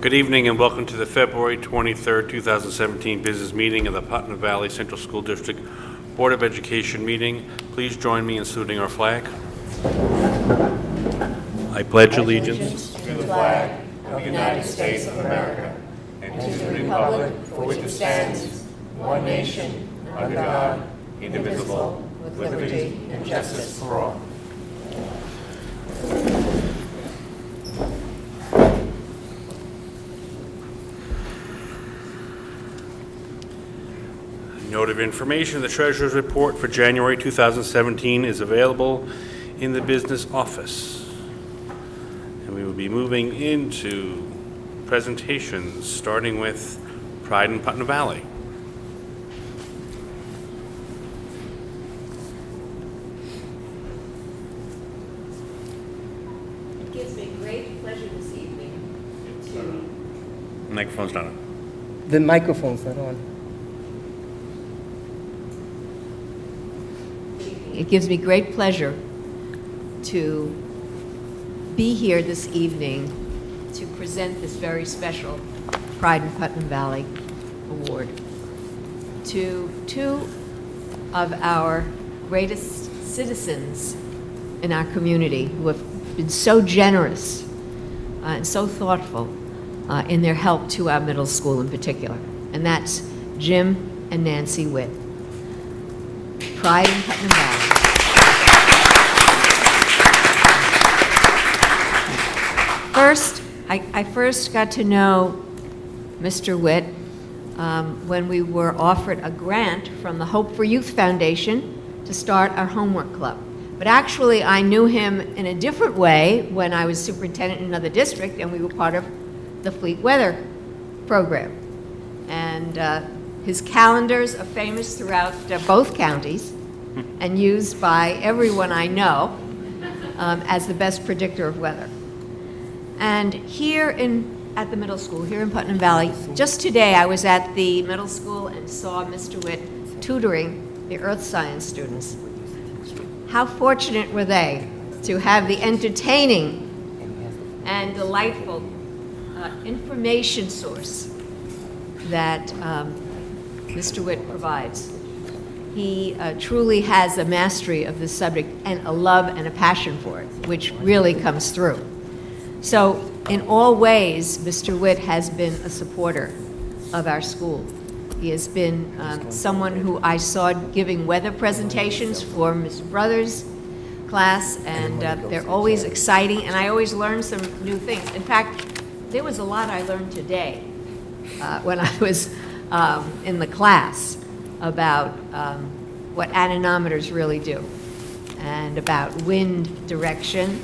Good evening and welcome to the February 23rd, 2017 business meeting of the Putnam Valley Central School District Board of Education meeting. Please join me in saluting our flag. I pledge allegiance to the flag of the United States of America and to the republic for which it stands, one nation, under God, indivisible, with liberty and justice for all. Note of information, the Treasurer's Report for January 2017 is available in the business office. And we will be moving into presentations, starting with Pride in Putnam Valley. It gives me great pleasure this evening to... The microphone's not on. The microphone's not on. It gives me great pleasure to be here this evening to present this very special Pride in Putnam Valley Award to two of our greatest citizens in our community who have been so generous and so thoughtful in their help to our middle school in particular, and that's Jim and Nancy Witt. Pride in Putnam Valley. First, I first got to know Mr. Witt when we were offered a grant from the Hope for Youth Foundation to start our homework club. But actually, I knew him in a different way when I was superintendent in another district and we were part of the Fleet Weather program. And his calendars are famous throughout both counties and used by everyone I know as the best predictor of weather. And here at the middle school, here in Putnam Valley, just today I was at the middle school and saw Mr. Witt tutoring the earth science students. How fortunate were they to have the entertaining and delightful information source that Mr. Witt provides. He truly has a mastery of this subject and a love and a passion for it, which really comes through. So in all ways, Mr. Witt has been a supporter of our school. He has been someone who I saw giving weather presentations for Ms. Brothers' class, and they're always exciting, and I always learn some new things. In fact, there was a lot I learned today when I was in the class about what anemometers really do and about wind direction.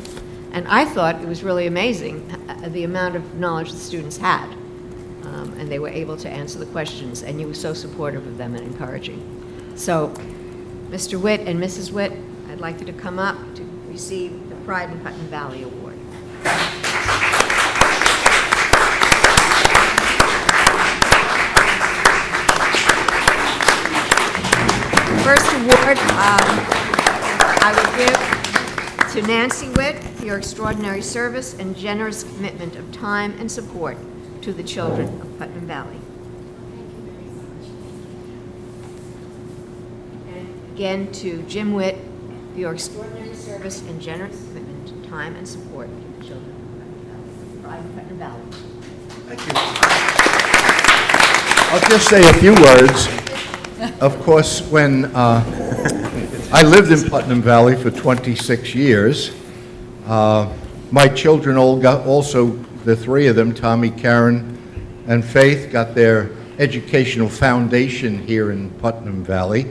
And I thought it was really amazing the amount of knowledge the students had. And they were able to answer the questions, and you were so supportive of them and encouraging. So, Mr. Witt and Mrs. Witt, I'd like you to come up to receive the Pride in Putnam Valley Award. First award I will give to Nancy Witt for your extraordinary service and generous commitment of time and support to the children of Putnam Valley. And again to Jim Witt for your extraordinary service and generous commitment of time and support to the children of Putnam Valley. Thank you. I'll just say a few words. Of course, when I lived in Putnam Valley for 26 years, my children also, the three of them, Tommy, Karen, and Faith, got their educational foundation here in Putnam Valley.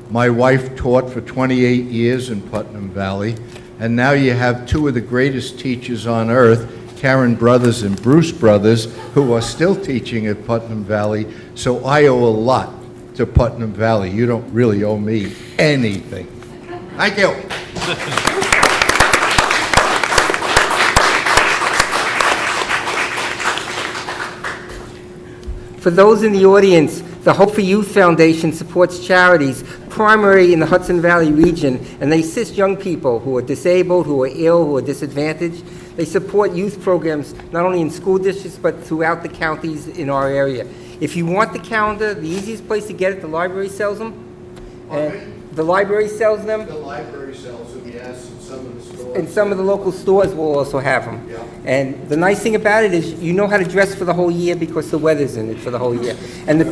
My wife taught for 28 years in Putnam Valley, and now you have two of the greatest teachers on earth, Karen Brothers and Bruce Brothers, who are still teaching at Putnam Valley, so I owe a lot to Putnam Valley. You don't really owe me anything. Thank you. For those in the audience, the Hope for Youth Foundation supports charities primary in the Hudson Valley region, and they assist young people who are disabled, who are ill, who are disadvantaged. They support youth programs not only in school districts but throughout the counties in our area. If you want the calendar, the easiest place to get it, the library sells them. The library sells them. The library sells them, yes, and some of the stores. And some of the local stores will also have them. Yeah. And the nice thing about it is you know how to dress for the whole year because the weather's in it for the whole year. And the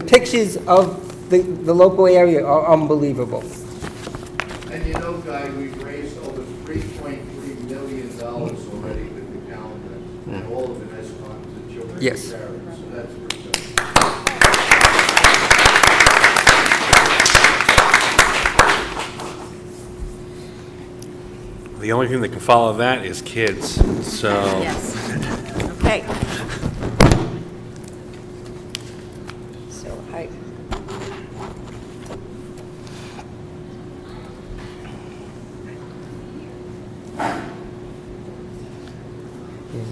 pictures of the local area are unbelievable. And you know, Guy, we've raised over $3.3 million already with the calendar, and all of it has gone to children's Yes. charities, so that's pretty good. The only thing that can follow that is kids, so. Yes. Okay. So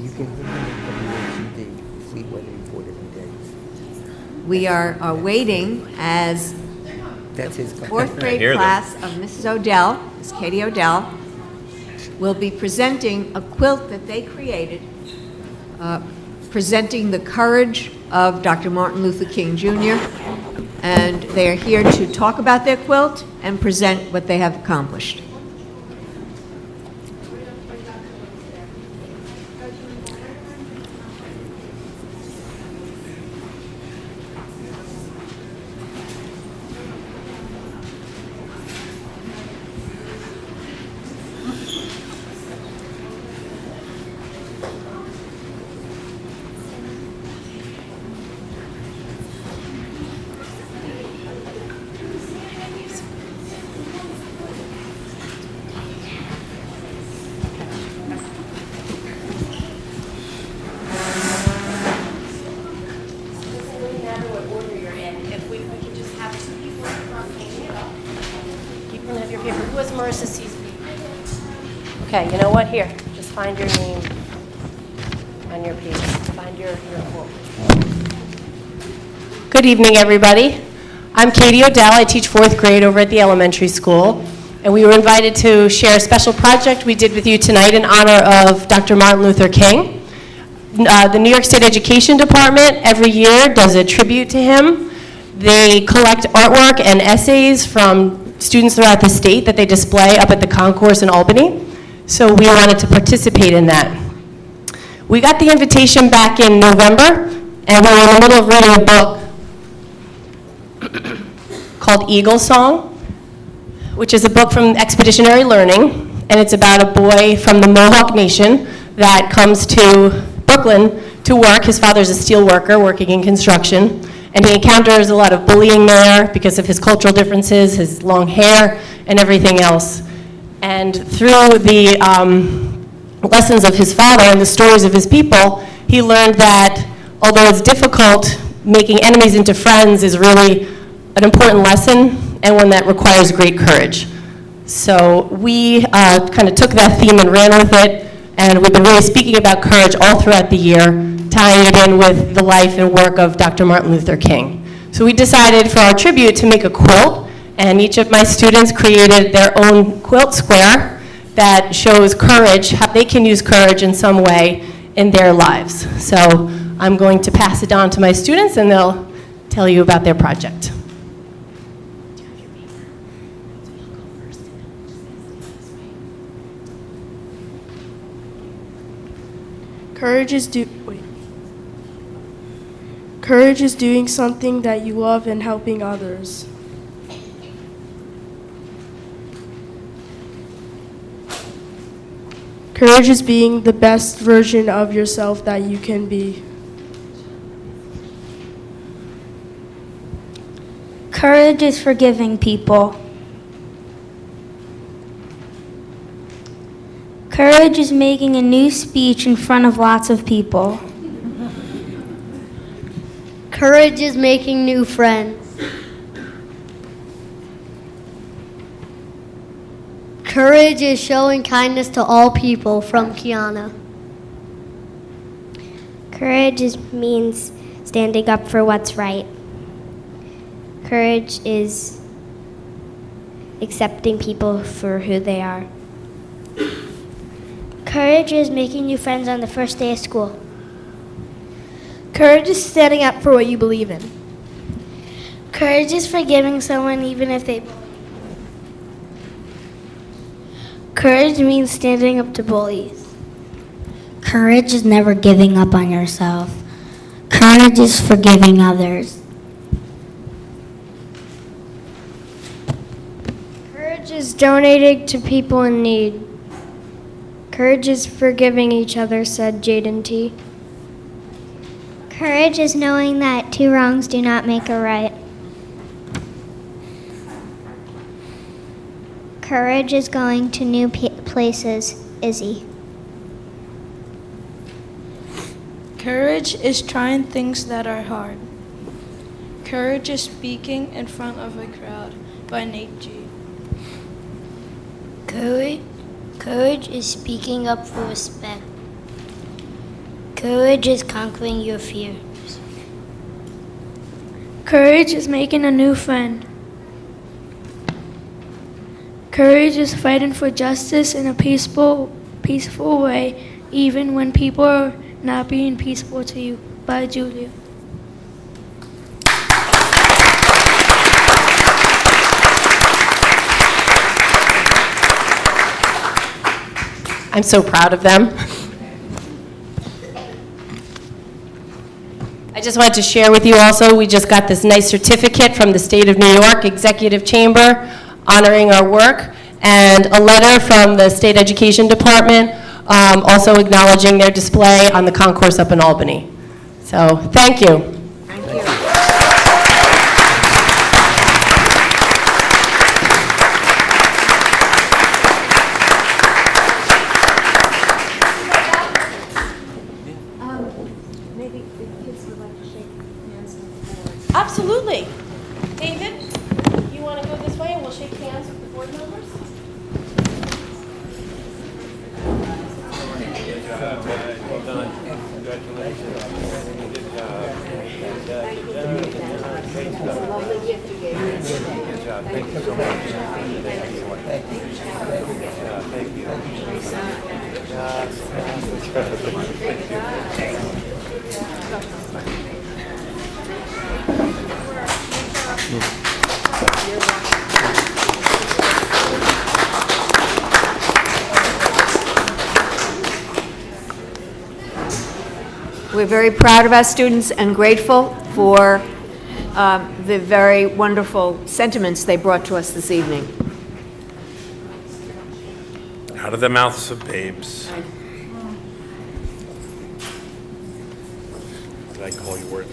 You can WHUD, Fleet Weather Report every day. we are waiting as That's his. fourth grade hear them. class of Mrs. Odell, Miss Katie Odell, will be presenting a quilt that they created, presenting the courage of Dr. Martin Luther King Jr., and they are here to talk about their quilt and present what they have accomplished. Who was Marissa Seasby? Okay, you know what? Here, just find your name on your page. Find your quote. Good evening, everybody. I'm Katie Odell. I teach fourth grade over at the elementary school. And we were invited to share a special project we did with you tonight in honor of Dr. Martin Luther King. The New York State Education Department every year does a tribute to him. They collect artwork and essays from students throughout the state that they display up at the concourse in Albany. So we wanted to participate in that. We got the invitation back in November, and we were in the middle of reading a book called Eagle Song, which is a book from Expeditionary Learning, and it's about a boy from the Mohawk Nation that comes to Brooklyn to work. His father's a steel worker working in construction, and he encounters a lot of bullying there because of his cultural differences, his long hair, and everything else. And through the lessons of his father and the stories of his people, he learned that although it's difficult, making enemies into friends is really an important lesson and one that requires great courage. So we kind of took that theme and ran with it, and we've been really speaking about courage all throughout the year, tying it in with the life and work of Dr. Martin Luther King. So we decided for our tribute to make a quilt, and each of my students created their own quilt square that shows courage, how they can use courage in some way in their lives. So I'm going to pass it on to my students, and they'll tell you about their project. Courage is doing something that you love and helping others. Courage is being the best version of yourself that you can be. Courage is forgiving people. Courage is making a new speech in front of lots of people. Courage is making new friends. Courage is showing kindness to all people, from Kiana. Courage means standing up for what's right. Courage is accepting people for who they are. Courage is making new friends on the first day of school. Courage is standing up for what you believe in. Courage is forgiving someone even if they. Courage means standing up to bullies. Courage is never giving up on yourself. Courage is forgiving others. Courage is donating to people in need. Courage is forgiving each other, said Jaden T. Courage is knowing that two wrongs do not make a right. Courage is going to new places, Izzy. Courage is trying things that are hard. Courage is speaking in front of a crowd, by Nate G. Courage is speaking up for respect. Courage is conquering your fears. Courage is making a new friend. Courage is fighting for justice in a peaceful way, even when people are not being peaceful to you. By Julia. I'm so proud of them. I just wanted to share with you also, we just got this nice certificate from the State of New York Executive Chamber honoring our work, and a letter from the State Education Department also acknowledging their display on the concourse up in Albany. So, thank you. Absolutely. David, you want to go this way and we'll shake hands with the board members? We're very proud of our students and grateful for the very wonderful sentiments they brought to us this evening. Out of the mouths of babes. Did I call you words?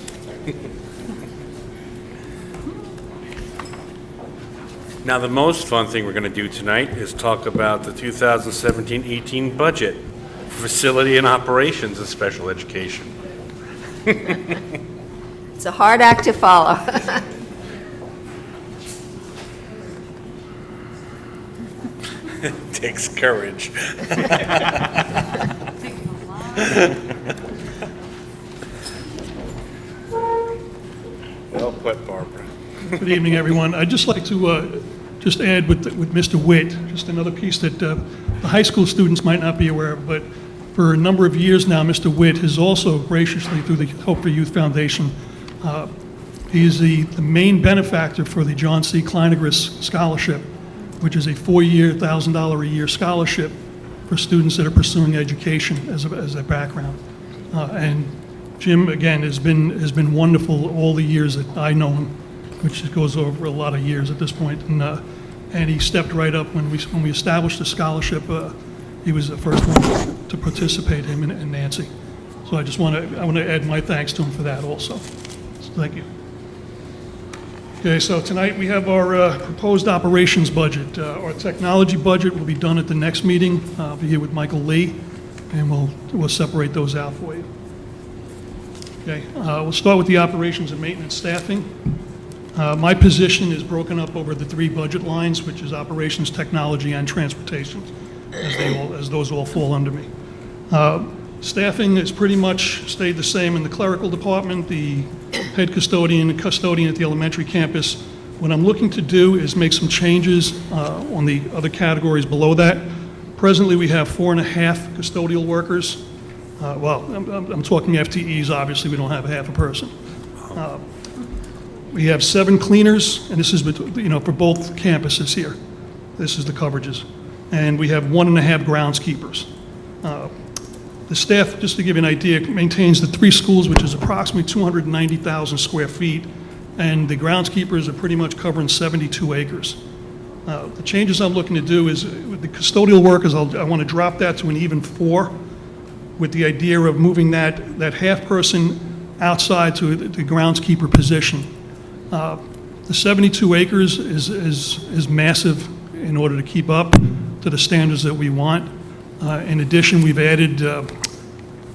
Now, the most fun thing we're going to do tonight is talk about the 2017-18 budget, facility and operations of special education. It's a hard act to follow. Takes courage. Well put, Barbara. Good evening, everyone. I'd just like to just add with Mr. Witt, just another piece that the high school students might not be aware of, but for a number of years now, Mr. Witt has also graciously, through the Hope for Youth Foundation, he is the main benefactor for the John C. Kleinegris Scholarship, which is a 4-year, $1,000 a year scholarship for students that are pursuing education as a background. And Jim, again, has been wonderful all the years that I know him, which goes over a lot of years at this point. And he stepped right up when we established the scholarship. He was the first one to participate, him and Nancy. So I want to add my thanks to him for that also. So thank you. Okay, so tonight we have our proposed operations budget. Our technology budget will be done at the next meeting. I'll be here with Michael Lee, and we'll separate those out for you. Okay, we'll start with the operations and maintenance staffing. My position is broken up over the 3 budget lines, which is operations, technology, and transportation, as those all fall under me. Staffing has pretty much stayed the same in the clerical department. The head custodian and custodian at the elementary campus What I'm looking to do is make some changes on the other categories below that. Presently, we have 4.5 custodial workers. Well, I'm talking FTEs, obviously, we don't have half a person. We have 7 cleaners, and this is, for both campuses here. This is the coverages. And we have 1.5 groundskeepers. The staff, just to give you an idea, maintains the 3 schools, which is approximately 290,000 square feet, and the groundskeepers are pretty much covering 72 acres. The changes I'm looking to do is, with the custodial workers, I want to drop that to an even 4, with the idea of moving that half person outside to the groundskeeper position. The 72 acres is massive in order to keep up to the standards that we want. In addition, we've added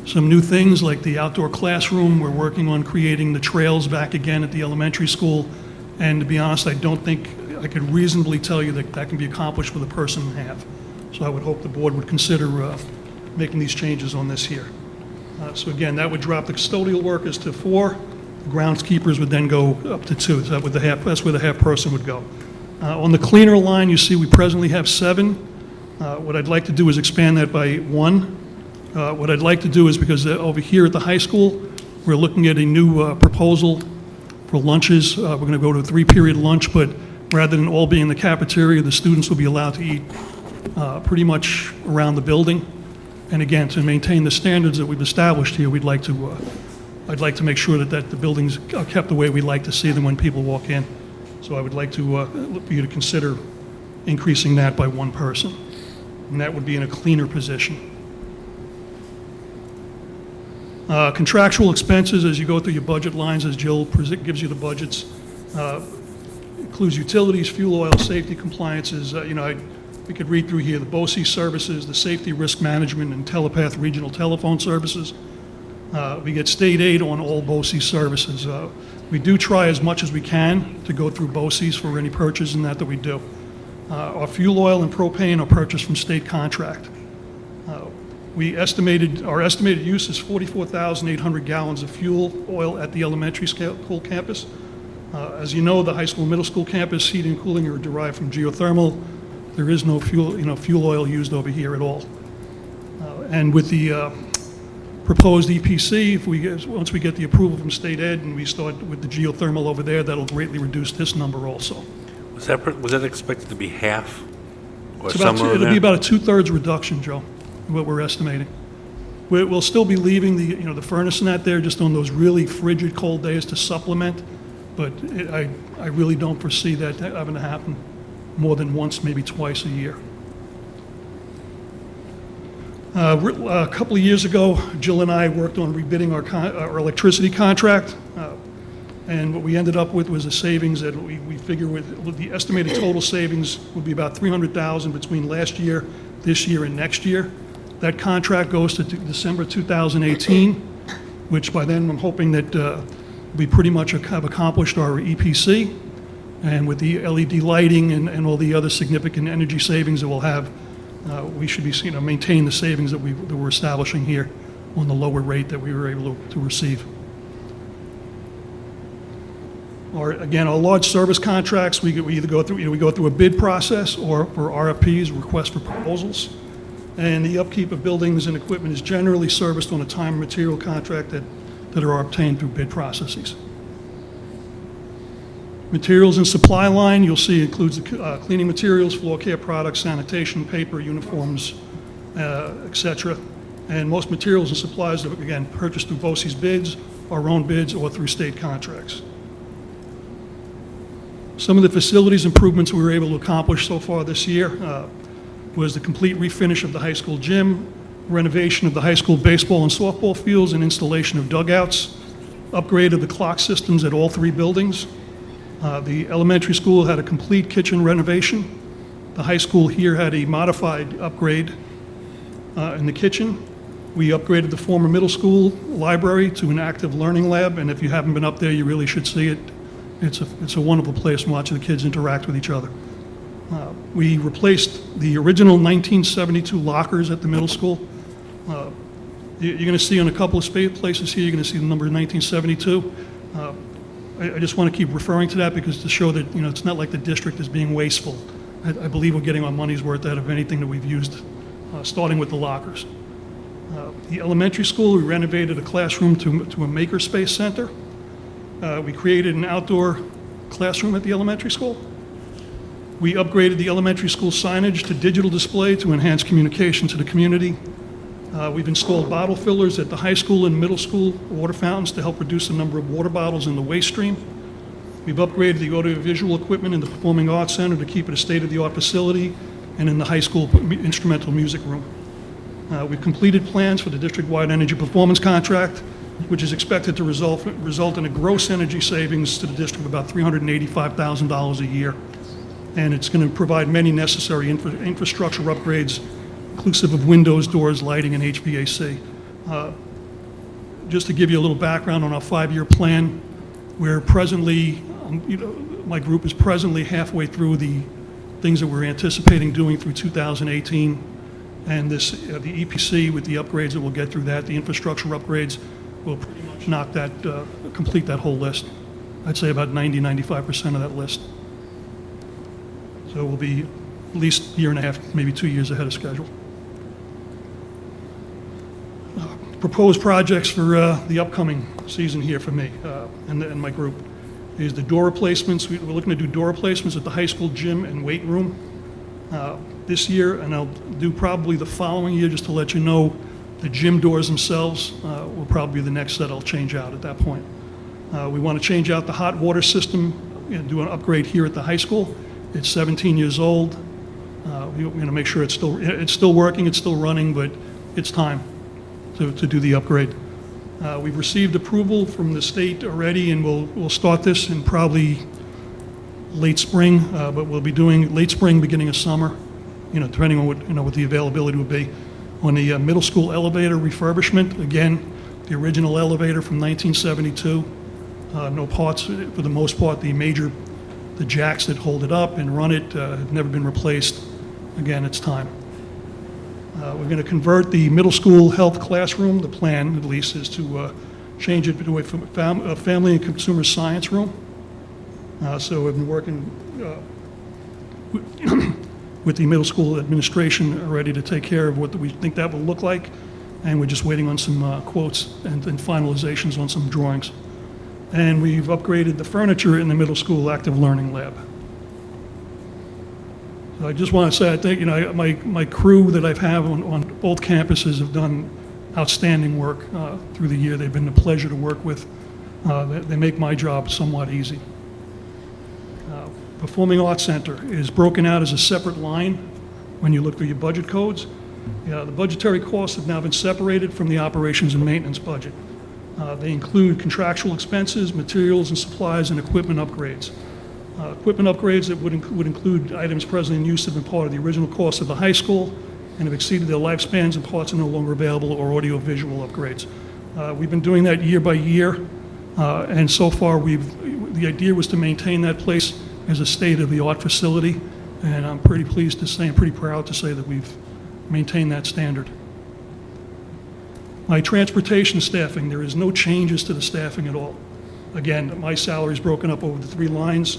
some new things like the outdoor classroom. We're working on creating the trails back again at the elementary school. And to be honest, I don't think I could reasonably tell you that that can be accomplished with a person and a half. So I would hope the board would consider making these changes on this here. So again, that would drop the custodial workers to 4. The groundskeepers would then go up to 2. So that's where the half person would go. On the cleaner line, you see we presently have 7. What I'd like to do is expand that by 1. What I'd like to do is, because over here at the high school, we're looking at a new proposal for lunches. We're going to go to a 3-period lunch, but rather than all be in the cafeteria, the students will be allowed to eat pretty much around the building. And again, to maintain the standards that we've established here, I'd like to make sure that the buildings are kept the way we like to see them when people walk in. So I would like to for you to consider increasing that by 1 person. And that would be in a cleaner position. Contractual expenses, as you go through your budget lines, as Jill gives you the budgets, includes utilities, fuel oil, safety compliances. We could read through here the BOCES services, the safety risk management, and telepath regional telephone services. We get state aid on all BOCES services. We do try as much as we can to go through BOCES for any purchase in that we do. Our fuel oil and propane are purchased from state contract. Our estimated use is 44,800 gallons of fuel oil at the elementary school campus. As you know, the high school, middle school campus heating and cooling are derived from geothermal. There is no fuel oil used over here at all. And with the proposed EPC, once we get the approval from state ed and we start with the geothermal over there, that'll greatly reduce this number also. Was that expected to be half? Or It'll be about a 2/3 reduction, Joe, what we're estimating. We'll still be leaving the furnace and that there just on those really frigid cold days to supplement, but I really don't foresee that having to happen more than once, maybe twice a year. A couple of years ago, Jill and I worked on rebidding our electricity contract, and what we ended up with was a savings that we figure with the estimated total savings would be about $300,000 between last year, this year, and next year. That contract goes to December 2018, which by then I'm hoping that we pretty much have accomplished our EPC, and with the LED lighting and all the other significant energy savings that we'll have, we should be maintain the savings that we're establishing here on the lower rate that we were able to receive. Again, our large service contracts, we either go through a bid process or for RFPs, request for proposals. And the upkeep of buildings and equipment is generally serviced on a time and material contract that are obtained through bid processes. Materials and supply line, you'll see includes cleaning materials, floor care products, sanitation, paper, uniforms, etc. And most materials and supplies are, again, purchased through BOCES bids, our own bids, or through state contracts. Some of the facilities improvements we were able to accomplish so far this year was the complete refinish of the high school gym, renovation of the high school baseball and softball fields, and installation of dugouts, upgrade of the clock systems at all 3 buildings. The elementary school had a complete kitchen renovation. The high school here had a modified upgrade in the kitchen. We upgraded the former middle school library to an active learning lab, and if you haven't been up there, you really should see it. It's a wonderful place watching the kids interact with each other. We replaced the original 1972 lockers at the middle school. You're going to see on a couple of places here, you're going to see the number 1972. I just want to keep referring to that because to show that, it's not like the district is being wasteful. I believe we're getting our money's worth out of anything that we've used, starting with the lockers. The elementary school, we renovated a classroom to a makerspace center. We created an outdoor classroom at the elementary school. We upgraded the elementary school signage to digital display to enhance communication to the community. We've installed bottle fillers at the high school and middle school water fountains to help reduce the number of water bottles in the waste stream. We've upgraded the audiovisual equipment in the Performing Arts Center to keep it a state-of-the-art facility, and in the high school instrumental music room. We've completed plans for the district-wide energy performance contract, which is expected to result in a gross energy savings to the district of about $385,000 a year. And it's going to provide many necessary infrastructure upgrades, inclusive of windows, doors, lighting, and HVAC. Just to give you a little background on our 5-year plan, we're presently, my group is presently halfway through the things that we're anticipating doing through 2018. And this, the EPC with the upgrades that we'll get through that, the infrastructure upgrades, will pretty much knock that, complete that whole list. I'd say about 90-95% of that list. So we'll be at least a year and a half, maybe 2 years ahead of schedule. Proposed projects for the upcoming season here for me and my group is the door replacements. We're looking to do door replacements at the high school gym and weight room this year, and I'll do probably the following year, just to let you know, the gym doors themselves will probably be the next set I'll change out at that point. We want to change out the hot water system and do an upgrade here at the high school. It's 17 years old. We're going to make sure it's still working, it's still running, but it's time to do the upgrade. We've received approval from the state already, and we'll start this in probably late spring, but we'll be doing late spring, beginning of summer, depending on what the availability would be. On the middle school elevator refurbishment, again, the original elevator from 1972, no parts for the most part. The jacks that hold it up and run it have never been replaced. Again, it's time. We're going to convert the middle school health classroom. The plan, at least, is to change it to a family and consumer science room. So we've been working with the middle school administration already to take care of what we think that will look like, and we're just waiting on some quotes and finalizations on some drawings. And we've upgraded the furniture in the middle school active learning lab. So I just want to say, I think, my crew that I've had on both campuses have done outstanding work through the year. They've been a pleasure to work with. They make my job somewhat easy. Performing Arts Center is broken out as a separate line when you look through your budget codes. The budgetary costs have now been separated from the operations and maintenance budget. They include contractual expenses, materials and supplies, and equipment upgrades. Equipment upgrades that would include items presently in use have been part of the original cost of the high school and have exceeded their lifespans, and parts are no longer available, or audio-visual upgrades. We've been doing that year by year, and so far the idea was to maintain that place as a state-of-the-art facility, and I'm pretty pleased to say, I'm pretty proud to say that we've maintained that standard. My transportation staffing, there is no changes to the staffing at all. Again, my salary is broken up over the 3 lines.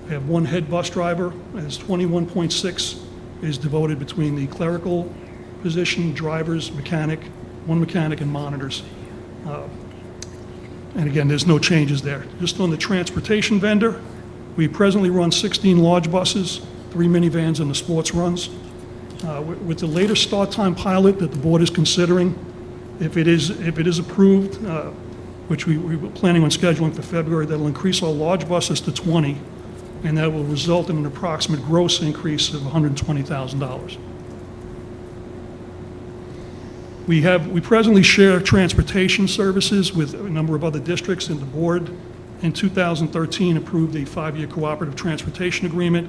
I have 1 head bus driver, as 21.6 is devoted between the clerical position, drivers, mechanic, 1 mechanic, and monitors. And again, there's no changes there. Just on the transportation vendor, we presently run 16 large buses, 3 minivans, and the sports runs. With the later start time pilot that the board is considering, if it is approved, which we're planning on scheduling for February, that'll increase our large buses to 20, and that will result in an approximate gross increase of $120,000. We presently share transportation services with a number of other districts, and the board in 2013 approved a 5-year cooperative transportation agreement,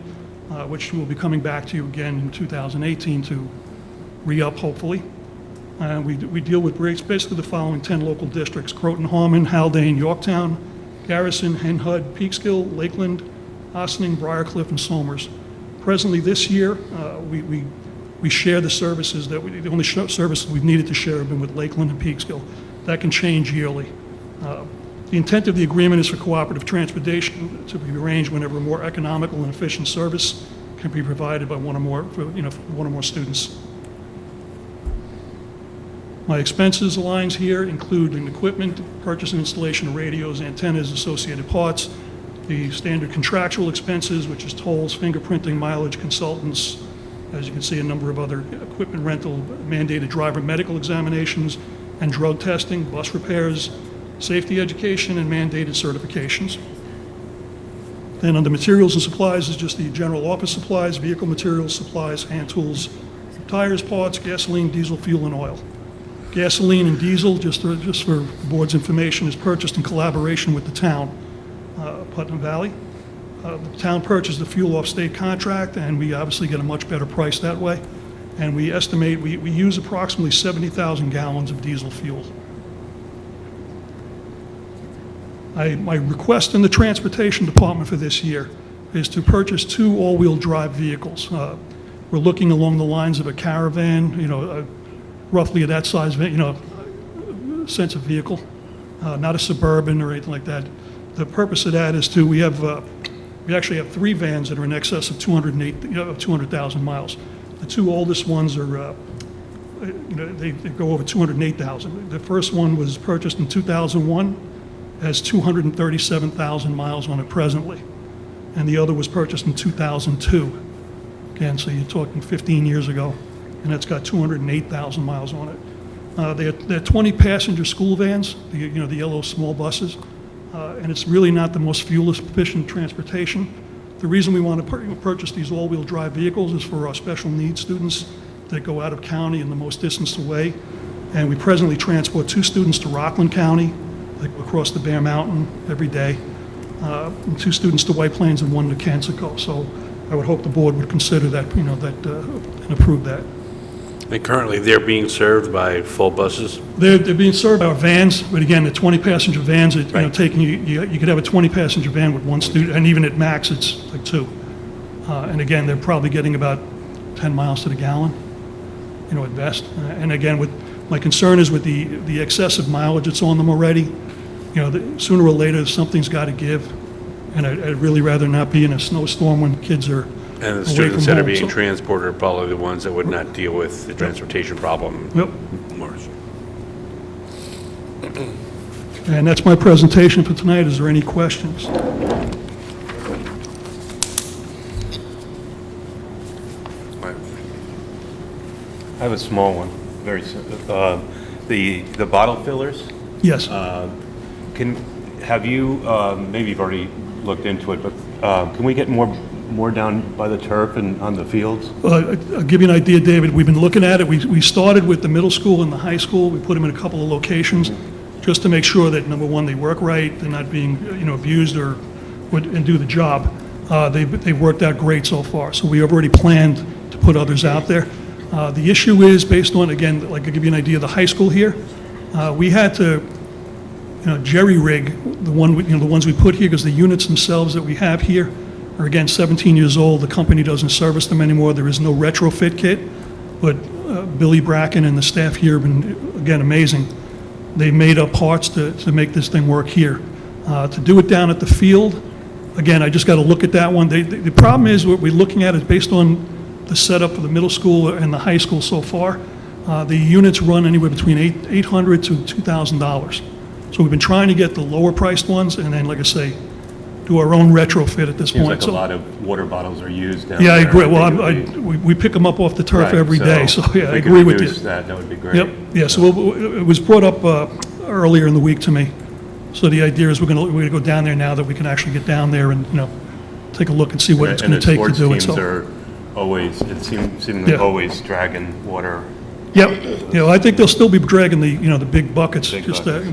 which will be coming back to you again in 2018 to re-up, hopefully. We deal with basically the following 10 local districts: Croton, Harmon, Haldane, Yorktown, Garrison, Henhud, Peekskill, Lakeland, Ossining, Briarcliff, and Somers. Presently this year, we share the services the only services we've needed to share have been with Lakeland and Peekskill. That can change yearly. The intent of the agreement is for cooperative transportation to be arranged whenever a more economical and efficient service can be provided by one or more, for one or more students. My expenses lines here include an equipment, purchase and installation of radios, antennas, associated parts, the standard contractual expenses, which is tolls, fingerprinting, mileage, consultants, as you can see, a number of other equipment rental, mandated driver medical examinations, and drug testing, bus repairs, safety education, and mandated certifications. Then under materials and supplies is just the general office supplies, vehicle materials, supplies, hand tools, tires, parts, gasoline, diesel, fuel, and oil. Gasoline and diesel, just for the board's information, is purchased in collaboration with the town, Putnam Valley. The town purchased the fuel off state contract, and we obviously get a much better price that way. And we estimate we use approximately 70,000 gallons of diesel fuel. My request in the Transportation Department for this year is to purchase 2 all-wheel drive vehicles. We're looking along the lines of a Caravan, roughly that size, sense of vehicle, not a Suburban or anything like that. The purpose of that is we actually have 3 vans that are in excess of 200,000 miles. The 2 oldest ones are, they go over 208,000. The first one was purchased in 2001, has 237,000 miles on it presently, and the other was purchased in 2002. Again, so you're talking 15 years ago, and that's got 208,000 miles on it. They're 20-passenger school vans, the yellow small buses, and it's really not the most fuel-efficient transportation. The reason we want to purchase these all-wheel drive vehicles is for our special needs students that go out of county and the most distance away. And we presently transport 2 students to Rockland County, like across the Bear Mountain every day, and 2 students to White Plains and 1 to Kensico. So I would hope the board would consider that, and approve that. And currently, they're being served by full buses? They're being served by our vans, but again, the 20-passenger vans, Right. taking you could have a 20-passenger van with 1 student, and even at max, it's like 2. And again, they're probably getting about 10 miles to the gallon, at best. And again, my concern is with the excessive mileage that's on them already. Sooner or later, something's got to give, and I'd really rather not be in a snowstorm when kids are And the away students from that are home, being so- transported are probably the ones that would not deal with the transportation problem Yep. worse. And that's my presentation for tonight. Is there any questions? I have a small one, very simple. The bottle fillers, Yes. have you, maybe you've already looked into it, but can we get more down by the turf and on the fields? I'll give you an idea, David. We've been looking at it. We started with the middle school and the high school. We put them in a couple of locations just to make sure that, number one, they work right, they're not being, abused and do the job. They've worked out great so far. So we have already planned to put others out there. The issue is based on, again, like I'll give you an idea of the high school here. We had to, jerry-rig the ones we put here because the units themselves that we have here are, again, 17 years old. The company doesn't service them anymore. There is no retrofit kit, but Billy Bracken and the staff here have been, again, amazing. They made up parts to make this thing work here. To do it down at the field, again, I just got to look at that one. The problem is what we're looking at is based on the setup for the middle school and the high school so far. The units run anywhere between $800 to $2,000. So we've been trying to get the lower priced ones and then, like I say, do our own retrofit at this Seems point. like a So- lot of water bottles are used down Yeah, I there. agree. Well, think it would be- we pick them up off the turf Right, every day, so yeah, I if we agree could with you. reduce that would be great. Yep, yeah, so it was brought up earlier in the week to me. So the idea is we're gonna go down there now that we can actually get down there and, take a look and see what it's gonna take to do it, And the sports so. teams are always, it seems Yeah. always dragging water. Yep, I think they'll still be dragging the big buckets, Big just, buckets,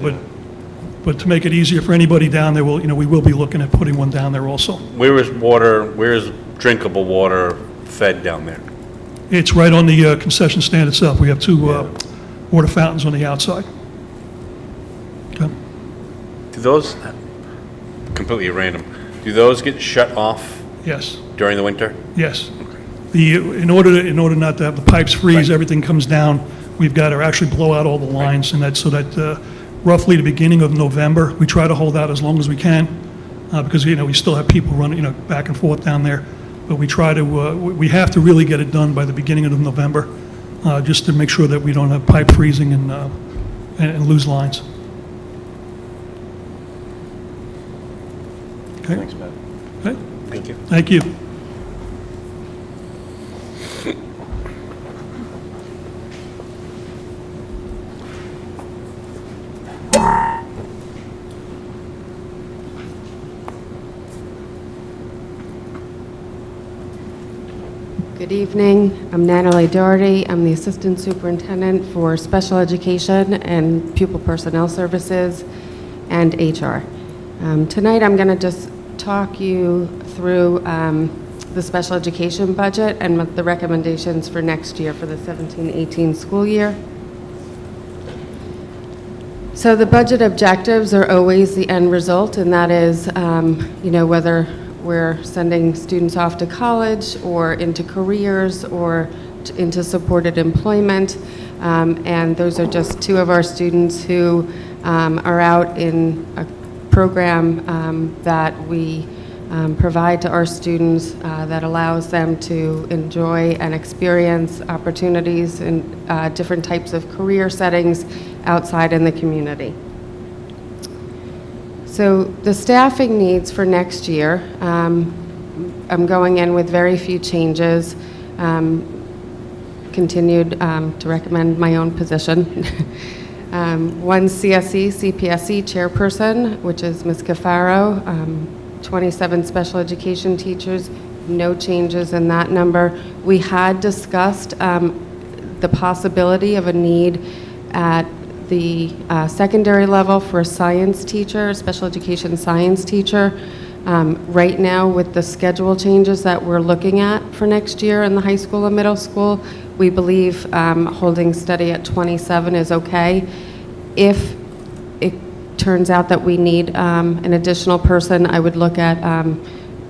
but to make it easier for anybody down there, we will be looking at putting one down there also. Where is drinkable water fed down there? It's right on the concession stand itself. We have 2 water fountains on the outside. Okay. Do those, completely random, do those get shut off Yes. during the winter? Yes. In order not to have the pipes freeze, everything comes down, we've got to actually blow out all the lines, and so that roughly the beginning of November. We try to hold out as long as we can because, we still have people running, back and forth down there. But we try to, we have to really get it done by the beginning of November, just to make sure that we don't have pipe freezing and lose lines. Okay. Thanks, Matt. Okay. Thank you. Thank you. Good evening. I'm Natalie Doherty. I'm the Assistant Superintendent for Special Education and Pupil Personnel Services and HR. Tonight I'm going to just talk you through the special education budget and the recommendations for next year for the 17-18 school year. So the budget objectives are always the end result, and that is, whether we're sending students off to college or into careers or into supported employment. And those are just two of our students who are out in a program that we provide to our students that allows them to enjoy and experience opportunities in different types of career settings outside in the community. So the staffing needs for next year, I'm going in with very few changes. Continued to recommend my own position. One CSE, CPSE chairperson, which is Ms. Cafaro, 27 special education teachers, no changes in that number. We had discussed the possibility of a need at the secondary level for a science teacher, a special education science teacher. Right now, with the schedule changes that we're looking at for next year in the high school and middle school, we believe holding steady at 27 is okay. If it turns out that we need an additional person, I would look at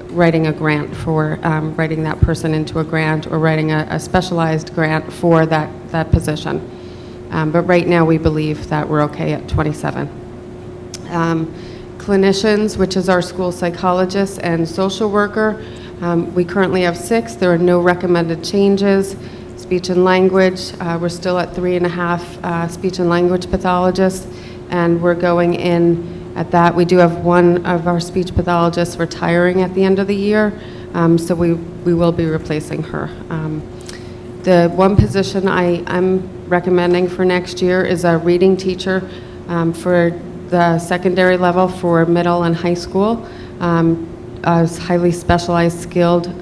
writing a grant for writing that person into a grant or writing a specialized grant for that position. But right now, we believe that we're okay at 27. Clinicians, which is our school psychologist and social worker, we currently have 6. There are no recommended changes. Speech and language, we're still at 3.5 speech and language pathologists, and we're going in at that. We do have one of our speech pathologists retiring at the end of the year, so we will be replacing her. The one position I'm recommending for next year is a reading teacher for the secondary level for middle and high school. A highly specialized, skilled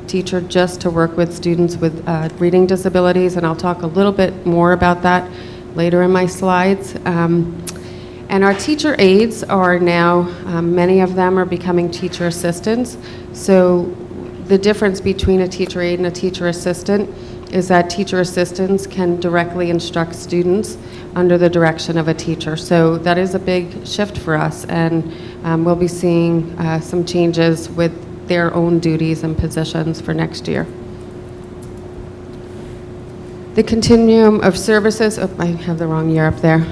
teacher just to work with students with reading disabilities, and I'll talk a little bit more about that later in my slides. And our teacher aides are now, many of them are becoming teacher assistants. So the difference between a teacher aide and a teacher assistant is that teacher assistants can directly instruct students under the direction of a teacher. So that is a big shift for us, and we'll be seeing some changes with their own duties and positions for next year. The continuum of services, I have the wrong year up there,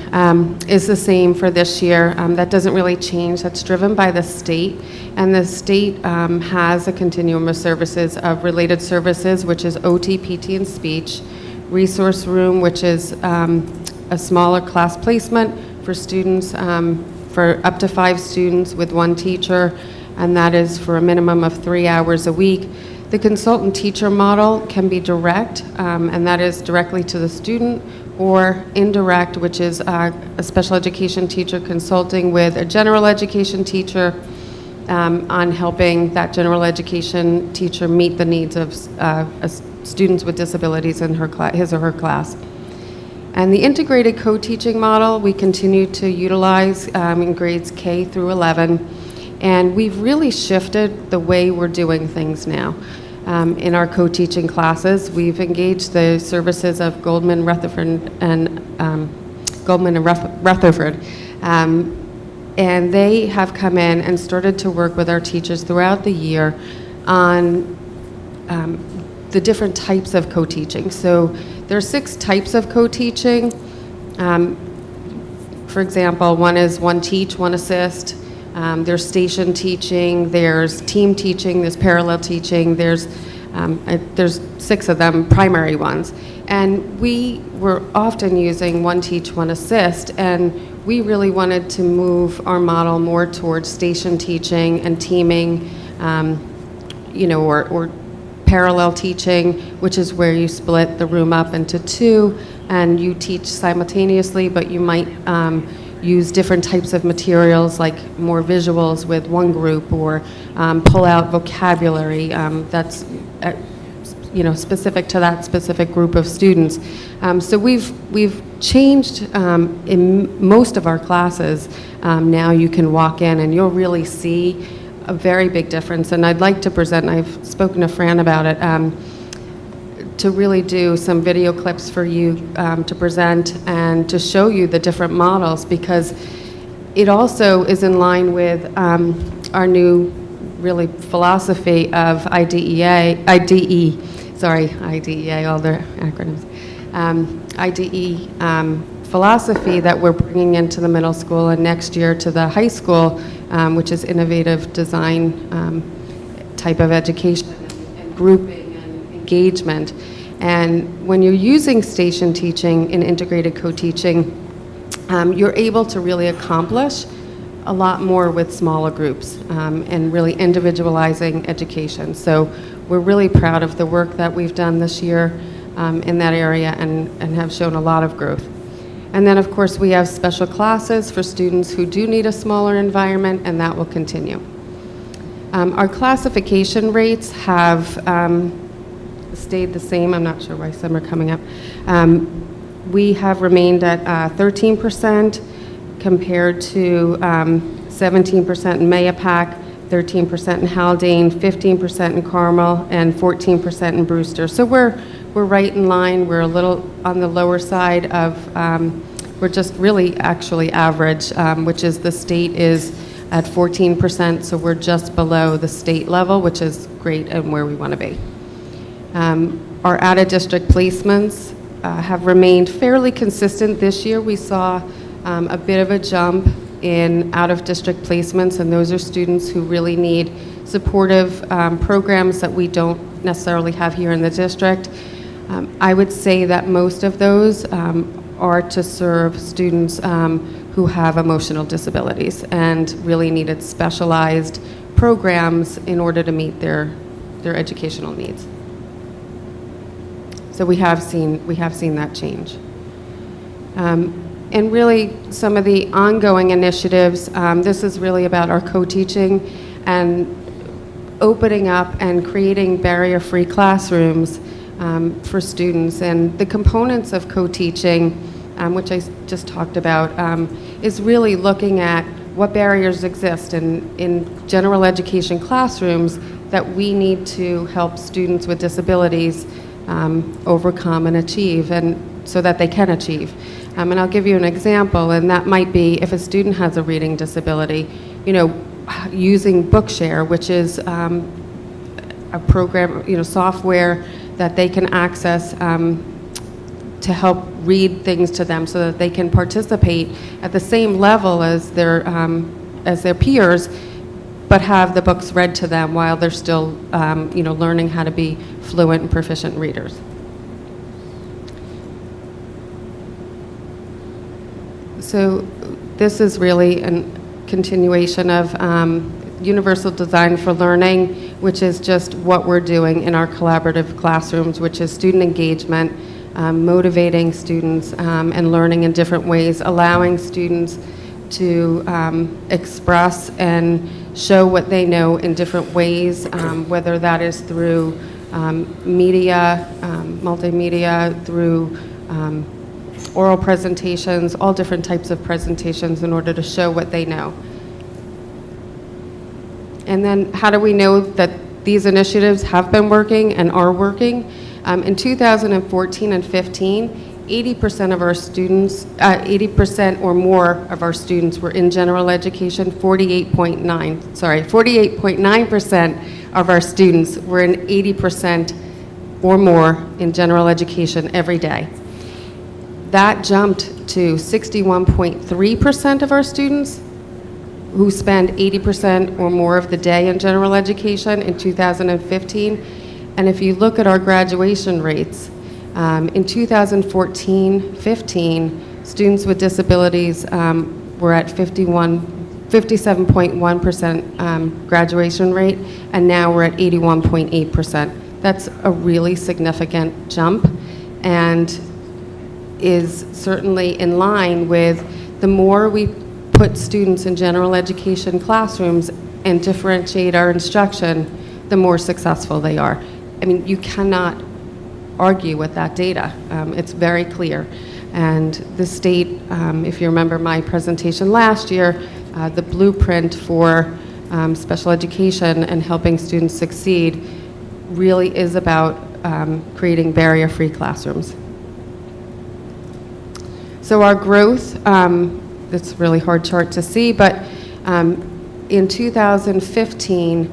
is the same for this year. That doesn't really change. That's driven by the state, and the state has a continuum of services of related services, which is OT, PT, and speech, resource room, which is a smaller class placement for students, for up to 5 students with 1 teacher, and that is for a minimum of 3 hours a week. The consultant teacher model can be direct, and that is directly to the student, or indirect, which is a special education teacher consulting with a general education teacher on helping that general education teacher meet the needs of students with disabilities in his or her class. And the integrated co-teaching model we continue to utilize in grades K through 11. And we've really shifted the way we're doing things now. In our co-teaching classes, we've engaged the services of Goldman, Rutherford, and Rutherford. And they have come in and started to work with our teachers throughout the year on the different types of co-teaching. So there are 6 types of co-teaching. For example, one is one teach, one assist. There's station teaching, there's team teaching, there's parallel teaching, there's 6 of them, primary ones. And we were often using one teach, one assist, and we really wanted to move our model more towards station teaching and teaming, or parallel teaching, which is where you split the room up into 2 and you teach simultaneously, but you might use different types of materials like more visuals with one group, or pull out vocabulary that's specific to that specific group of students. So we've changed in most of our classes. Now you can walk in and you'll really see a very big difference. And I'd like to present, and I've spoken to Fran about it, to really do some video clips for you to present and to show you the different models, because it also is in line with our new really philosophy of IDEA, all their acronyms, IDE philosophy that we're bringing into the middle school and next year to the high school, which is innovative design type of education and grouping and engagement. And when you're using station teaching and integrated co-teaching, you're able to really accomplish a lot more with smaller groups and really individualizing education. So we're really proud of the work that we've done this year in that area and have shown a lot of growth. And then, of course, we have special classes for students who do need a smaller environment, and that will continue. Our classification rates have stayed the same. I'm not sure why some are coming up. We have remained at 13% compared to 17% in Mayapack, 13% in Haldane, 15% in Carmel, and 14% in Brewster. So we're right in line. We're a little on the lower side of, we're just really actually average, which is the state is at 14%, so we're just below the state level, which is great and where we want to be. Our out-of-district placements have remained fairly consistent this year. We saw a bit of a jump in out-of-district placements, and those are students who really need supportive programs that we don't necessarily have here in the district. I would say that most of those are to serve students who have emotional disabilities and really needed specialized programs in order to meet their educational needs. So we have seen that change. And really, some of the ongoing initiatives, this is really about our co-teaching and opening up and creating barrier-free classrooms for students. And the components of co-teaching, which I just talked about, is really looking at what barriers exist in general education classrooms that we need to help students with disabilities overcome and achieve, and so that they can achieve. And I'll give you an example, and that might be if a student has a reading disability, using Bookshare, which is a program, software that they can access to help read things to them so that they can participate at the same level as their peers, but have the books read to them while they're still, learning how to be fluent and proficient readers. So this is really a continuation of Universal Design for Learning, which is just what we're doing in our collaborative classrooms, which is student engagement, motivating students and learning in different ways, allowing students to express and show what they know in different ways, whether that is through media, multimedia, through oral presentations, all different types of presentations in order to show what they know. And then how do we know that these initiatives have been working and are working? In 2014 and 15, 80% of our students, 80% or more of our students were in general education, 48.9% of our students were in 80% or more in general education every day. That jumped to 61.3% of our students who spend 80% or more of the day in general education in 2015. And if you look at our graduation rates, in 2014-15, students with disabilities were at 57.1% graduation rate, and now we're at 81.8%. That's a really significant jump, and is certainly in line with the more we put students in general education classrooms and differentiate our instruction, the more successful they are. I mean, you cannot argue with that data. It's very clear. And the state, if you remember my presentation last year, the blueprint for special education and helping students succeed really is about creating barrier-free classrooms. So our growth, it's a really hard chart to see, but in 2015,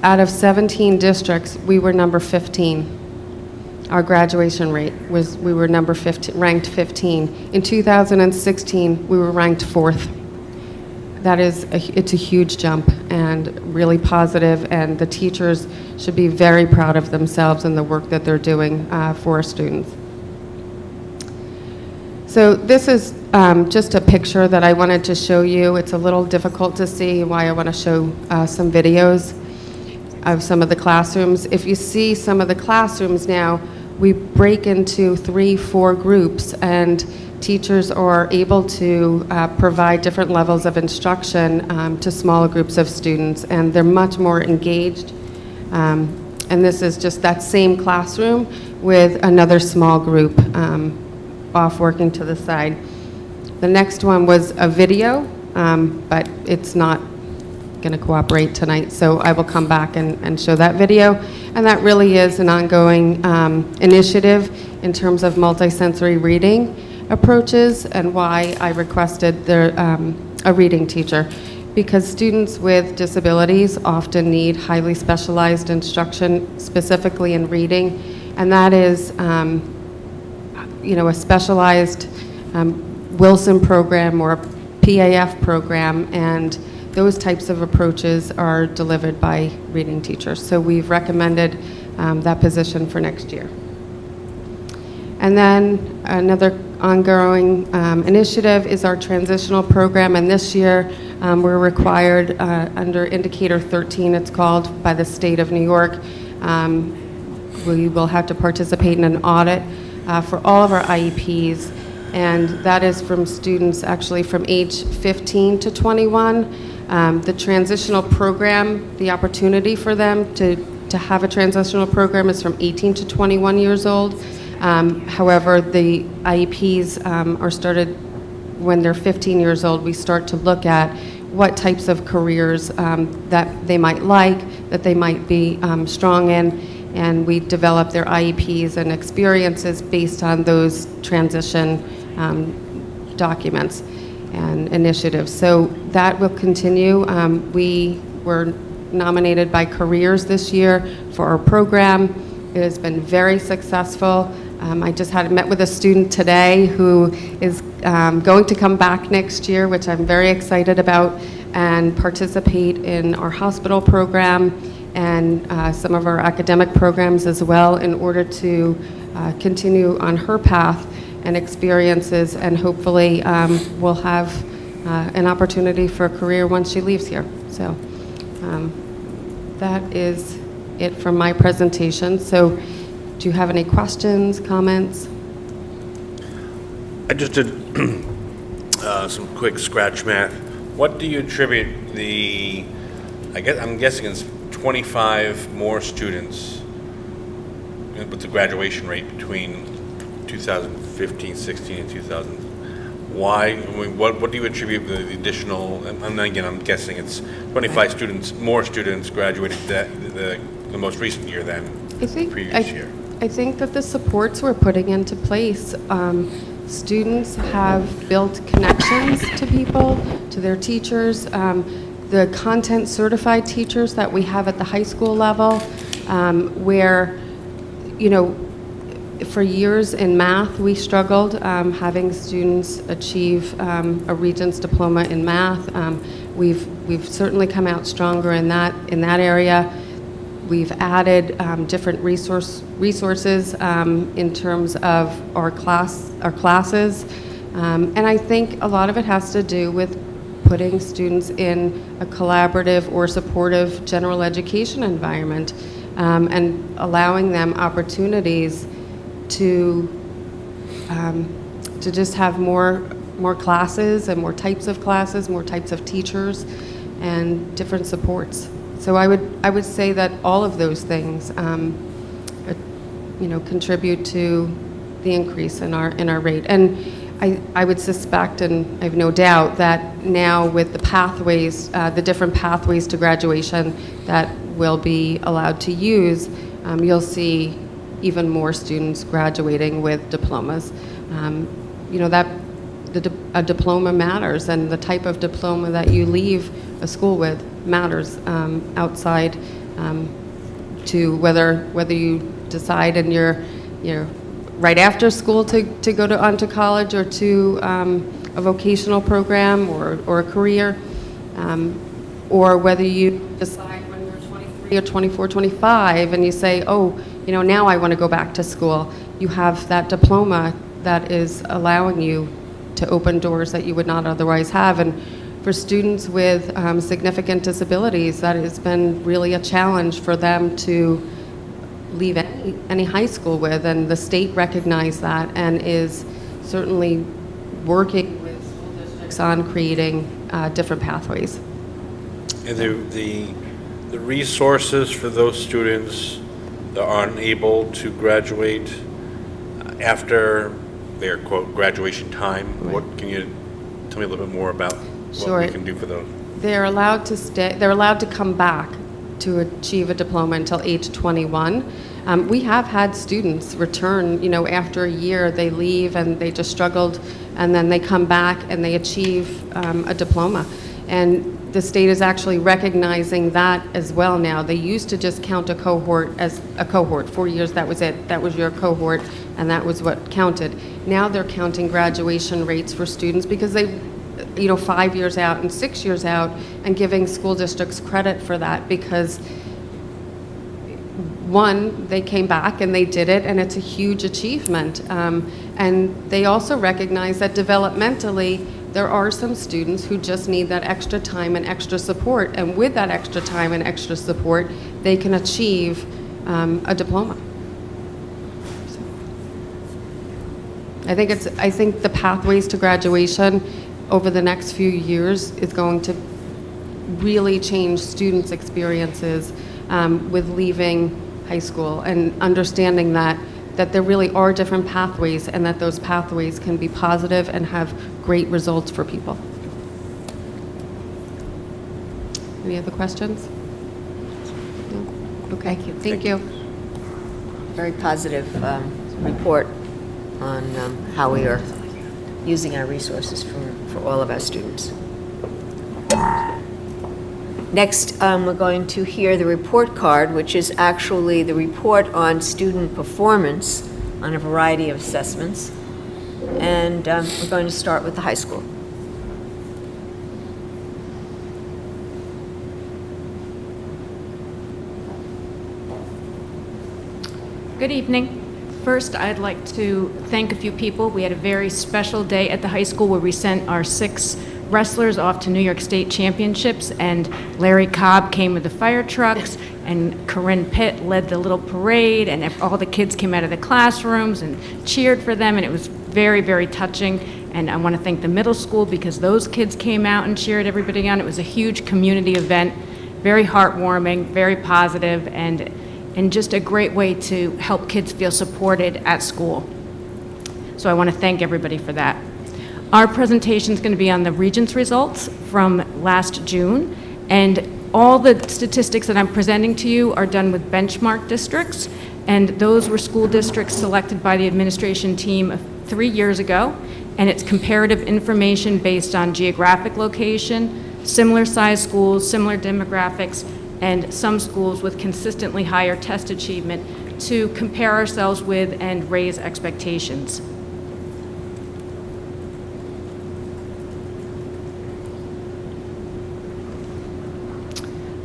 out of 17 districts, we were number 15. Our graduation rate was, we were number 15, ranked 15. In 2016, we were ranked 4th. That is, it's a huge jump and really positive, and the teachers should be very proud of themselves and the work that they're doing for our students. So this is just a picture that I wanted to show you. It's a little difficult to see why I want to show some videos of some of the classrooms. If you see some of the classrooms now, we break into 3-4 groups, and teachers are able to provide different levels of instruction to smaller groups of students, and they're much more engaged. And this is just that same classroom with another small group off working to the side. The next one was a video, but it's not going to cooperate tonight, so I will come back and show that video. And that really is an ongoing initiative in terms of multisensory reading approaches, and why I requested a reading teacher, because students with disabilities often need highly specialized instruction, specifically in reading, and that is a specialized Wilson program or a PAF program, and those types of approaches are delivered by reading teachers. So we've recommended that position for next year. And then another ongoing initiative is our transitional program, and this year we're required under Indicator 13, it's called, by the state of New York. We will have to participate in an audit for all of our IEPs, and that is from students actually from age 15 to 21. The transitional program, the opportunity for them to have a transitional program is from 18 to 21 years old. However, the IEPs are started when they're 15 years old. We start to look at what types of careers that they might like, that they might be strong in, and we develop their IEPs and experiences based on those transition documents and initiatives. So that will continue. We were nominated by Careers this year for our program. It has been very successful. I just met with a student today who is going to come back next year, which I'm very excited about, and participate in our hospital program and some of our academic programs as well, in order to continue on her path and experiences, and hopefully we'll have an opportunity for a career once she leaves here. So that is it from my presentation. So do you have any questions, comments? I just did some quick scratch math. What do you attribute I'm guessing it's 25 more students with the graduation rate between 2015, 16, and 2000. Why? I mean, what do you attribute the additional? And again, I'm guessing it's 25 more students graduated the most recent year than the previous year. I think that the supports we're putting into place, students have built connections to people, to their teachers. The content certified teachers that we have at the high school level, where, for years in math, we struggled having students achieve a Regents diploma in math. We've certainly come out stronger in that area. We've added different resources in terms of our classes, and I think a lot of it has to do with putting students in a collaborative or supportive general education environment, and allowing them opportunities to just have more classes and more types of classes, more types of teachers, and different supports. So I would say that all of those things, contribute to the increase in our rate. And I would suspect, and I have no doubt, that now with the pathways, the different pathways to graduation that we'll be allowed to use, you'll see even more students graduating with diplomas. A diploma matters, and the type of diploma that you leave a school with matters outside to whether you decide in your right after school to go onto college or to a vocational program or a career, or whether you decide when you're 23 or 24, 25 and you say, oh, now I want to go back to school. You have that diploma that is allowing you to open doors that you would not otherwise have. And for students with significant disabilities, that has been really a challenge for them to leave any high school with, and the state recognized that and is certainly working with school districts on creating different pathways. And the resources for those students that aren't able to graduate after their, quote, graduation time, Right. What can you tell me a little bit more about Sure. what we can do for those? They're allowed to stay. They're allowed to come back to achieve a diploma until age 21. We have had students return, after a year they leave and they just struggled, and then they come back and they achieve a diploma. And the state is actually recognizing that as well now. They used to just count a cohort as a cohort. 4 years, that was it. That was your cohort, and that was what counted. Now they're counting graduation rates for students because they 5 years out and 6 years out, and giving school districts credit for that because, one, they came back and they did it, and it's a huge achievement. And they also recognize that developmentally, there are some students who just need that extra time and extra support, and with that extra time and extra support, they can achieve a diploma. So, I think the pathways to graduation over the next few years is going to really change students' experiences with leaving high school, and understanding that there really are different pathways, and that those pathways can be positive and have great results for people. Any other questions? No? Okay, thank you. Very positive report on how we are using our resources for all of our students. Next, we're going to hear the report card, which is actually the report on student performance on a variety of assessments. And we're going to start with the high school. Good evening. First, I'd like to thank a few people. We had a very special day at the high school where we sent our 6 wrestlers off to New York State Championships, and Larry Cobb came with the fire trucks, and Corinne Pitt led the little parade, and all the kids came out of the classrooms and cheered for them, and it was very, very touching. And I want to thank the middle school because those kids came out and cheered everybody on. It was a huge community event, very heartwarming, very positive, and just a great way to help kids feel supported at school. So I want to thank everybody for that. Our presentation is going to be on the Regents results from last June, and all the statistics that I'm presenting to you are done with benchmark districts, and those were school districts selected by the administration team 3 years ago, and it's comparative information based on geographic location, similar size schools, similar demographics, and some schools with consistently higher test achievement to compare ourselves with and raise expectations.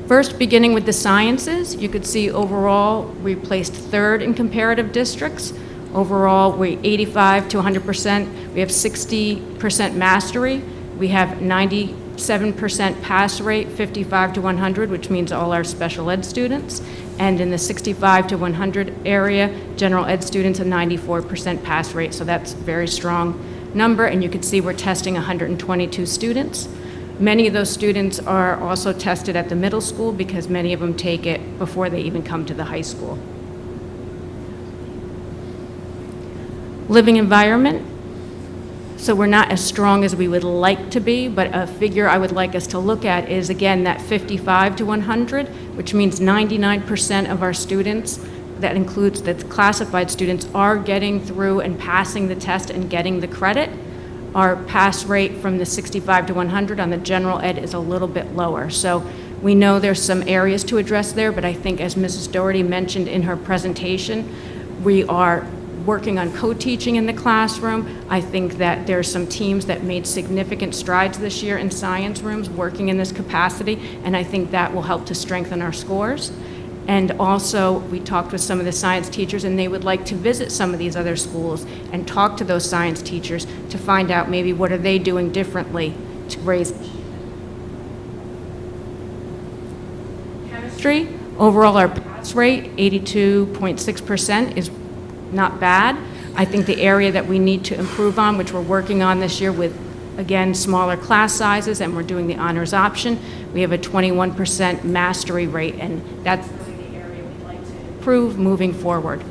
First, beginning with the sciences, you could see overall we placed third in comparative districts. Overall, we're 85 to 100%. We have 60% mastery. We have 97% pass rate, 55 to 100, which means all our special ed students. And in the 65 to 100 area, general ed students, a 94% pass rate. So that's a very strong number. And you can see we're testing 122 students. Many of those students are also tested at the middle school because many of them take it before they even come to the high school. Living environment. So we're not as strong as we would like to be, but a figure I would like us to look at is, again, that 55 to 100, which means 99% of our students, that includes the classified students, are getting through and passing the test and getting the credit. Our pass rate from the 65 to 100 on the general ed is a little bit lower. So we know there's some areas to address there, but I think as Mrs. Doherty mentioned in her presentation, we are working on co-teaching in the classroom. I think that there are some teams that made significant strides this year in science rooms working in this capacity, and I think that will help to strengthen our scores. And also, we talked with some of the science teachers, and they would like to visit some of these other schools and talk to those science teachers to find out maybe what are they doing differently to raise chemistry. Overall, our pass rate, 82.6%, is not bad. I think the area that we need to improve on, which we're working on this year with, again, smaller class sizes, and we're doing the honors option, we have a 21% mastery rate, and that's the area we'd like to improve moving forward.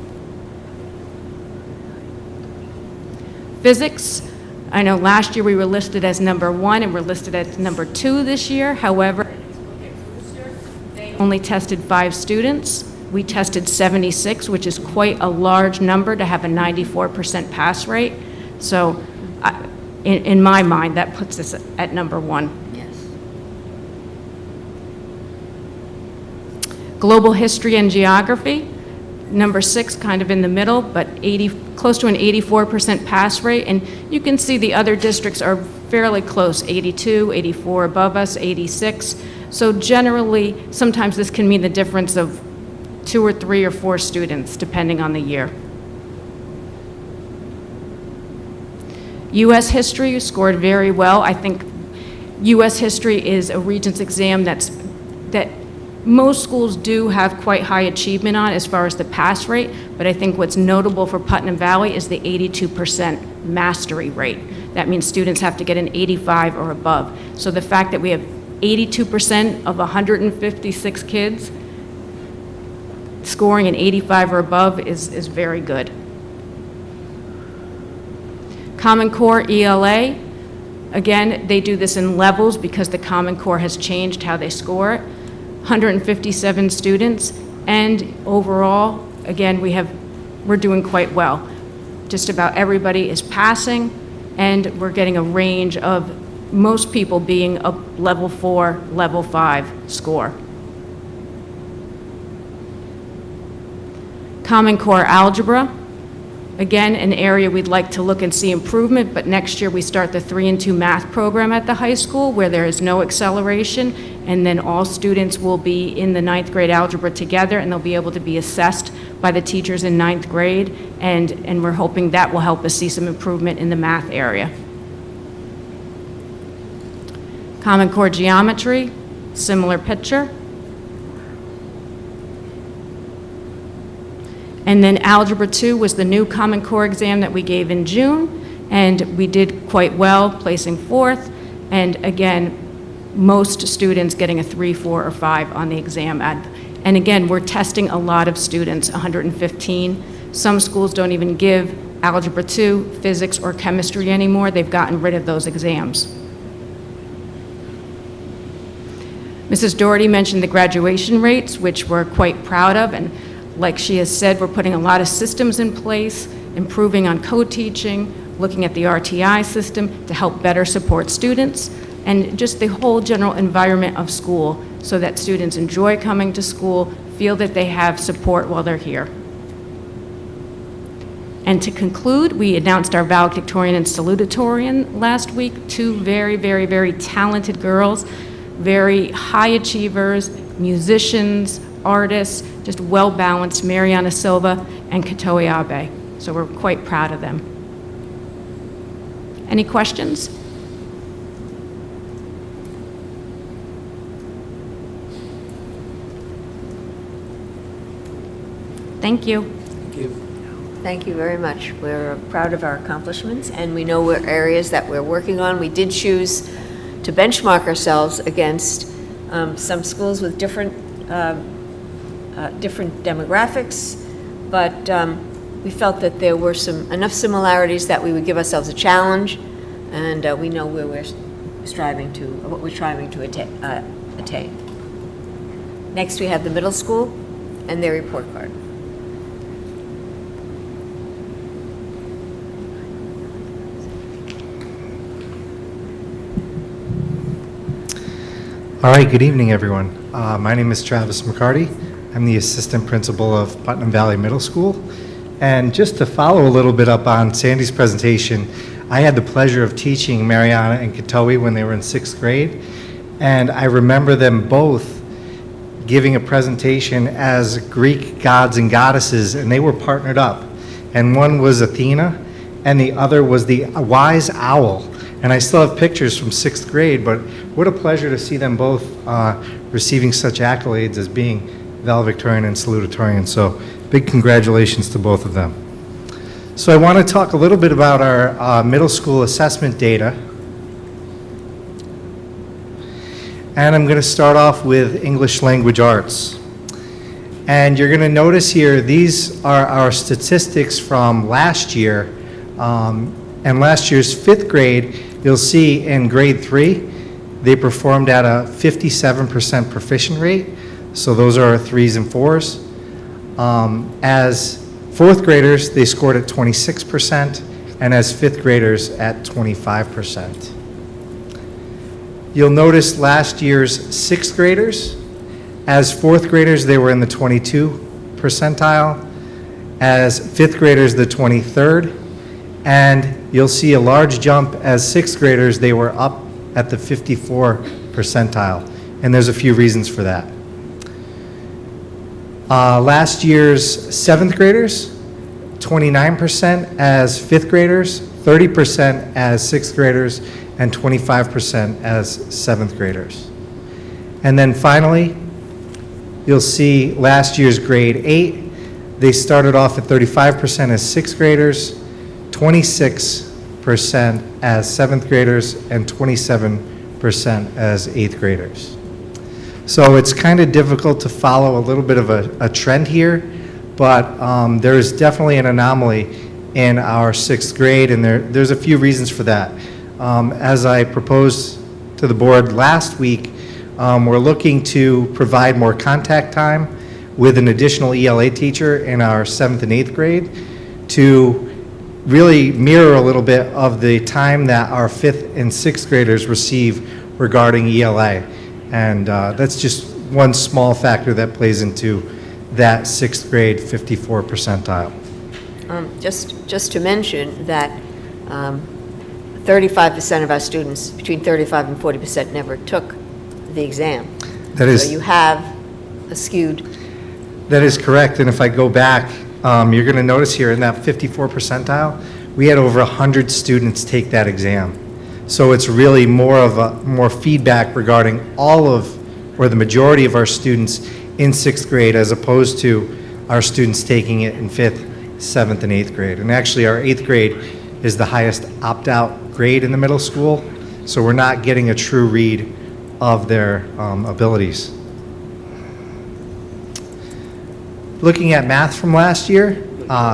Physics, I know last year we were listed as #1 and we're listed as #2 this year. However, they only tested 5 students. We tested 76, which is quite a large number to have a 94% pass rate. So in my mind, that puts us at #1. Yes. Global history and geography, #6, kind of in the middle, but close to an 84% pass rate. And you can see the other districts are fairly close, 82, 84 above us, 86. So generally, sometimes this can mean the difference of 2 or 3 or 4 students, depending on the year. U.S. history scored very well. I think U.S. history is a Regents exam that most schools do have quite high achievement on as far as the pass rate, but I think what's notable for Putnam Valley is the 82% mastery rate. That means students have to get an 85 or above. So the fact that we have 82% of 156 kids scoring an 85 or above is very good. Common Core ELA, again, they do this in levels because the Common Core has changed how they score it. 157 students, and overall, again, we're doing quite well. Just about everybody is passing, and we're getting a range of most people being a level 4, level 5 score. Common Core Algebra, again, an area we'd like to look and see improvement, but next year we start the 3 and 2 math program at the high school where there is no acceleration, and then all students will be in the 9th grade algebra together, and they'll be able to be assessed by the teachers in 9th grade, and we're hoping that will help us see some improvement in the math area. Common Core Geometry, similar picture. And then Algebra 2 was the new Common Core exam that we gave in June, and we did quite well, placing 4th, and again, most students getting a 3, 4, or 5 on the exam. And again, we're testing a lot of students, 115. Some schools don't even give Algebra 2, Physics, or Chemistry anymore. They've gotten rid of those exams. Mrs. Doherty mentioned the graduation rates, which we're quite proud of, and like she has said, we're putting a lot of systems in place, improving on co-teaching, looking at the RTI system to help better support students, and just the whole general environment of school so that students enjoy coming to school, feel that they have support while they're here. And to conclude, we announced our valedictorian and salutatorian last week, two very, very, very talented girls, very high achievers, musicians, artists, just well-balanced, Mariana Silva and Katoe Abe. So we're quite proud of them. Any questions? Thank you. Thank you very much. We're proud of our accomplishments, and we know what areas that we're working on. We did choose to benchmark ourselves against some schools with different demographics, but we felt that there were enough similarities that we would give ourselves a challenge, and we know where we're striving to, what we're striving to attain. Next, we have the middle school and their report card. All right, good evening, everyone. My name is Travis McCarty. I'm the assistant principal of Putnam Valley Middle School. And just to follow a little bit up on Sandy's presentation, I had the pleasure of teaching Mariana and Katoe when they were in 6th grade. And I remember them both giving a presentation as Greek gods and goddesses, and they were partnered up. And one was Athena, and the other was the wise owl. And I still have pictures from 6th grade, but what a pleasure to see them both receiving such accolades as being valedictorian and salutatorian. So big congratulations to both of them. So I want to talk a little bit about our middle school assessment data. And I'm going to start off with English language arts. And you're going to notice here, these are our statistics from last year. And last year's 5th grade, you'll see in grade 3, they performed at a 57% proficient rate. So those are our 3s and 4s. As 4th graders, they scored at 26%, and as 5th graders at 25%. You'll notice last year's 6th graders, as 4th graders, they were in the 22 percentile, as 5th graders, the 23rd, and you'll see a large jump as 6th graders, they were up at the 54 percentile, and there's a few reasons for that. Last year's 7th graders, 29% as 5th graders, 30% as 6th graders, and 25% as 7th graders. And then finally, you'll see last year's grade 8, they started off at 35% as 6th graders, 26% as 7th graders, and 27% as 8th graders. So it's kind of difficult to follow a little bit of a trend here, but there is definitely an anomaly in our 6th grade, and there's a few reasons for that. As I proposed to the board last week, we're looking to provide more contact time with an additional ELA teacher in our 7th and 8th grade to really mirror a little bit of the time that our 5th and 6th graders receive regarding ELA. And that's just one small factor that plays into that 6th grade 54 percentile. Just to mention that 35% of our students, between 35 and 40%, never took the exam. That is, so you have a skewed. That is correct. And if I go back, you're going to notice here in that 54 percentile, we had over 100 students take that exam. So it's really more feedback regarding all of, or the majority of our students in 6th grade, as opposed to our students taking it in 5th, 7th, and 8th grade. And actually our 8th grade is the highest opt-out grade in the middle school, so we're not getting a true read of their abilities. Looking at math from last year,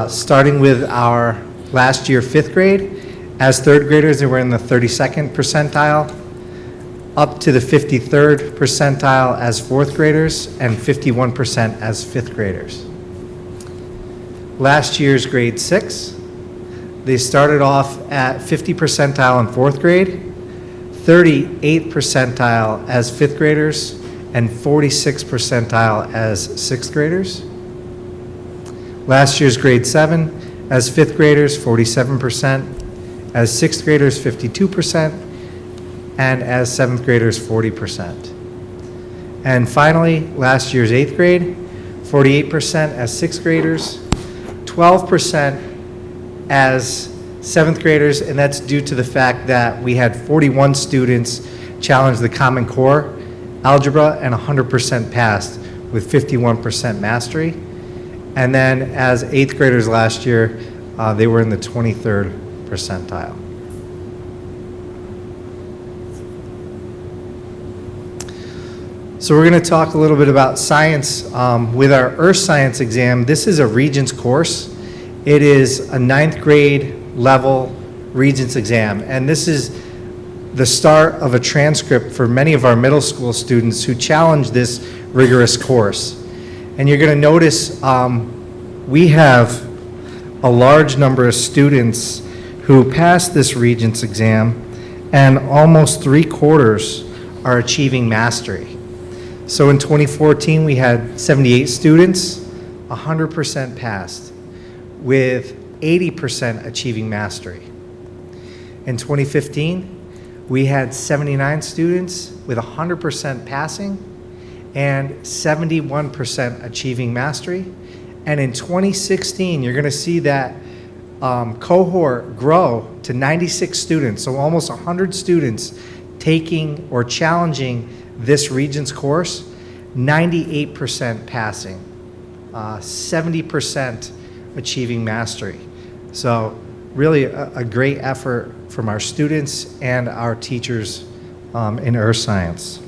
starting with our last year 5th grade, as 3rd graders, they were in the 32nd percentile, up to the 53rd percentile as 4th graders, and 51% as 5th graders. Last year's grade 6, they started off at 50 percentile in 4th grade, 38 percentile as 5th graders, and 46 percentile as 6th graders. Last year's grade 7, As fifth graders, 47%. As sixth graders, 52%. And as seventh graders, 40%. And finally, last year's eighth grade, 48% as sixth graders, 12% as seventh graders, and that's due to the fact that we had 41 students challenge the Common Core algebra and 100% passed with 51% mastery. And then as eighth graders last year, they were in the 23rd percentile. So we're going to talk a little bit about science. With our Earth Science exam, this is a Regents course. It is a 9th grade level Regents exam, and this is the start of a transcript for many of our middle school students who challenge this rigorous course. And you're going to notice we have a large number of students who pass this Regents exam, and almost 3/4 are achieving mastery. So in 2014, we had 78 students, 100% passed, with 80% achieving mastery. In 2015, we had 79 students with 100% passing and 71% achieving mastery. And in 2016, you're going to see that cohort grow to 96 students, so almost 100 students taking or challenging this Regents course, 98% passing, 70% achieving mastery. So really a great effort from our students and our teachers in Earth Science.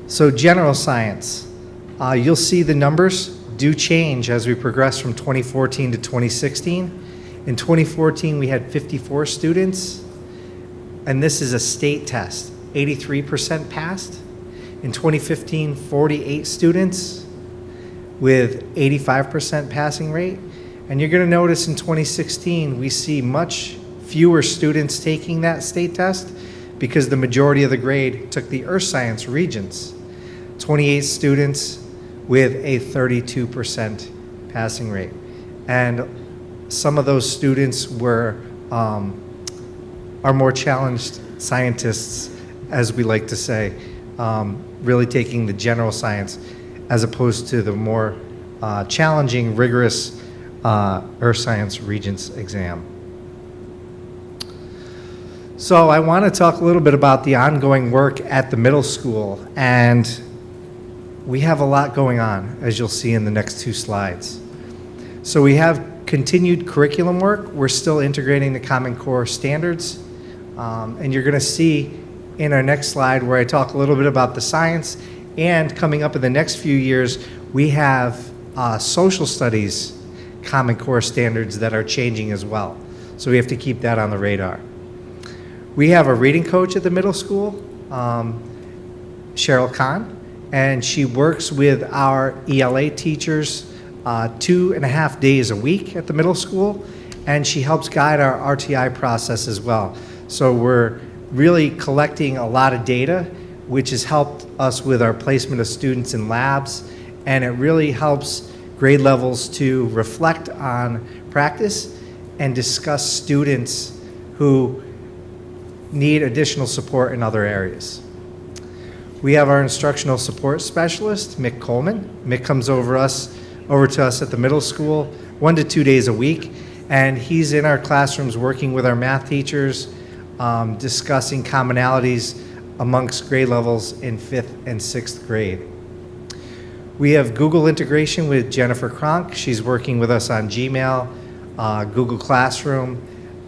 So general science, you'll see the numbers do change as we progress from 2014 to 2016. In 2014, we had 54 students, and this is a state test, 83% passed. In 2015, 48 students with 85% passing rate. And you're going to notice in 2016, we see much fewer students taking that state test because the majority of the grade took the Earth Science Regents. 28 students with a 32% passing rate. And some of those students were are more challenged scientists, as we like to say, really taking the general science as opposed to the more challenging, rigorous Earth Science Regents exam. So I want to talk a little bit about the ongoing work at the middle school, and we have a lot going on, as you'll see in the next two slides. So we have continued curriculum work. We're still integrating the Common Core standards. And you're going to see in our next slide where I talk a little bit about the science, and coming up in the next few years, we have social studies Common Core standards that are changing as well. So we have to keep that on the radar. We have a reading coach at the middle school, Cheryl Kahn, and she works with our ELA teachers 2.5 days a week at the middle school, and she helps guide our RTI process as well. So we're really collecting a lot of data, which has helped us with our placement of students in labs, and it really helps grade levels to reflect on practice and discuss students who need additional support in other areas. We have our instructional support specialist, Mick Coleman. Mick comes over to us at the middle school 1 to 2 days a week, and he's in our classrooms working with our math teachers, discussing commonalities amongst grade levels in 5th and 6th grade. We have Google integration with Jennifer Kronk. She's working with us on Gmail, Google Classroom.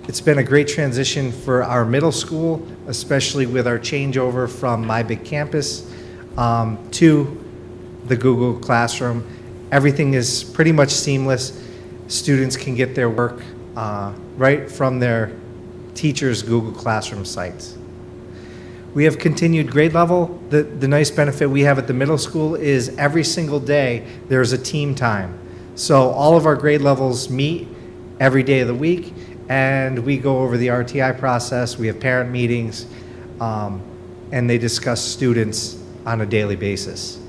It's been a great transition for our middle school, especially with our changeover from My Big Campus to the Google Classroom. Everything is pretty much seamless. Students can get their work right from their teachers' Google Classroom sites. We have continued grade level. The nice benefit we have at the middle school is every single day there's a team time. So all of our grade levels meet every day of the week, and we go over the RTI process. We have parent meetings, and they discuss students on a daily basis.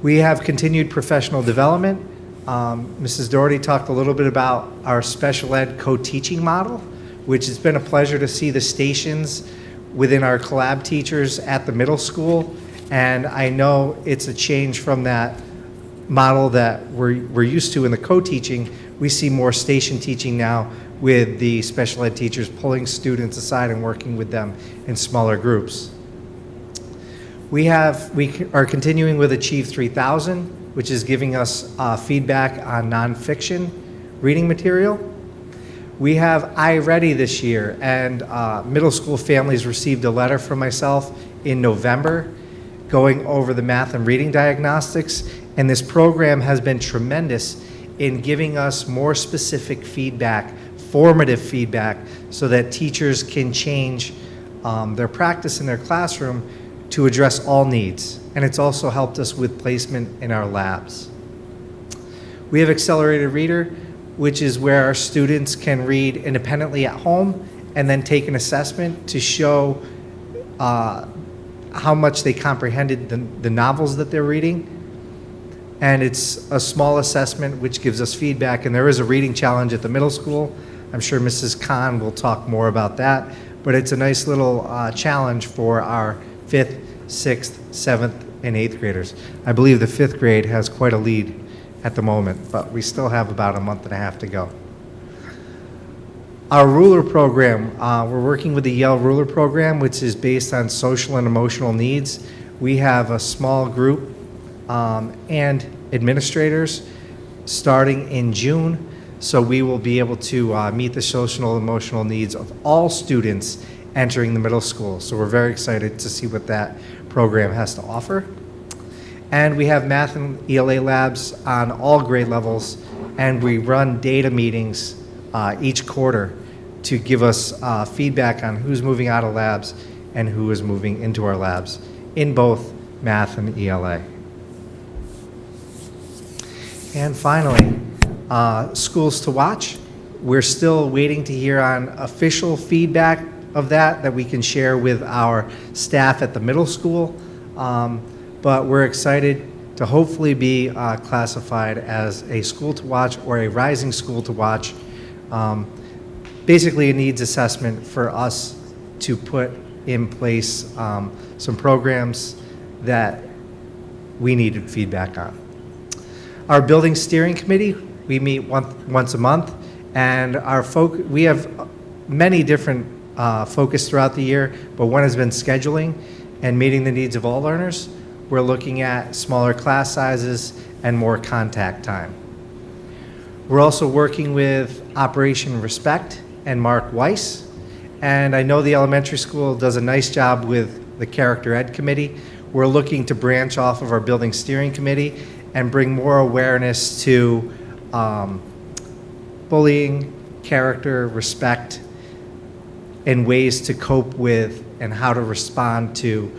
We have continued professional development. Mrs. Doherty talked a little bit about our special ed co-teaching model, which has been a pleasure to see the stations within our collab teachers at the middle school. And I know it's a change from that model that we're used to in the co-teaching. We see more station teaching now with the special ed teachers pulling students aside and working with them in smaller groups. We are continuing with Achieve 3000, which is giving us feedback on nonfiction reading material. We have iReady this year, and middle school families received a letter from myself in November going over the math and reading diagnostics, and this program has been tremendous in giving us more specific feedback, formative feedback, so that teachers can change their practice in their classroom to address all needs. And it's also helped us with placement in our labs. We have Accelerated Reader, which is where our students can read independently at home and then take an assessment to show how much they comprehended the novels that they're reading. And it's a small assessment which gives us feedback, and there is a reading challenge at the middle school. I'm sure Mrs. Khan will talk more about that, but it's a nice little challenge for our 5th, 6th, 7th, and 8th graders. I believe the 5th grade has quite a lead at the moment, but we still have about a month and a half to go. Our ruler program, we're working with the Yale Ruler program, which is based on social and emotional needs. We have a small group and administrators starting in June, so we will be able to meet the social and emotional needs of all students entering the middle school. So we're very excited to see what that program has to offer. And we have math and ELA labs on all grade levels, and we run data meetings each quarter to give us feedback on who's moving out of labs and who is moving into our labs in both math and ELA. And finally, schools to watch. We're still waiting to hear on official feedback of that we can share with our staff at the middle school. But we're excited to hopefully be classified as a school to watch or a rising school to watch. Basically a needs assessment for us to put in place some programs that we needed feedback on. Our building steering committee, we meet once a month, and we have many different focus throughout the year, but one has been scheduling and meeting the needs of all learners. We're looking at smaller class sizes and more contact time. We're also working with Operation Respect and Mark Weiss, and I know the elementary school does a nice job with the Character Ed Committee. We're looking to branch off of our building steering committee and bring more awareness to bullying, character, respect, and ways to cope with and how to respond to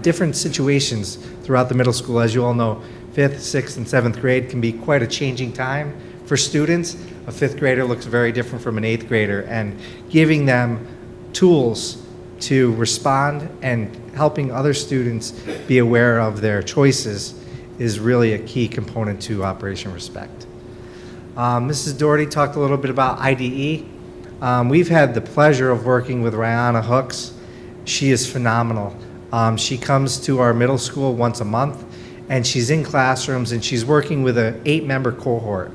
different situations throughout the middle school. As you all know, 5th, 6th, and 7th grade can be quite a changing time for students. A 5th grader looks very different from an 8th grader, and giving them tools to respond and helping other students be aware of their choices is really a key component to Operation Respect. Mrs. Doherty talked a little bit about IDE. We've had the pleasure of working with Rihanna Hooks. She is phenomenal. She comes to our middle school once a month, and she's in classrooms, and she's working with an 8-member cohort.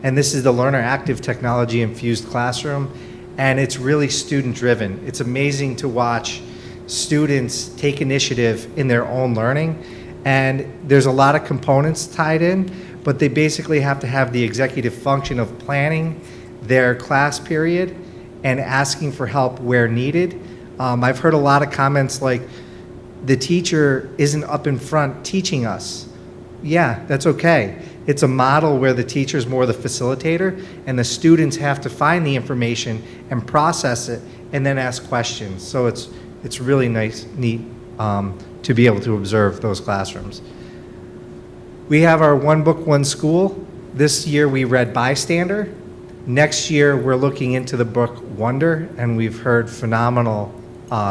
And this is the Learner Active Technology Infused Classroom, and it's really student-driven. It's amazing to watch students take initiative in their own learning, and there's a lot of components tied in, but they basically have to have the executive function of planning their class period and asking for help where needed. I've heard a lot of comments like, the teacher isn't up in front teaching us. Yeah, that's okay. It's a model where the teacher's more the facilitator, and the students have to find the information and process it and then ask questions. So it's really neat to be able to observe those classrooms. We have our One Book, One School. This year we read Bystander. Next year we're looking into the book Wonder, and we've heard phenomenal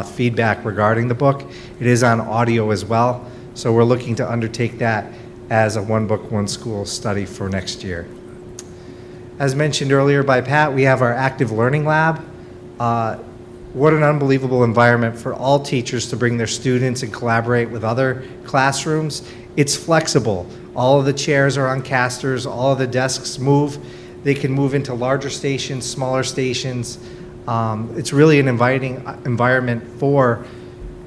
feedback regarding the book. It is on audio as well, so we're looking to undertake that as a one book, one school study for next year. As mentioned earlier by Pat, we have our active learning lab. What an unbelievable environment for all teachers to bring their students and collaborate with other classrooms. It's flexible. All of the chairs are on casters, all of the desks move. They can move into larger stations, smaller stations. It's really an inviting environment for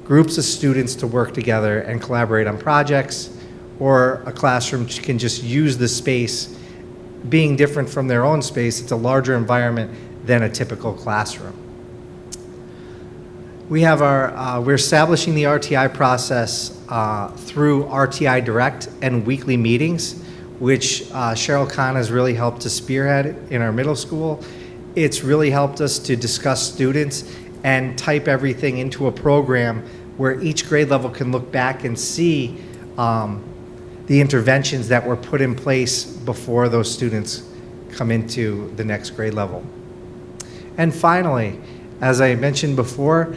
groups of students to work together and collaborate on projects, or a classroom can just use the space. Being different from their own space, it's a larger environment than a typical classroom. We have we're establishing the RTI process through RTI Direct and weekly meetings, which Cheryl Kahn has really helped to spearhead in our middle school. It's really helped us to discuss students and type everything into a program where each grade level can look back and see the interventions that were put in place before those students come into the next grade level. And finally, as I mentioned before,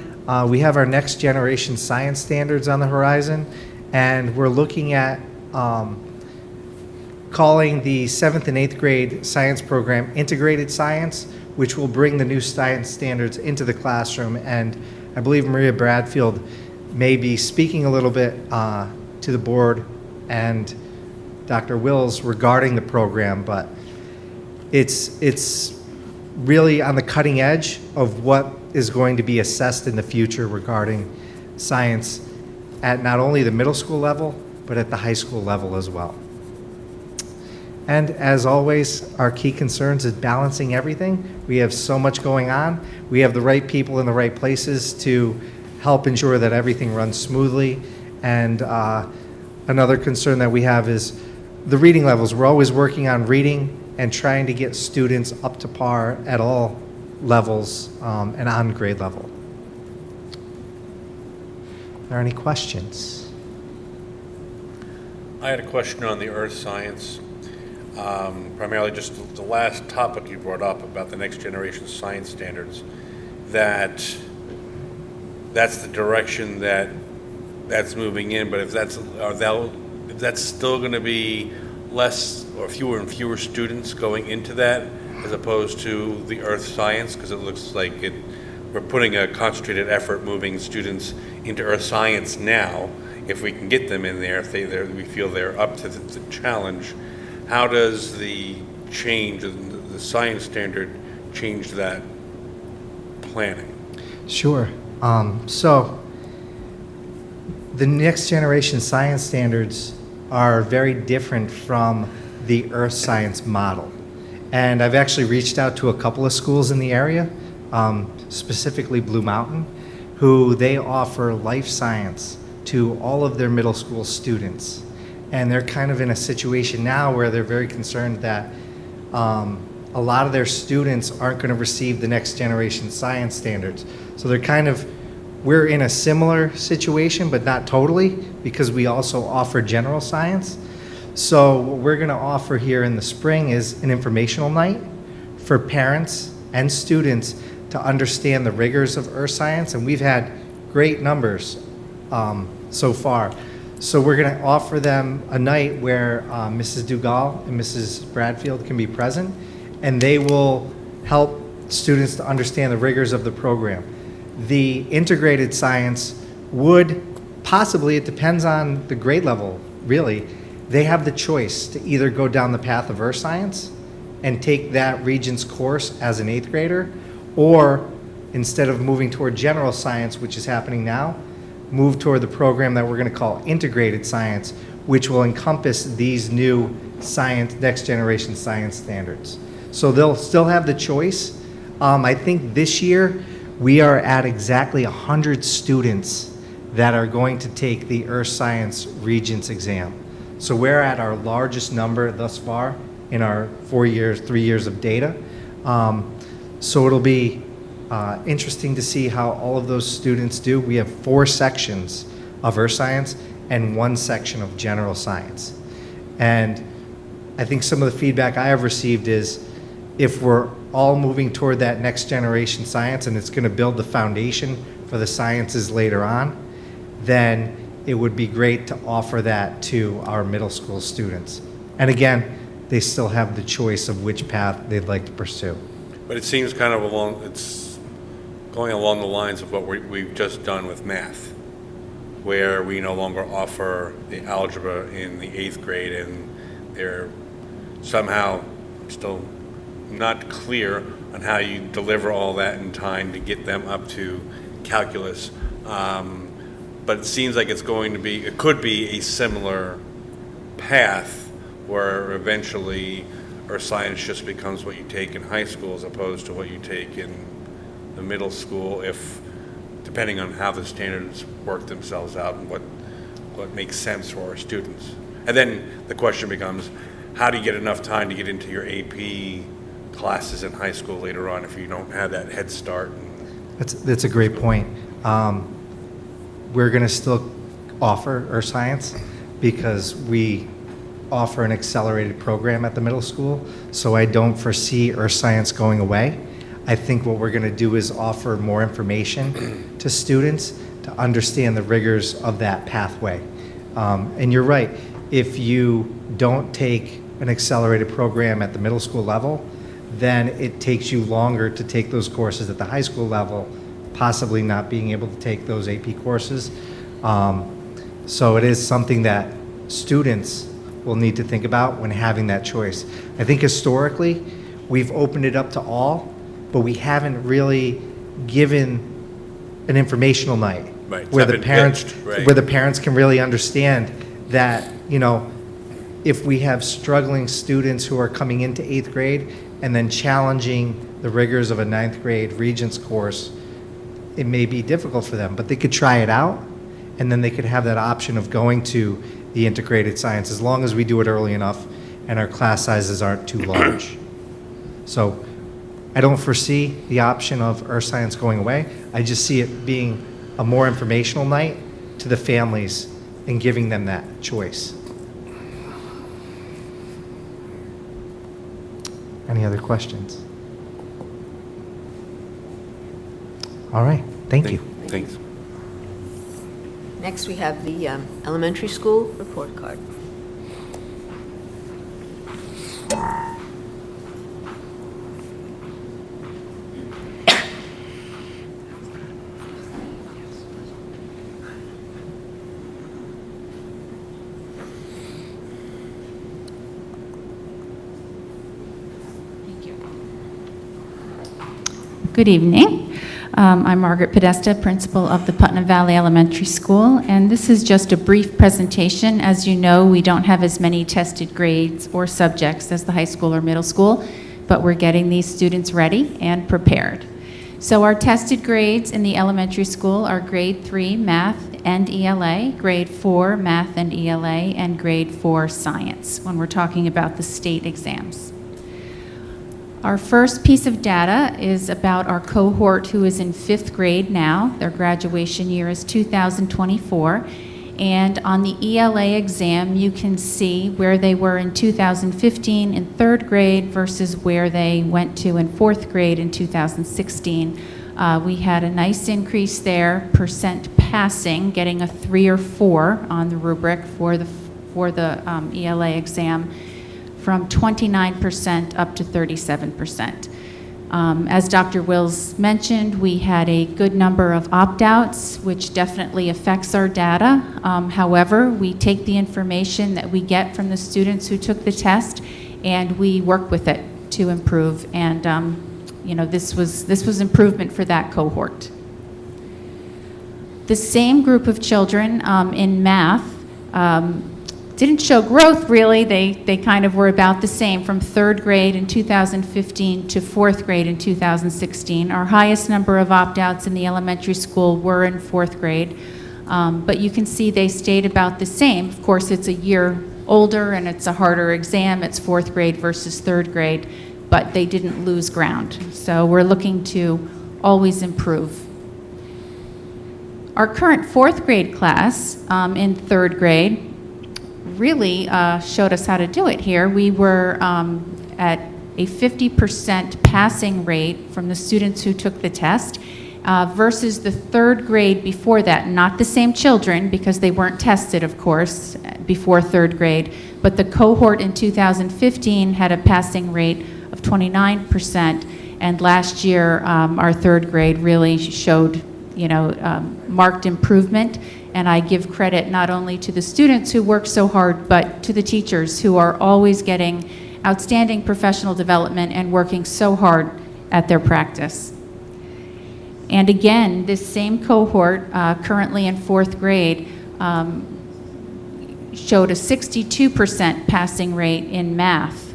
we have our next generation science standards on the horizon, and we're looking at calling the 7th and 8th grade science program Integrated Science, which will bring the new science standards into the classroom. And I believe Maria Bradfield may be speaking a little bit to the board and Dr. Wills regarding the program, but it's really on the cutting edge of what is going to be assessed in the future regarding science at not only the middle school level, but at the high school level as well. And as always, our key concerns is balancing everything. We have so much going on. We have the right people in the right places to help ensure that everything runs smoothly. And another concern that we have is the reading levels. We're always working on reading and trying to get students up to par at all levels and on grade level. Are there any questions? I had a question on the earth science. Primarily just the last topic you brought up about the next generation science standards, that's the direction that's moving in, but if that's still going to be less or fewer and fewer students going into that as opposed to the earth science, because it looks like we're putting a concentrated effort moving students into earth science now, if we can get them in there, if we feel they're up to the challenge. How does the change of the science standard change that planning? Sure. So the next generation science standards are very different from the earth science model. And I've actually reached out to a couple of schools in the area, specifically Blue Mountain, who they offer life science to all of their middle school students. And they're kind of in a situation now where they're very concerned that a lot of their students aren't going to receive the next generation science standards. So we're in a similar situation, but not totally, because we also offer general science. So what we're going to offer here in the spring is an informational night for parents and students to understand the rigors of earth science, and we've had great numbers so far. So we're going to offer them a night where Mrs. Dugal and Mrs. Bradfield can be present, and they will help students to understand the rigors of the program. The integrated science would possibly, it depends on the grade level, really, they have the choice to either go down the path of earth science and take that regent's course as an 8th grader, or instead of moving toward general science, which is happening now, move toward the program that we're going to call integrated science, which will encompass these new science, next generation science standards. So they'll still have the choice. I think this year we are at exactly 100 students that are going to take the earth science regents exam. So we're at our largest number thus far in our 3 years of data. So it'll be interesting to see how all of those students do. We have 4 sections of earth science and 1 section of general science. And I think some of the feedback I have received is if we're all moving toward that next generation science and it's going to build the foundation for the sciences later on, then it would be great to offer that to our middle school students. And again, they still have the choice of which path they'd like to pursue. But it seems kind of it's going along the lines of what we've just done with math, where we no longer offer the algebra in the 8th grade, and they're somehow still not clear on how you deliver all that in time to get them up to calculus. But it seems like it could be a similar path where eventually earth science just becomes what you take in high school as opposed to what you take in the middle school, depending on how the standards work themselves out and what makes sense for our students. And then the question becomes, how do you get enough time to get into your AP classes in high school later on if you don't have that head start? That's a great point. We're going to still offer earth science because we offer an accelerated program at the middle school, so I don't foresee earth science going away. I think what we're going to do is offer more information to students to understand the rigors of that pathway. And you're right, if you don't take an accelerated program at the middle school level, then it takes you longer to take those courses at the high school level, possibly not being able to take those AP courses. So it is something that students will need to think about when having that choice. I think historically, we've opened it up to all, but we haven't really given an informational night where the parents can really understand that, if we have struggling students who are coming into 8th grade and then challenging the rigors of a 9th grade Regents course, it may be difficult for them, but they could try it out, and then they could have that option of going to the integrated science as long as we do it early enough and our class sizes aren't too large. So I don't foresee the option of earth science going away. I just see it being a more informational night to the families and giving them that choice. Any other questions? All right, thank you. Thanks. Next, we have the elementary school report card. Good evening. I'm Margaret Podesta, principal of the Putnam Valley Elementary School, and this is just a brief presentation. As you know, we don't have as many tested grades or subjects as the high school or middle school, but we're getting these students ready and prepared. So our tested grades in the elementary school are grade 3 math and ELA, grade 4 math and ELA, and grade 4 science when we're talking about the state exams. Our first piece of data is about our cohort who is in 5th grade now. Their graduation year is 2024. And on the ELA exam, you can see where they were in 2015 in 3rd grade versus where they went to in 4th grade in 2016. We had a nice increase there, percent passing, getting a 3 or 4 on the rubric for the ELA exam, from 29% up to 37%. As Dr. Wills mentioned, we had a good number of opt-outs, which definitely affects our data. However, we take the information that we get from the students who took the test, and we work with it to improve. And this was improvement for that cohort. The same group of children in math didn't show growth, really. They kind of were about the same from 3rd grade in 2015 to 4th grade in 2016. Our highest number of opt-outs in the elementary school were in 4th grade, but you can see they stayed about the same. Of course, it's a year older and it's a harder exam. It's 4th grade versus 3rd grade, but they didn't lose ground. So we're looking to always improve. Our current 4th grade class in 3rd grade really showed us how to do it here. We were at a 50% passing rate from the students who took the test, versus the third grade before that. Not the same children, because they weren't tested, of course, before third grade, but the cohort in 2015 had a passing rate of 29%, and last year our third grade really showed, marked improvement. And I give credit not only to the students who work so hard, but to the teachers who are always getting outstanding professional development and working so hard at their practice. And again, this same cohort, currently in fourth grade, showed a 62% passing rate in math.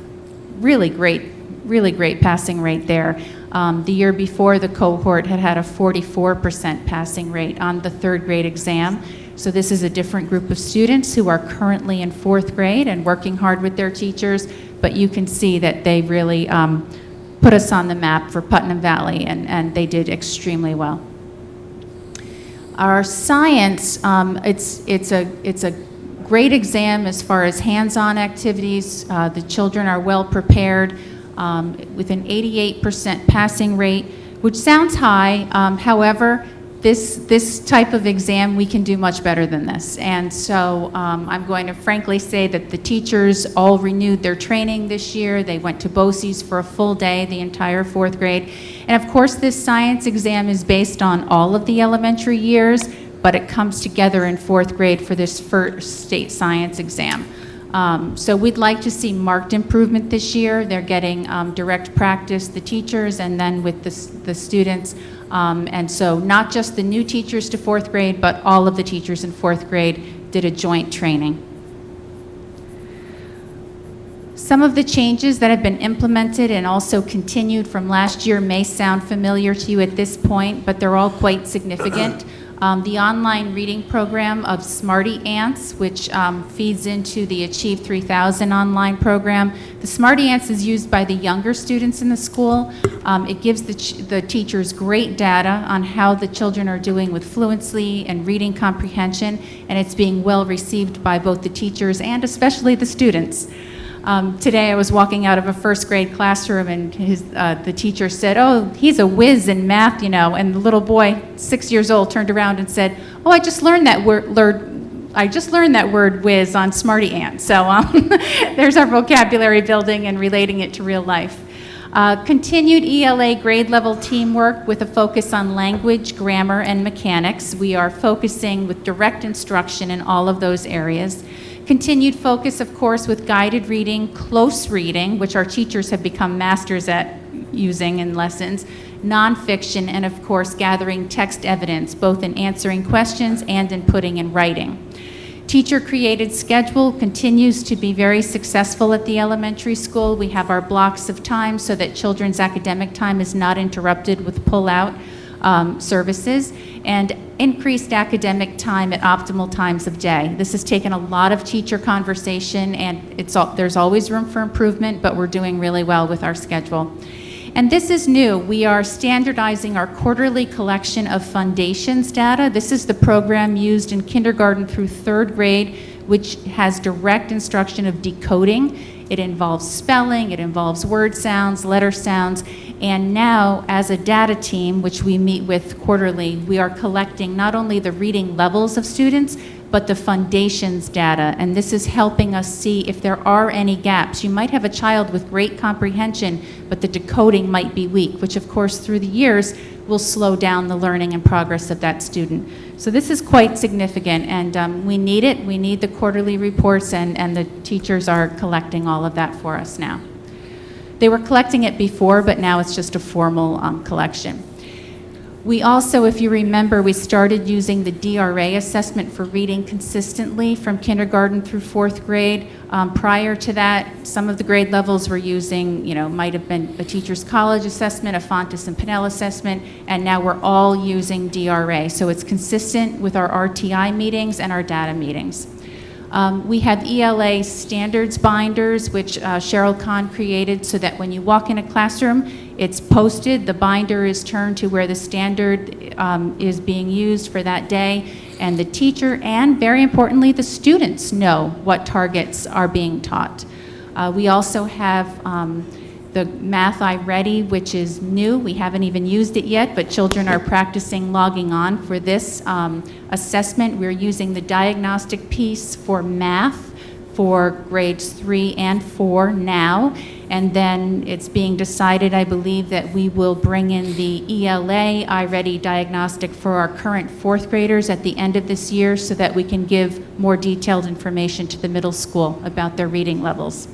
Really great passing rate there. The year before, the cohort had a 44% passing rate on the third grade exam. So this is a different group of students who are currently in fourth grade and working hard with their teachers, but you can see that they really put us on the map for Putnam Valley, and they did extremely well. Our science, it's a great exam as far as hands-on activities. The children are well prepared with an 88% passing rate, which sounds high. However, this type of exam, we can do much better than this. And so I'm going to frankly say that the teachers all renewed their training this year. They went to BOCES for a full day, the entire fourth grade. And of course, this science exam is based on all of the elementary years, but it comes together in fourth grade for this first state science exam. So we'd like to see marked improvement this year. They're getting direct practice, the teachers, and then with the students. And so not just the new teachers to fourth grade, but all of the teachers in fourth grade did a joint training. Some of the changes that have been implemented and also continued from last year may sound familiar to you at this point, but they're all quite significant. The online reading program of Smarty Ants, which feeds into the Achieve 3000 online program. The Smarty Ants is used by the younger students in the school. It gives the teachers great data on how the children are doing with fluency and reading comprehension, and it's being well received by both the teachers and especially the students. Today I was walking out of a first grade classroom, and the teacher said, "Oh, he's a whiz in math, and the little boy, 6 years old, turned around and said, "Oh, I just learned that word whiz on Smarty Ant." So there's our vocabulary building and relating it to real life. Continued ELA grade level teamwork with a focus on language, grammar, and mechanics. We are focusing with direct instruction in all of those areas. Continued focus, of course, with guided reading, close reading, which our teachers have become masters at using in lessons, nonfiction, and of course, gathering text evidence, both in answering questions and in putting in writing. Teacher-created schedule continues to be very successful at the elementary school. We have our blocks of time so that children's academic time is not interrupted with pull-out services, and increased academic time at optimal times of day. This has taken a lot of teacher conversation, and there's always room for improvement, but we're doing really well with our schedule. And this is new. We are standardizing our quarterly collection of foundations data. This is the program used in kindergarten through third grade, which has direct instruction of decoding. It involves spelling, it involves word sounds, letter sounds, and now as a data team, which we meet with quarterly, we are collecting not only the reading levels of students, but the foundations data, and this is helping us see if there are any gaps. You might have a child with great comprehension, but the decoding might be weak, which of course through the years will slow down the learning and progress of that student. So this is quite significant, and we need it. We need the quarterly reports, and the teachers are collecting all of that for us now. They were collecting it before, but now it's just a formal collection. We also, if you remember, we started using the DRA assessment for reading consistently from kindergarten through fourth grade. Prior to that, some of the grade levels were using, might have been a teacher's college assessment, a Fontes and Pinnell assessment, and now we're all using DRA. So it's consistent with our RTI meetings and our data meetings. We have ELA standards binders, which Cheryl Kahn created so that when you walk in a classroom, it's posted, the binder is turned to where the standard is being used for that day, and the teacher and, very importantly, the students know what targets are being taught. We also have the Math iReady, which is new. We haven't even used it yet, but children are practicing logging on for this assessment. We're using the diagnostic piece for math for grades 3 and 4 now, and then it's being decided, I believe, that we will bring in the ELA iReady diagnostic for our current 4th graders at the end of this year so that we can give more detailed information to the middle school about their reading levels.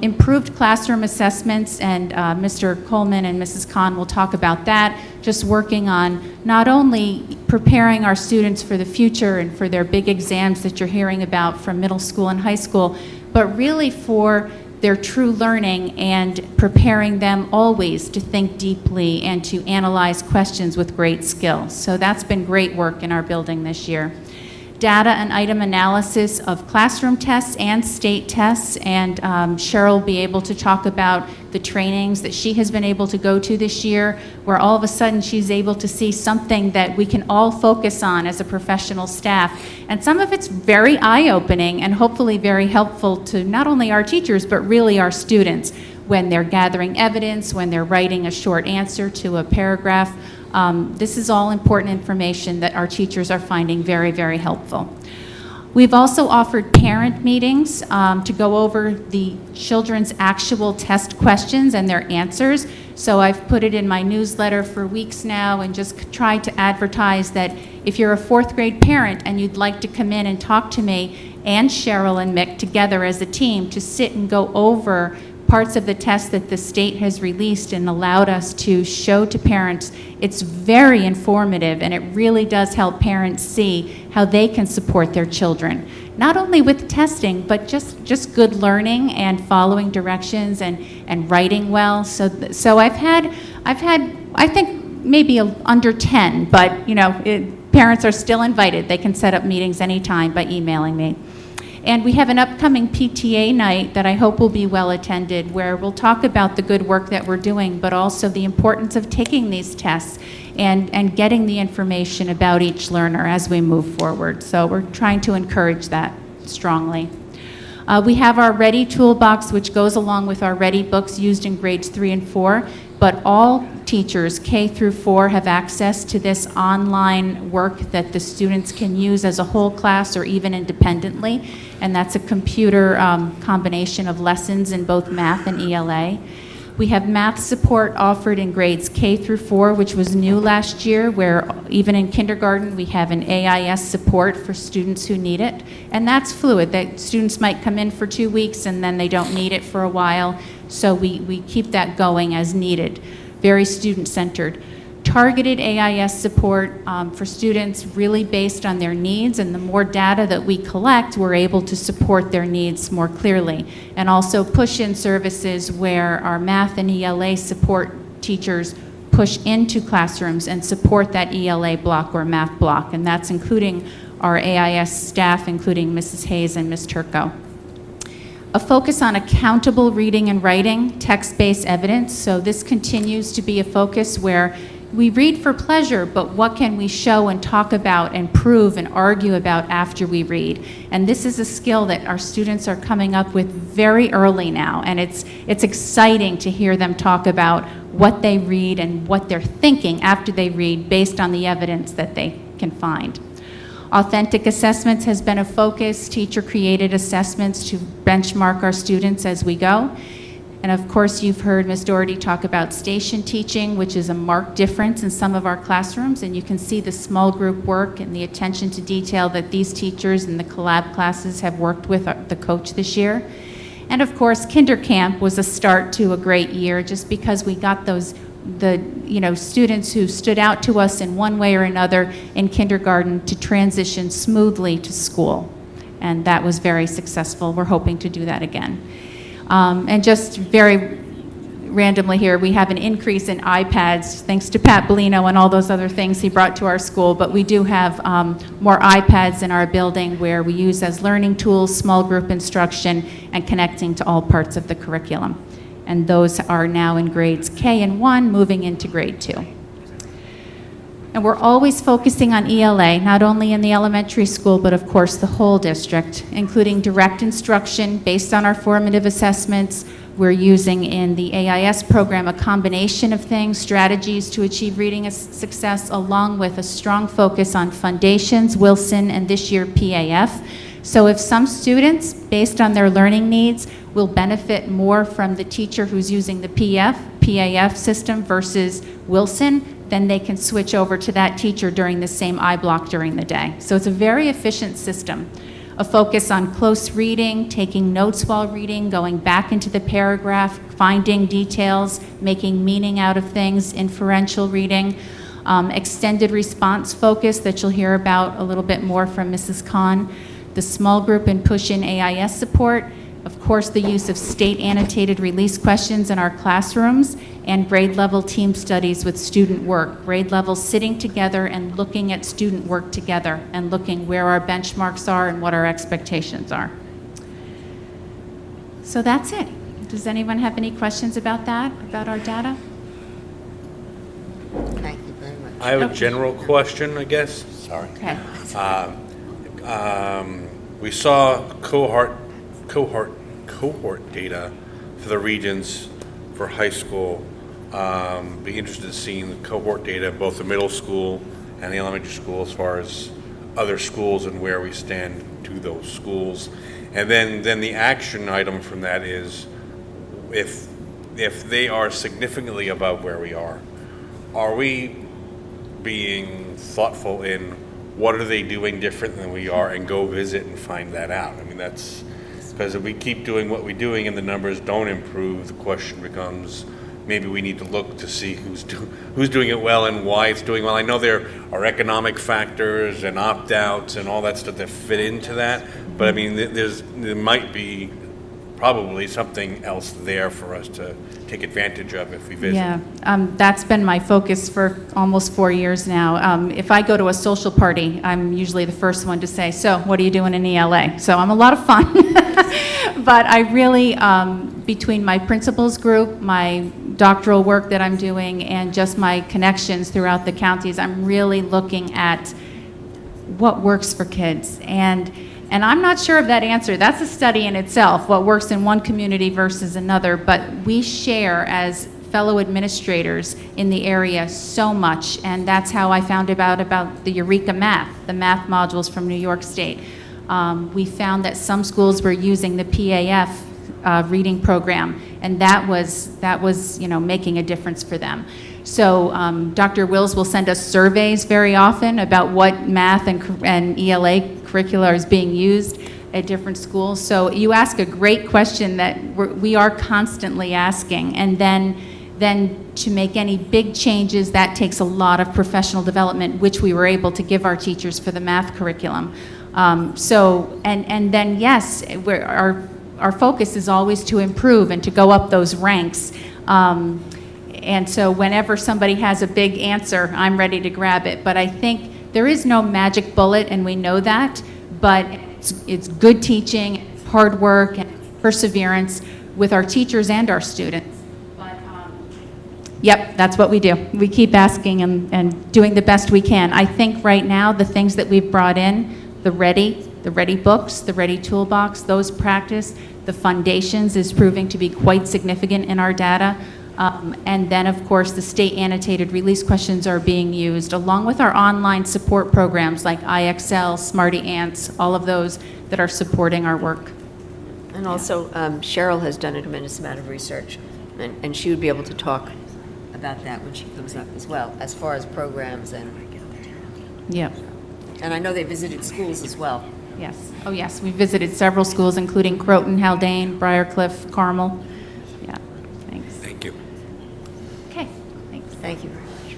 Improved classroom assessments, and Mr. Coleman and Mrs. Kahn will talk about that, just working on not only preparing our students for the future and for their big exams that you're hearing about from middle school and high school, but really for their true learning and preparing them always to think deeply and to analyze questions with great skill. So that's been great work in our building this year. Data and item analysis of classroom tests and state tests, and Cheryl will be able to talk about the trainings that she has been able to go to this year, where all of a sudden she's able to see something that we can all focus on as a professional staff. And some of it's very eye-opening and hopefully very helpful to not only our teachers, but really our students when they're gathering evidence, when they're writing a short answer to a paragraph. This is all important information that our teachers are finding very, very helpful. We've also offered parent meetings to go over the children's actual test questions and their answers. So I've put it in my newsletter for weeks now and just tried to advertise that if you're a 4th grade parent and you'd like to come in and talk to me and Cheryl and Mick together as a team to sit and go over parts of the test that the state has released and allowed us to show to parents, it's very informative, and it really does help parents see how they can support their children, not only with testing, but just good learning and following directions and writing well. So I've had I think maybe under 10, but parents are still invited. They can set up meetings anytime by emailing me. And we have an upcoming PTA night that I hope will be well attended, where we'll talk about the good work that we're doing, but also the importance of taking these tests and getting the information about each learner as we move forward. So we're trying to encourage that strongly. We have our Ready toolbox, which goes along with our Ready books used in grades 3 and 4, but all teachers, K through 4, have access to this online work that the students can use as a whole class or even independently, and that's a computer combination of lessons in both math and ELA. We have math support offered in grades K through 4, which was new last year, where even in kindergarten we have an AIS support for students who need it. And that's fluid, that students might come in for 2 weeks and then they don't need it for a while. So we keep that going as needed. Very student-centered. Targeted AIS support for students really based on their needs, and the more data that we collect, we're able to support their needs more clearly. And also push-in services where our math and ELA support teachers push into classrooms and support that ELA block or math block, and that's including our AIS staff, including Mrs. Hayes and Ms. Turco. A focus on accountable reading and writing, text-based evidence. So this continues to be a focus where we read for pleasure, but what can we show and talk about and prove and argue about after we read? And this is a skill that our students are coming up with very early now, and it's exciting to hear them talk about what they read and what they're thinking after they read based on the evidence that they can find. Authentic assessments has been a focus, teacher-created assessments to benchmark our students as we go. And of course, you've heard Ms. Doherty talk about station teaching, which is a marked difference in some of our classrooms, and you can see the small group work and the attention to detail that these teachers in the collab classes have worked with the coach this year. And of course, Kinder Camp was a start to a great year just because we got the students who stood out to us in one way or another in kindergarten to transition smoothly to school. And that was very successful. We're hoping to do that again. And just very randomly here, we have an increase in iPads, thanks to Pat Bellino and all those other things he brought to our school, but we do have more iPads in our building where we use as learning tools, small group instruction, and connecting to all parts of the curriculum. And those are now in grades K and 1, moving into grade 2. And we're always focusing on ELA, not only in the elementary school, but of course the whole district, including direct instruction based on our formative assessments, We're using in the AIS program a combination of things, strategies to achieve reading success, along with a strong focus on foundations, Wilson, and this year PAF. So if some students, based on their learning needs, will benefit more from the teacher who's using the PAF system versus Wilson, then they can switch over to that teacher during the same I block during the day. So it's a very efficient system. A focus on close reading, taking notes while reading, going back into the paragraph, finding details, making meaning out of things, inferential reading, extended response focus that you'll hear about a little bit more from Mrs. Kahn, the small group and push-in AIS support, of course the use of state annotated release questions in our classrooms, and grade level team studies with student work. Grade level sitting together and looking at student work together and looking where our benchmarks are and what our expectations are. So that's it. Does anyone have any questions about that, about our data? Thank you very much. I have a general question, I guess. Sorry. Okay. We saw cohort data for the regions for high school. Be interested in seeing the cohort data, both the middle school and the elementary school, as far as other schools and where we stand to those schools. And then the action item from that is, if they are significantly above where we are we being thoughtful in what are they doing different than we are, and go visit and find that out? I mean, that's because if we keep doing what we're doing and the numbers don't improve, the question becomes, maybe we need to look to see who's doing it well and why it's doing well. I know there are economic factors and opt-outs and all that stuff that fit into that, but I mean, there might be probably something else there for us to take advantage of if we visit. Yeah, that's been my focus for almost 4 years now. If I go to a social party, I'm usually the first one to say, so what are you doing in ELA? So I'm a lot of fun. But I really, between my principals group, my doctoral work that I'm doing, and just my connections throughout the counties, I'm really looking at what works for kids. And I'm not sure of that answer. That's a study in itself, what works in one community versus another. But we share as fellow administrators in the area so much, and that's how I found about the Eureka Math, the math modules from New York State. We found that some schools were using the PAF reading program, and that was making a difference for them. So Dr. Wills will send us surveys very often about what math and ELA curricula is being used at different schools. So you ask a great question that we are constantly asking, and then to make any big changes, that takes a lot of professional development, which we were able to give our teachers for the math curriculum. Then yes, our focus is always to improve and to go up those ranks. And so whenever somebody has a big answer, I'm ready to grab it. But I think there is no magic bullet, and we know that, but it's good teaching, hard work, and perseverance with our teachers and our students. But, yep, that's what we do. We keep asking and doing the best we can. I think right now the things that we've brought in, the Ready books, the Ready toolbox, those practice, the foundations is proving to be quite significant in our data. And then, of course, the state annotated release questions are being used, along with our online support programs like IXL, Smarty Ants, all of those that are supporting our work. And also, Cheryl has done a tremendous amount of research, and she would be able to talk about that when she comes up as well, as far as programs and... Yeah. And I know they visited schools as well. Yes. Oh, yes. We visited several schools, including Croton, Haldane, Briarcliff, Carmel. Yeah. Thanks. Thank you. Okay. Thanks. Thank you very much.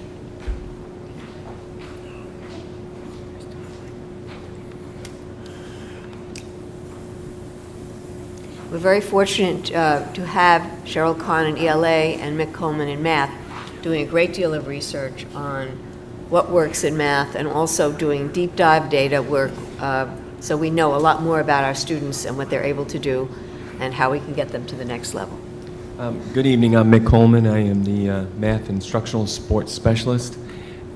We're very fortunate to have Cheryl Kahn in ELA and Mick Coleman in math doing a great deal of research on what works in math, and also doing deep dive data work, so we know a lot more about our students and what they're able to do and how we can get them to the next level. Good evening, I'm Mick Coleman. I am the Math Instructional Support Specialist,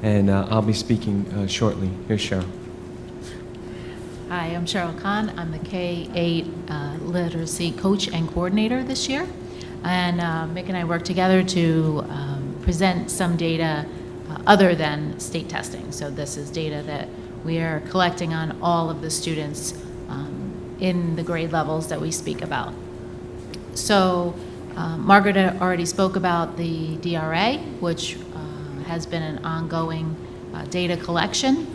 and I'll be speaking shortly. Here's Cheryl. Hi, I'm Cheryl Kahn. I'm the K-8 Literacy Coach and Coordinator this year. And Mick and I worked together to present some data other than state testing. So this is data that we are collecting on all of the students in the grade levels that we speak about. So Margaret already spoke about the DRA, which has been an ongoing data collection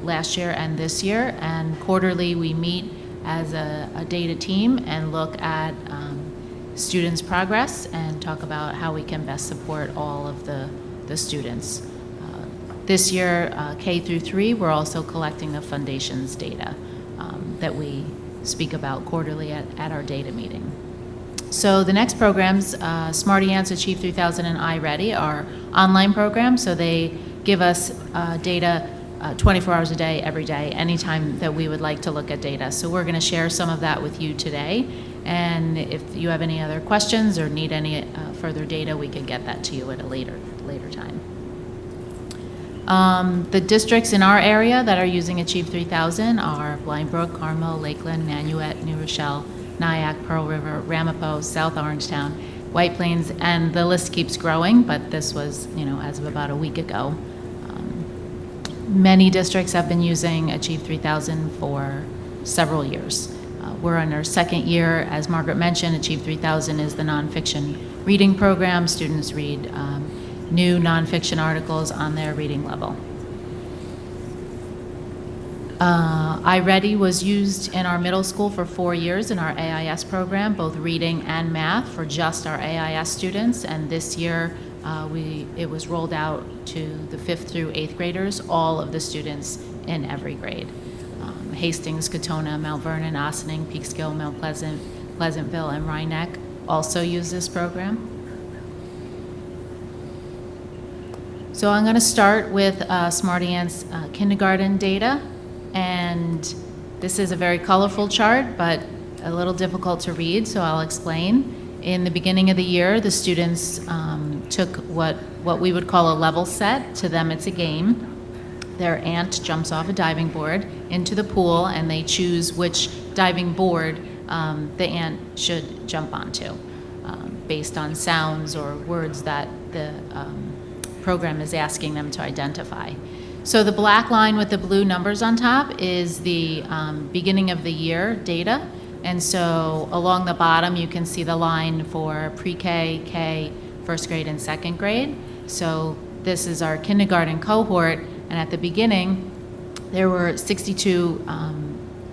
last year and this year, and quarterly we meet as a data team and look at students' progress and talk about how we can best support all of the students. This year, K through 3, we're also collecting the foundation's data that we speak about quarterly at our data meeting. So the next programs, Smarty Ants, Achieve 3000, and iReady are online programs, so they give us data 24 hours a day, every day, anytime that we would like to look at data. So we're going to share some of that with you today, and if you have any other questions or need any further data, we can get that to you at a later time. The districts in our area that are using Achieve 3000 are Blind Brook, Carmel, Lakeland, Nanuet, New Rochelle, Nyack, Pearl River, Ramapo, South Orangetown, White Plains, and the list keeps growing, but this was, as of about a week ago. Many districts have been using Achieve 3000 for several years. We're in our second year. As Margaret mentioned, Achieve 3000 is the nonfiction reading program. Students read new nonfiction articles on their reading level. iReady was used in our middle school for 4 years in our AIS program, both reading and math for just our AIS students, and this year it was rolled out to the 5th through 8th graders, all of the students in every grade. Hastings, Katona, Mount Vernon, Ossining, Peekskill, Mount Pleasant, Pleasantville, and Rhinebeck also use this program. So I'm going to start with Smarty Ants kindergarten data, and this is a very colorful chart, but a little difficult to read, so I'll explain. In the beginning of the year, the students took what we would call a level set. To them, it's a game. Their ant jumps off a diving board into the pool, and they choose which diving board the ant should jump onto based on sounds or words that the program is asking them to identify. So the black line with the blue numbers on top is the beginning of the year data. And so along the bottom, you can see the line for pre-K, K, first grade, and second grade. So this is our kindergarten cohort. And at the beginning, there were 62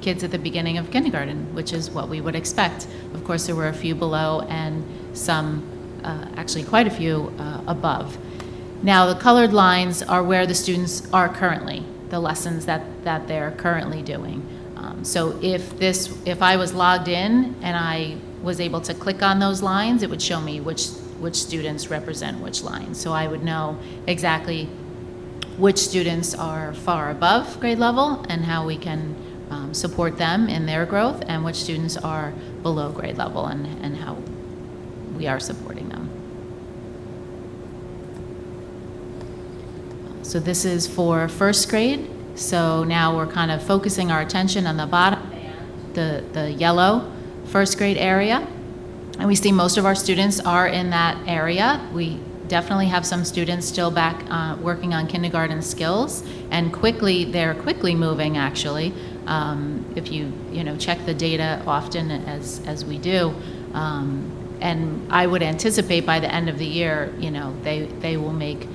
kids at the beginning of kindergarten, which is what we would expect. Of course, there were a few below and some, actually quite a few above. Now, the colored lines are where the students are currently, the lessons that they're currently doing. So if I was logged in and I was able to click on those lines, it would show me which students represent which lines. So I would know exactly which students are far above grade level and how we can support them in their growth, and which students are below grade level and how we are supporting them. So this is for first grade. So now we're kind of focusing our attention on the bottom, the yellow first grade area. And we see most of our students are in that area. We definitely have some students still back working on kindergarten skills, and they're quickly moving actually. If you check the data often as we do, and I would anticipate by the end of the year, they will make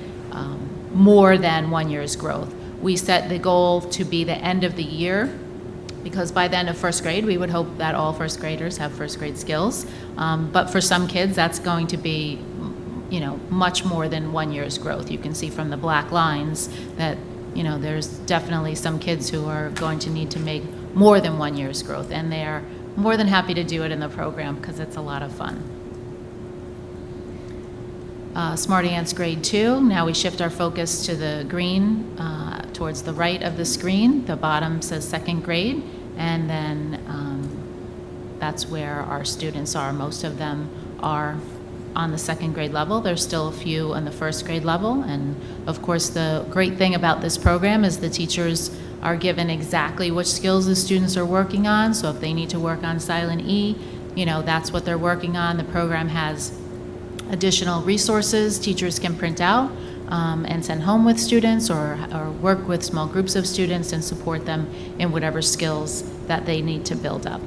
more than 1 year's growth. We set the goal to be the end of the year, because by the end of first grade, we would hope that all first graders have first grade skills. But for some kids, that's going to be, much more than 1 year's growth. You can see from the black lines that, there's definitely some kids who are going to need to make more than 1 year's growth, and they are more than happy to do it in the program because it's a lot of fun. Smarty Ants grade 2, now we shift our focus to the green towards the right of the screen. The bottom says second grade, and then that's where our students are. Most of them are on the second grade level. There's still a few on the first grade level, and of course the great thing about this program is the teachers are given exactly which skills the students are working on. So if they need to work on silent E, that's what they're working on. The program has additional resources teachers can print out and send home with students, or work with small groups of students and support them in whatever skills that they need to build up.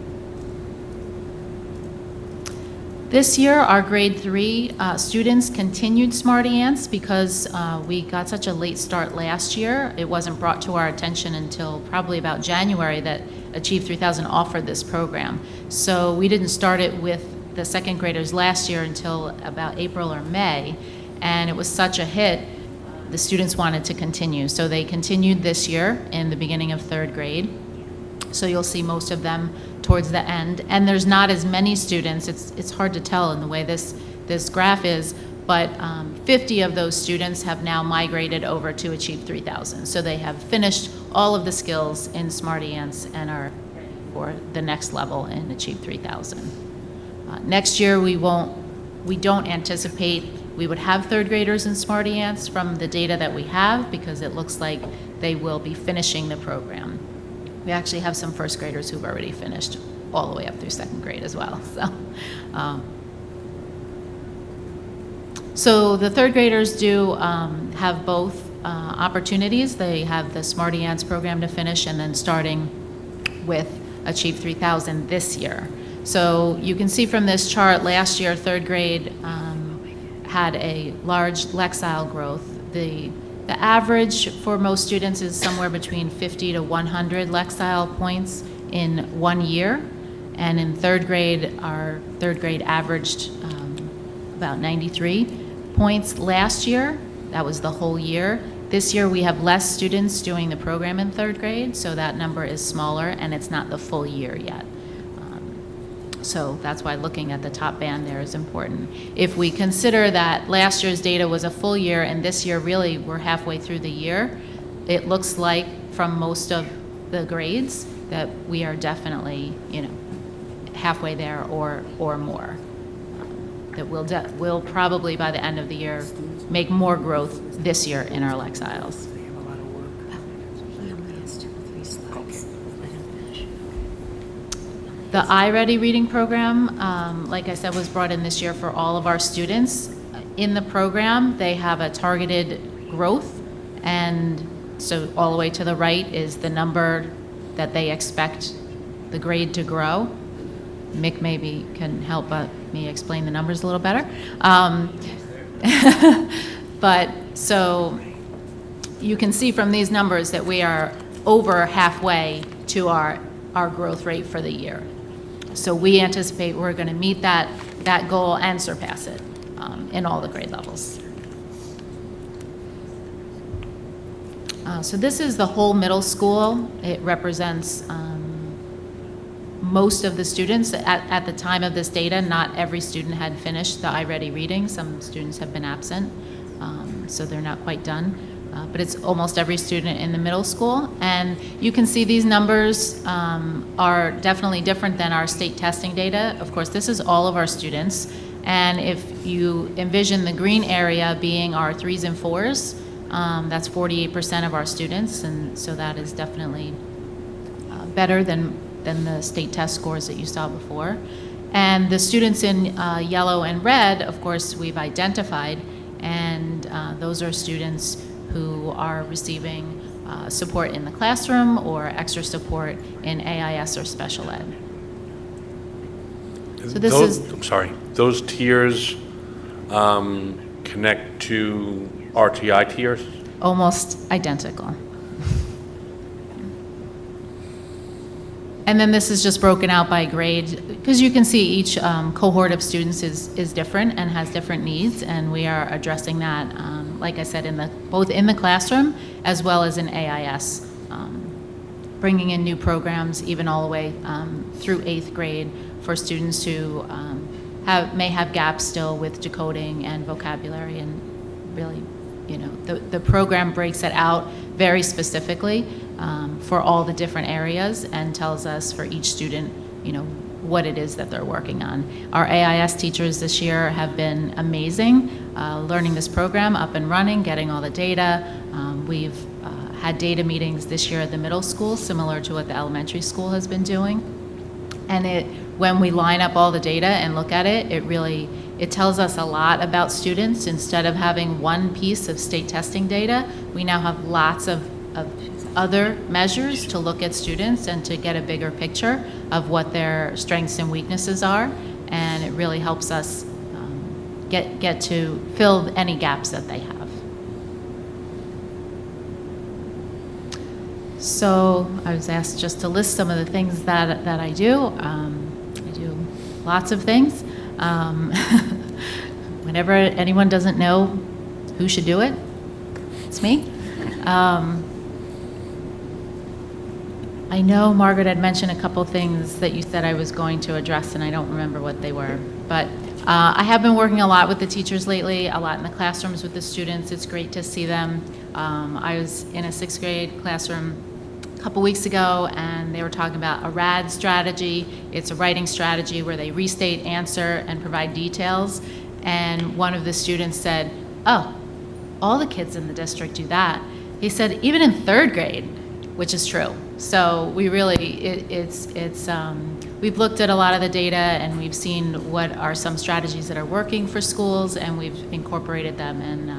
This year, our grade 3 students continued Smarty Ants because we got such a late start last year. It wasn't brought to our attention until probably about January that Achieve 3000 offered this program. So we didn't start it with the second graders last year until about April or May, and it was such a hit, the students wanted to continue. So they continued this year in the beginning of 3rd grade. So you'll see most of them towards the end. And there's not as many students, it's hard to tell in the way this graph is, but 50 of those students have now migrated over to Achieve 3000. So they have finished all of the skills in Smarty Ants and are for the next level in Achieve 3000. Next year we don't anticipate we would have 3rd graders in Smarty Ants from the data that we have, because it looks like they will be finishing the program. We actually have some 1st graders who've already finished all the way up through 2nd grade as well. So the 3rd graders do have both opportunities. They have the Smarty Ants program to finish, and then starting with Achieve 3000 this year. So you can see from this chart, last year 3rd grade had a large Lexile growth. The average for most students is somewhere between 50 to 100 Lexile points in 1 year. And in 3rd grade, our 3rd grade averaged about 93 points last year. That was the whole year. This year we have less students doing the program in 3rd grade, so that number is smaller, and it's not the full year yet. So that's why looking at the top band there is important. If we consider that last year's data was a full year and this year really we're halfway through the year, it looks like from most of the grades that we are definitely, halfway there or more. That we'll probably by the end of the year make more growth this year in our Lexiles. The iReady reading program, like I said, was brought in this year for all of our students. In the program, they have a targeted growth, and so all the way to the right is the number that they expect the grade to grow. Mick maybe can help me explain the numbers a little better. But so you can see from these numbers that we are over halfway to our growth rate for the year. So we anticipate we're going to meet that goal and surpass it in all the grade levels. So this is the whole middle school. It represents most of the students. At the time of this data, not every student had finished the iReady reading. Some students have been absent, so they're not quite done. But it's almost every student in the middle school. And you can see these numbers are definitely different than our state testing data. Of course, this is all of our students. And if you envision the green area being our 3s and 4s, that's 48% of our students. And so that is definitely better than the state test scores that you saw before. And the students in yellow and red, of course, we've identified. And those are students who are receiving support in the classroom or extra support in AIS or special ed. So I'm sorry, those tiers connect to RTI tiers? Almost identical. And then this is just broken out by grade, because you can see each cohort of students is different and has different needs, and we are addressing that, like I said, both in the classroom as well as in AIS, bringing in new programs even all the way through 8th grade for students who may have gaps still with decoding and vocabulary, and really, the program breaks it out very specifically for all the different areas and tells us for each student, what it is that they're working on. Our AIS teachers this year have been amazing, learning this program, up and running, getting all the data. We've had data meetings this year at the middle school, similar to what the elementary school has been doing. And when we line up all the data and look at it, it tells us a lot about students. Instead of having one piece of state testing data, we now have lots of other measures to look at students and to get a bigger picture of what their strengths and weaknesses are. And it really helps us get to fill any gaps that they have. So I was asked just to list some of the things that I do. I do lots of things. Whenever anyone doesn't know who should do it, it's me. I know Margaret had mentioned a couple things that you said I was going to address, and I don't remember what they were. But I have been working a lot with the teachers lately, a lot in the classrooms with the students. It's great to see them. I was in a 6th grade classroom a couple weeks ago, and they were talking about a RAD strategy. It's a writing strategy where they restate, answer, and provide details. And one of the students said, "Oh, all the kids in the district do that." He said, "Even in 3rd grade," which is true. So we really, we've looked at a lot of the data, and we've seen what are some strategies that are working for schools, and we've incorporated them, and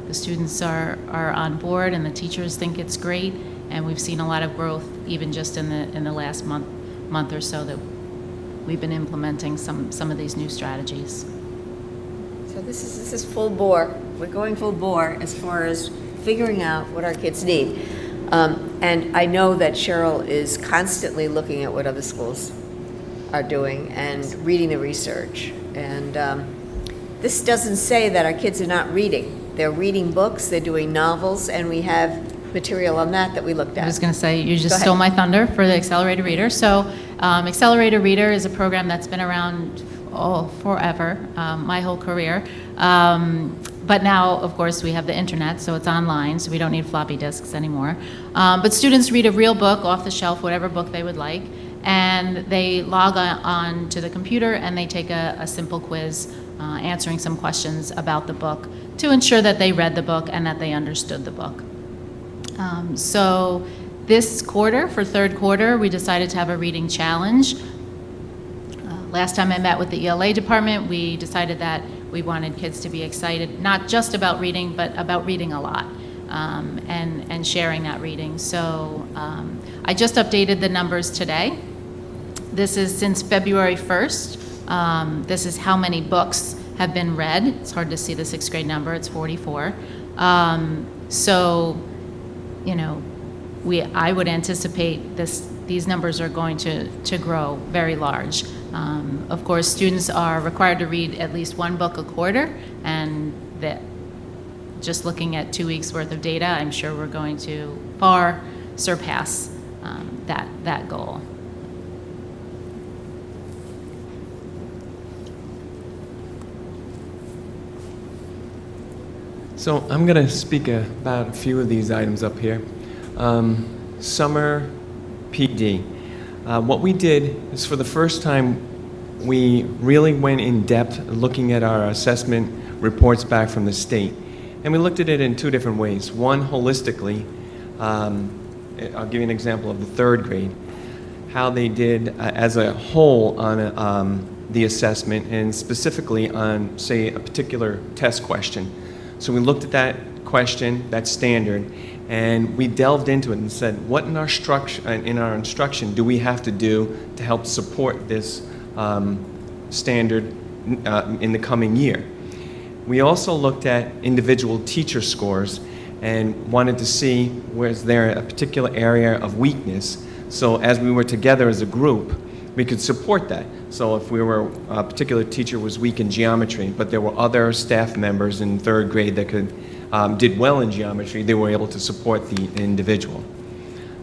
the students are on board, and the teachers think it's great, and we've seen a lot of growth even just in the last month or so that we've been implementing some of these new strategies. So this is full bore. We're going full bore as far as figuring out what our kids need. And I know that Cheryl is constantly looking at what other schools are doing and reading the research. And this doesn't say that our kids are not reading. They're reading books, they're doing novels, and we have material on that we looked at. I was going to say, you just stole my thunder for the Accelerated Reader. So Accelerated Reader is a program that's been around forever, my whole career. But now, of course, we have the internet, so it's online, so we don't need floppy disks anymore. But students read a real book off the shelf, whatever book they would like, and they log on to the computer and they take a simple quiz answering some questions about the book to ensure that they read the book and that they understood the book. So this quarter, for 3rd quarter, we decided to have a reading challenge. Last time I met with the ELA department, we decided that we wanted kids to be excited, not just about reading, but about reading a lot, and sharing that reading. So I just updated the numbers today. This is since February 1st. This is how many books have been read. It's hard to see the 6th grade number, it's 44. So, you know, I would anticipate these numbers are going to grow very large. Of course, students are required to read at least one book a quarter, and that just looking at 2 weeks worth of data, I'm sure we're going to far surpass that goal. So I'm going to speak about a few of these items up here. Summer PD. What we did is, for the first time, we really went in depth looking at our assessment reports back from the state. And we looked at it in 2 different ways. One, holistically. I'll give you an example of the 3rd grade. How they did as a whole on the assessment, and specifically on, say, a particular test question. So we looked at that question, that standard, and we delved into it and said, what in our instruction do we have to do to help support this standard in the coming year? We also looked at individual teacher scores and wanted to see, was there a particular area of weakness? So as we were together as a group, we could support that. So if a particular teacher was weak in geometry, but there were other staff members in 3rd grade that did well in geometry, they were able to support the individual.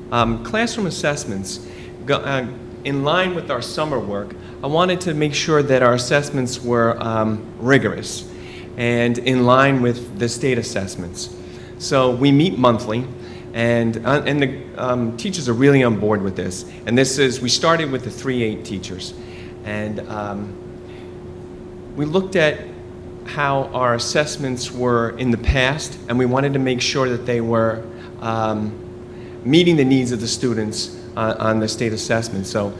Classroom assessments, in line with our summer work, I wanted to make sure that our assessments were rigorous and in line with the state assessments. So we meet monthly, and the teachers are really on board with this. And we started with the 3-8 teachers. And we looked at how our assessments were in the past, and we wanted to make sure that they were meeting the needs of the students on the state assessment. So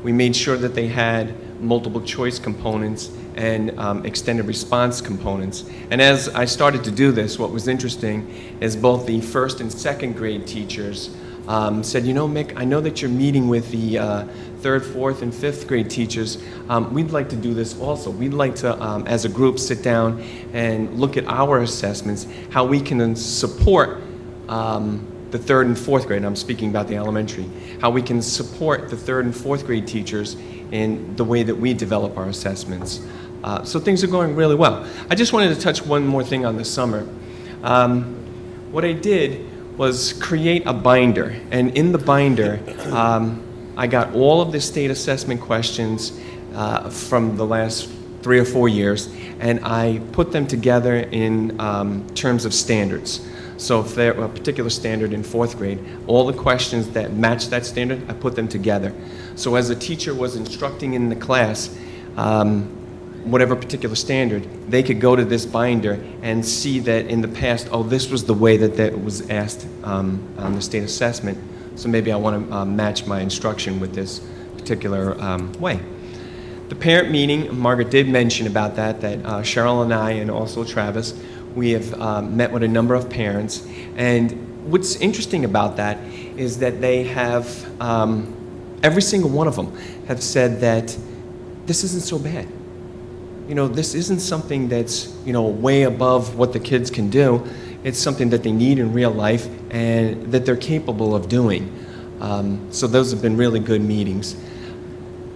We made sure that they had multiple choice components and extended response components. And as I started to do this, what was interesting is both the first and second grade teachers said, you know, Mick, I know that you're meeting with the third, fourth, and fifth grade teachers. We'd like to do this also. We'd like to, as a group, sit down and look at our assessments, how we can then support the third and fourth grade. I'm speaking about the elementary. How we can support the third and fourth grade teachers in the way that we develop our assessments. So things are going really well. I just wanted to touch one more thing on the summer. What I did was create a binder, and in the binder, I got all of the state assessment questions from the last 3 or 4 years, and I put them together in terms of standards. So if they're a particular standard in fourth grade, all the questions that match that standard, I put them together. So as a teacher was instructing in the class, whatever particular standard, they could go to this binder and see that in the past, oh, this was the way that was asked on the state assessment, so maybe I want to match my instruction with this particular way. The parent meeting, Margaret did mention about that Cheryl and I, and also Travis, we have met with a number of parents, and what's interesting about that is that they have, every single one of them have said that this isn't so bad. You know, this isn't something that's, you know, way above what the kids can do. It's something that they need in real life and that they're capable of doing. So those have been really good meetings.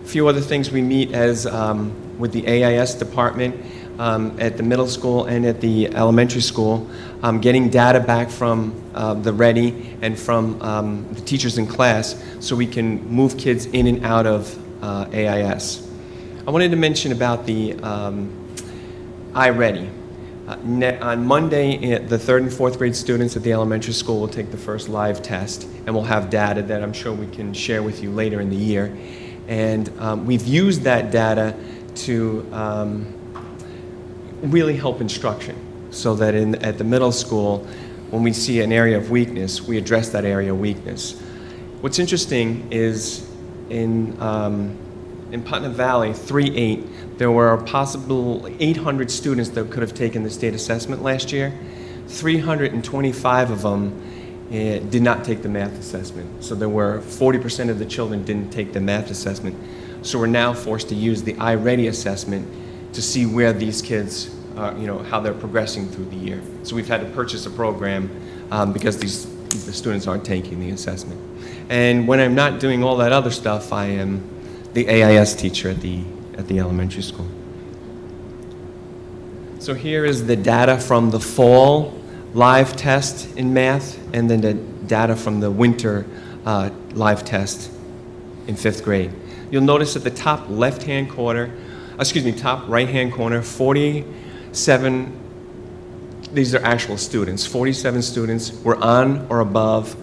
A few other things we meet as with the AIS department at the middle school and at the elementary school, getting data back from the Ready and from the teachers in class so we can move kids in and out of AIS. I wanted to mention about the iReady. On Monday, the third and fourth grade students at the elementary school will take the first live test, and we'll have data that I'm sure we can share with you later in the year. And we've used that data to really help instruction, so that at the middle school, when we see an area of weakness, we address that area of weakness. What's interesting is in Putnam Valley, 3-8, there were a possible 800 students that could have taken the state assessment last year. 325 of them did not take the math assessment. So there were 40% of the children didn't take the math assessment. So we're now forced to use the iReady assessment to see where these kids, you know, how they're progressing through the year. So we've had to purchase a program because the students aren't taking the assessment. And when I'm not doing all that other stuff, I am the AIS teacher at the elementary school. So here is the data from the fall live test in math, and then the data from the winter live test in 5th grade. You'll notice at the top left-hand corner, top right-hand corner, 47, these are actual students, 47 students were on or above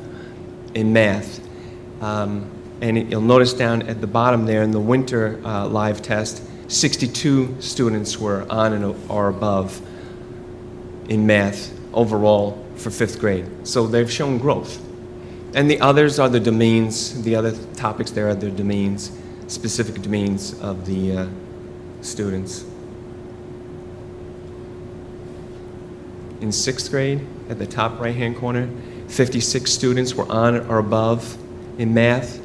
in math. And you'll notice down at the bottom there in the winter live test, 62 students were on or above in math overall for 5th grade. So they've shown growth. And the others are the domains, the other topics there are the domains, specific domains of the students. In 6th grade, at the top right-hand corner, 56 students were on or above in math.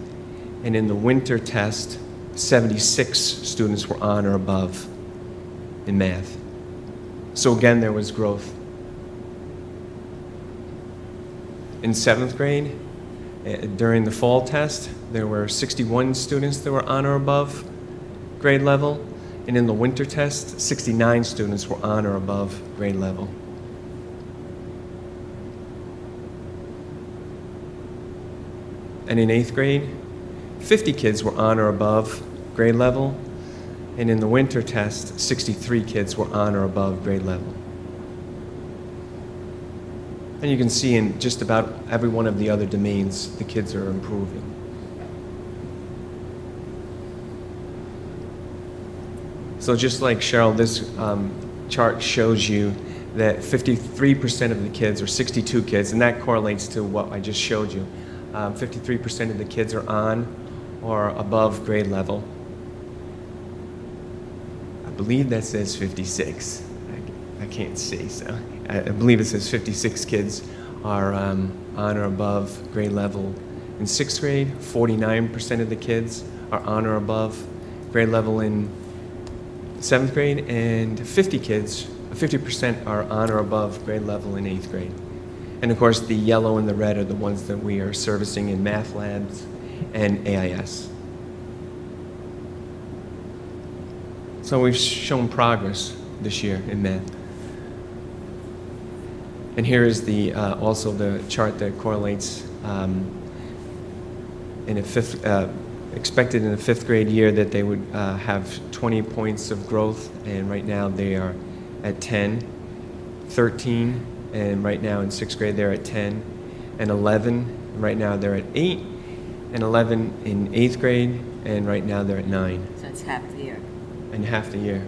And in the winter test, 76 students were on or above in math. So again, there was growth. In 7th grade, during the fall test, there were 61 students that were on or above grade level. And in the winter test, 69 students were on or above grade level. And in 8th grade, 50 kids were on or above grade level, and in the winter test, 63 kids were on or above grade level. And you can see in just about every one of the other domains, the kids are improving. So just like Cheryl, this chart shows you that 53% of the kids, or 62 kids, and that correlates to what I just showed you. 53% of the kids are on or above grade level. I believe that says 56. I can't see, so I believe it says 56 kids are on or above grade level. In 6th grade, 49% of the kids are on or above grade level in 7th grade, and 50% are on or above grade level in 8th grade. And of course, the yellow and the red are the ones that we are servicing in math labs and AIS. So we've shown progress this year in math. And here is the also the chart that correlates expected in a 5th grade year that they would have 20 points of growth, and right now they are at 10, 13, and right now in 6th grade they're at 10, and 11, and right now they're at 8, and 11 in 8th grade, and right now they're at 9. So it's half the year. And half the year.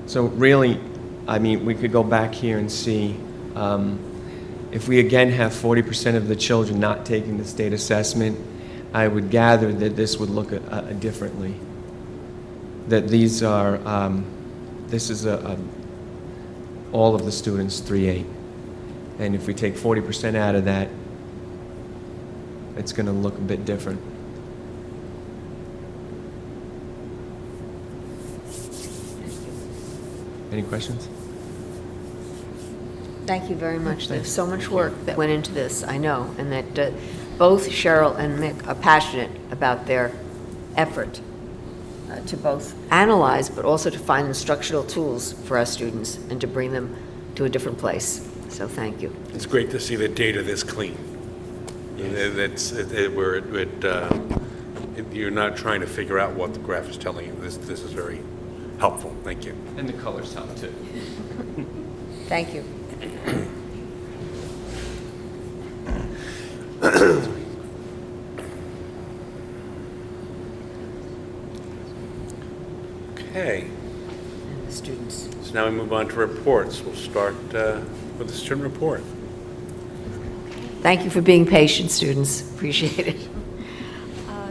So really, I mean, we could go back here and see if we again have 40% of the children not taking the state assessment, I would gather that this would look differently. That these are, this is all of the students 3.8. And if we take 40% out of that, it's going to look a bit different. Any questions? Thank you very much. There's so much work that went into this, I know, and that both Cheryl and Mick are passionate about their effort to both analyze, but also to find instructional tools for our students and to bring them to a different place. So thank you. It's great to see the data this clean. Yes. You're not trying to figure out what the graph is telling you. This is very helpful. Thank you. And the colors help too. Thank you. Okay. And the students. So now we move on to reports. We'll start with the student report. Thank you for being patient, students. Appreciate it.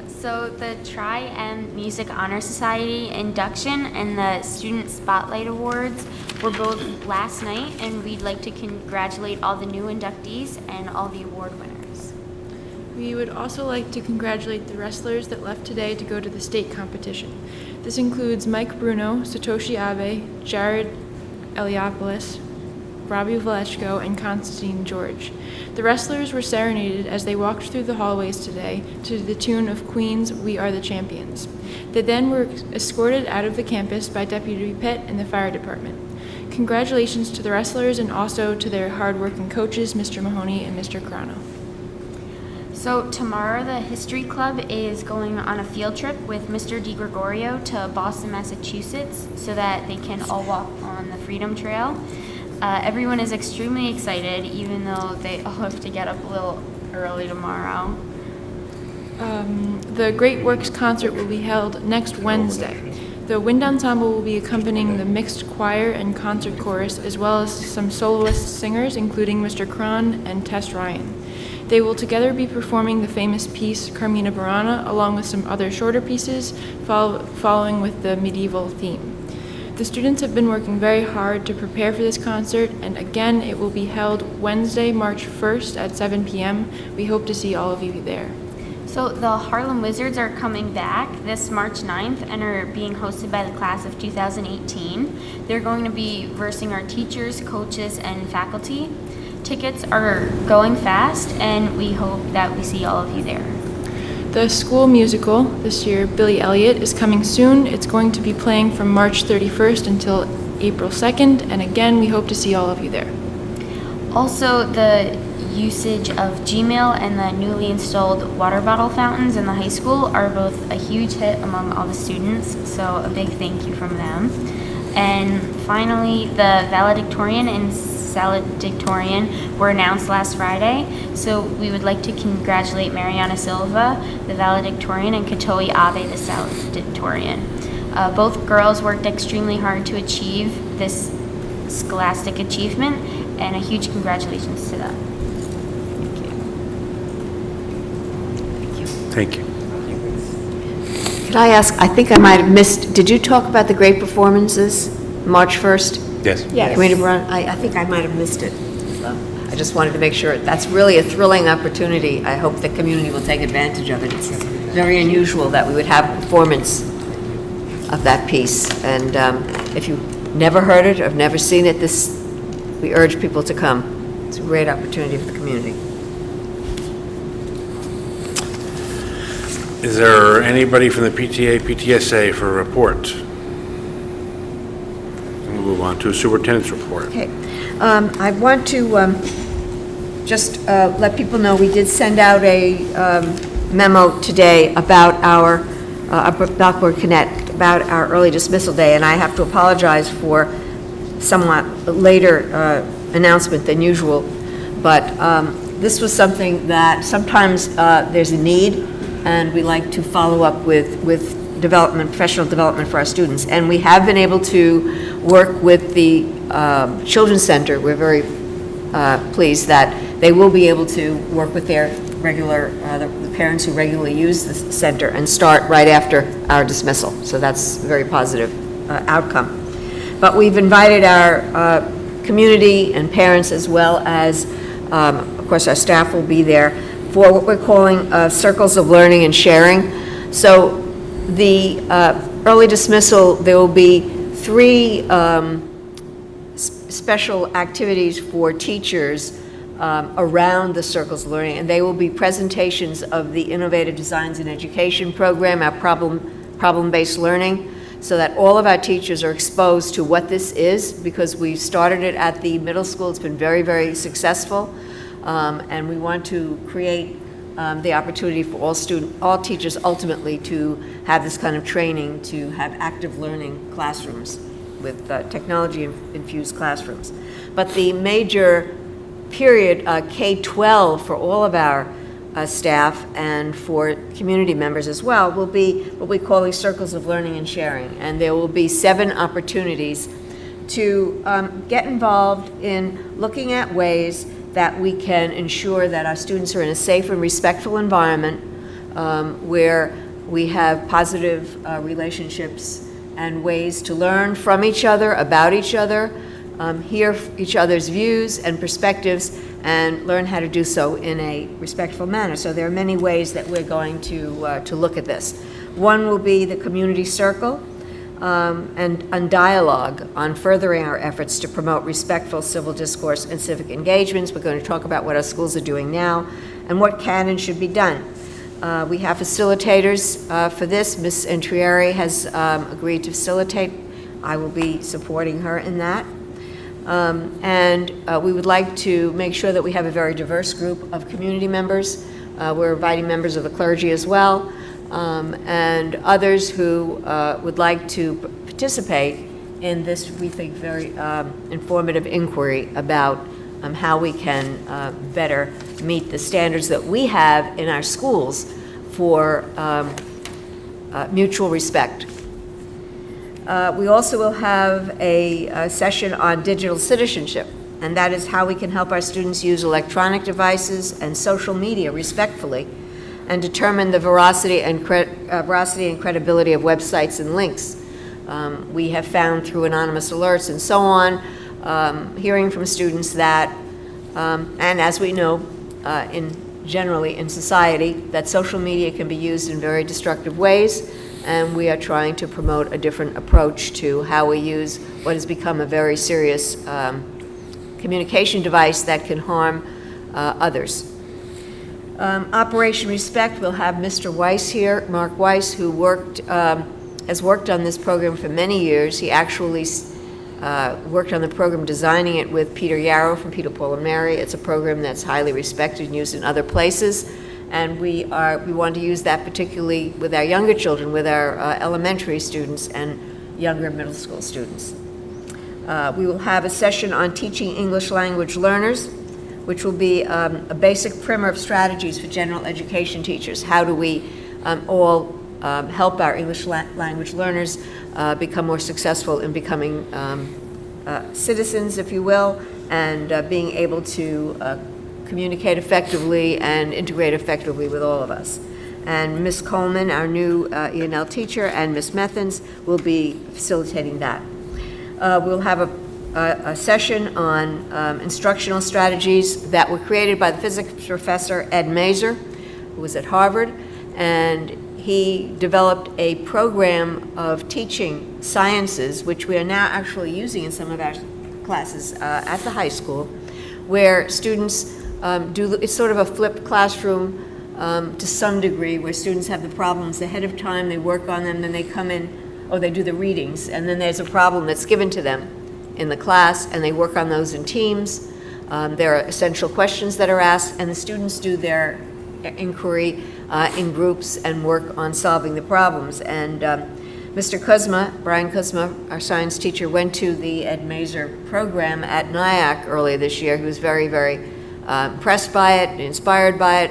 So the Tri-M Music Honor Society induction and the Student Spotlight Awards were both last night, and we'd like to congratulate all the new inductees and all the award winners. We would also like to congratulate the wrestlers that left today to go to the state competition. This includes Mike Bruno, Satoshi Abe, Jared Eliopoulos, Robbie Valechko, and Constantine George. The wrestlers were serenaded as they walked through the hallways today to the tune of Queen's "We Are the Champions." They then were escorted out of the campus by Deputy Pitt and the fire department. Congratulations to the wrestlers and also to their hard-working coaches, Mr. Mahoney and Mr. Crono. So tomorrow the History Club is going on a field trip with Mr. DiGregorio to Boston, Massachusetts, so that they can all walk on the Freedom Trail. Everyone is extremely excited, even though they all have to get up a little early tomorrow. The Great Works concert will be held next Wednesday. The wind ensemble will be accompanying the mixed choir and concert chorus, as well as some soloist singers, including Mr. Cron and Tess Ryan. They will together be performing the famous piece Carmina Burana, along with some other shorter pieces, following with the medieval theme. The students have been working very hard to prepare for this concert, and again, it will be held Wednesday, March 1st at 7 p.m. We hope to see all of you there. So the Harlem Wizards are coming back this March 9th and are being hosted by the class of 2018. They're going to be versing our teachers, coaches, and faculty. Tickets are going fast, and we hope that we see all of you there. The school musical this year, Billy Elliot, is coming soon. It's going to be playing from March 31st until April 2nd, and again, we hope to see all of you there. Also, the usage of Gmail and the newly installed water bottle fountains in the high school are both a huge hit among all the students, so a big thank you from them. And finally, the valedictorian and salutatorian were announced last Friday, so we would like to congratulate Mariana Silva, the valedictorian, and Katoe Abe, the salutatorian. Both girls worked extremely hard to achieve this scholastic achievement, and a huge congratulations to them. Thank you. Thank you. Could I ask, I think I might have missed, did you talk about the great performances, March 1st? Yes. Community Run? I think I might have missed it. So I just wanted to make sure. That's really a thrilling opportunity. I hope the community will take advantage of it. It's very unusual that we would have a performance of that piece. And if you've never heard it or have never seen it, we urge people to come. It's a great opportunity for the community. Is there anybody from the PTA, PTSA for a report? We'll move on to a superintendent's report. Okay. I want to just let people know we did send out a memo today about our Blackboard Connect, about our early dismissal day, and I have to apologize for somewhat later announcement than usual, but this was something that sometimes there's a need, and we like to follow up with development, professional development for our students. And we have been able to work with the Children's Center. We're very pleased that they will be able to work with their regular, the parents who regularly use the center and start right after our dismissal. So that's a very positive outcome. But we've invited our community and parents, as well as, of course, our staff will be there, for what we're calling circles of learning and sharing. So the early dismissal, there will be 3 special activities for teachers around the circles of learning, and they will be presentations of the Innovative Designs in Education program, our problem-based learning, so that all of our teachers are exposed to what this is, because we started it at the middle school. It's been very, very successful. And we want to create the opportunity for all teachers ultimately to have this kind of training, to have active learning classrooms with technology-infused classrooms. But the major period, K-12, for all of our staff and for community members as well, will be what we call these circles of learning and sharing. And there will be 7 opportunities to get involved in looking at ways that we can ensure that our students are in a safe and respectful environment where we have positive relationships and ways to learn from each other, about each other, hear each other's views and perspectives, and learn how to do so in a respectful manner. So there are many ways that we're going to look at this. One will be the community circle, and dialogue on furthering our efforts to promote respectful civil discourse and civic engagements. We're going to talk about what our schools are doing now and what can and should be done. We have facilitators for this. Ms. Entrieri has agreed to facilitate. I will be supporting her in that. And we would like to make sure that we have a very diverse group of community members. We're inviting members of the clergy as well. And others who would like to participate in this, we think, very informative inquiry about how we can better meet the standards that we have in our schools for mutual respect. We also will have a session on digital citizenship, and that is how we can help our students use electronic devices and social media respectfully, and determine the veracity and credibility of websites and links. We have found through anonymous alerts and so on, hearing from students that, and as we know, generally in society, that social media can be used in very destructive ways, and we are trying to promote a different approach to how we use what has become a very serious communication device that can harm others. Operation Respect, we'll have Mr. Weiss here, Mark Weiss, who has worked on this program for many years. He actually worked on the program designing it with Peter Yarrow from Peter, Paul, and Mary. It's a program that's highly respected and used in other places, and we want to use that particularly with our younger children, with our elementary students and younger middle school students. We will have a session on teaching English language learners, which will be a basic primer of strategies for general education teachers. How do we all help our English language learners become more successful in becoming citizens, if you will, and being able to communicate effectively and integrate effectively with all of us. And Ms. Coleman, our new E&L teacher, and Ms. Methans will be facilitating that. We'll have a session on instructional strategies that were created by the physics professor Ed Mazur, who was at Harvard, and he developed a program of teaching sciences, which we are now actually using in some of our classes at the high school, where students it's sort of a flipped classroom to some degree, where students have the problems ahead of time, they work on them, then they come in, or they do the readings, and then there's a problem that's given to them in the class, and they work on those in teams. There are essential questions that are asked, and the students do their inquiry in groups and work on solving the problems. And Mr. Kuzma, Brian Kuzma, our science teacher, went to the Ed Mazur program at NIAC earlier this year. He was very, very impressed by it, inspired by it,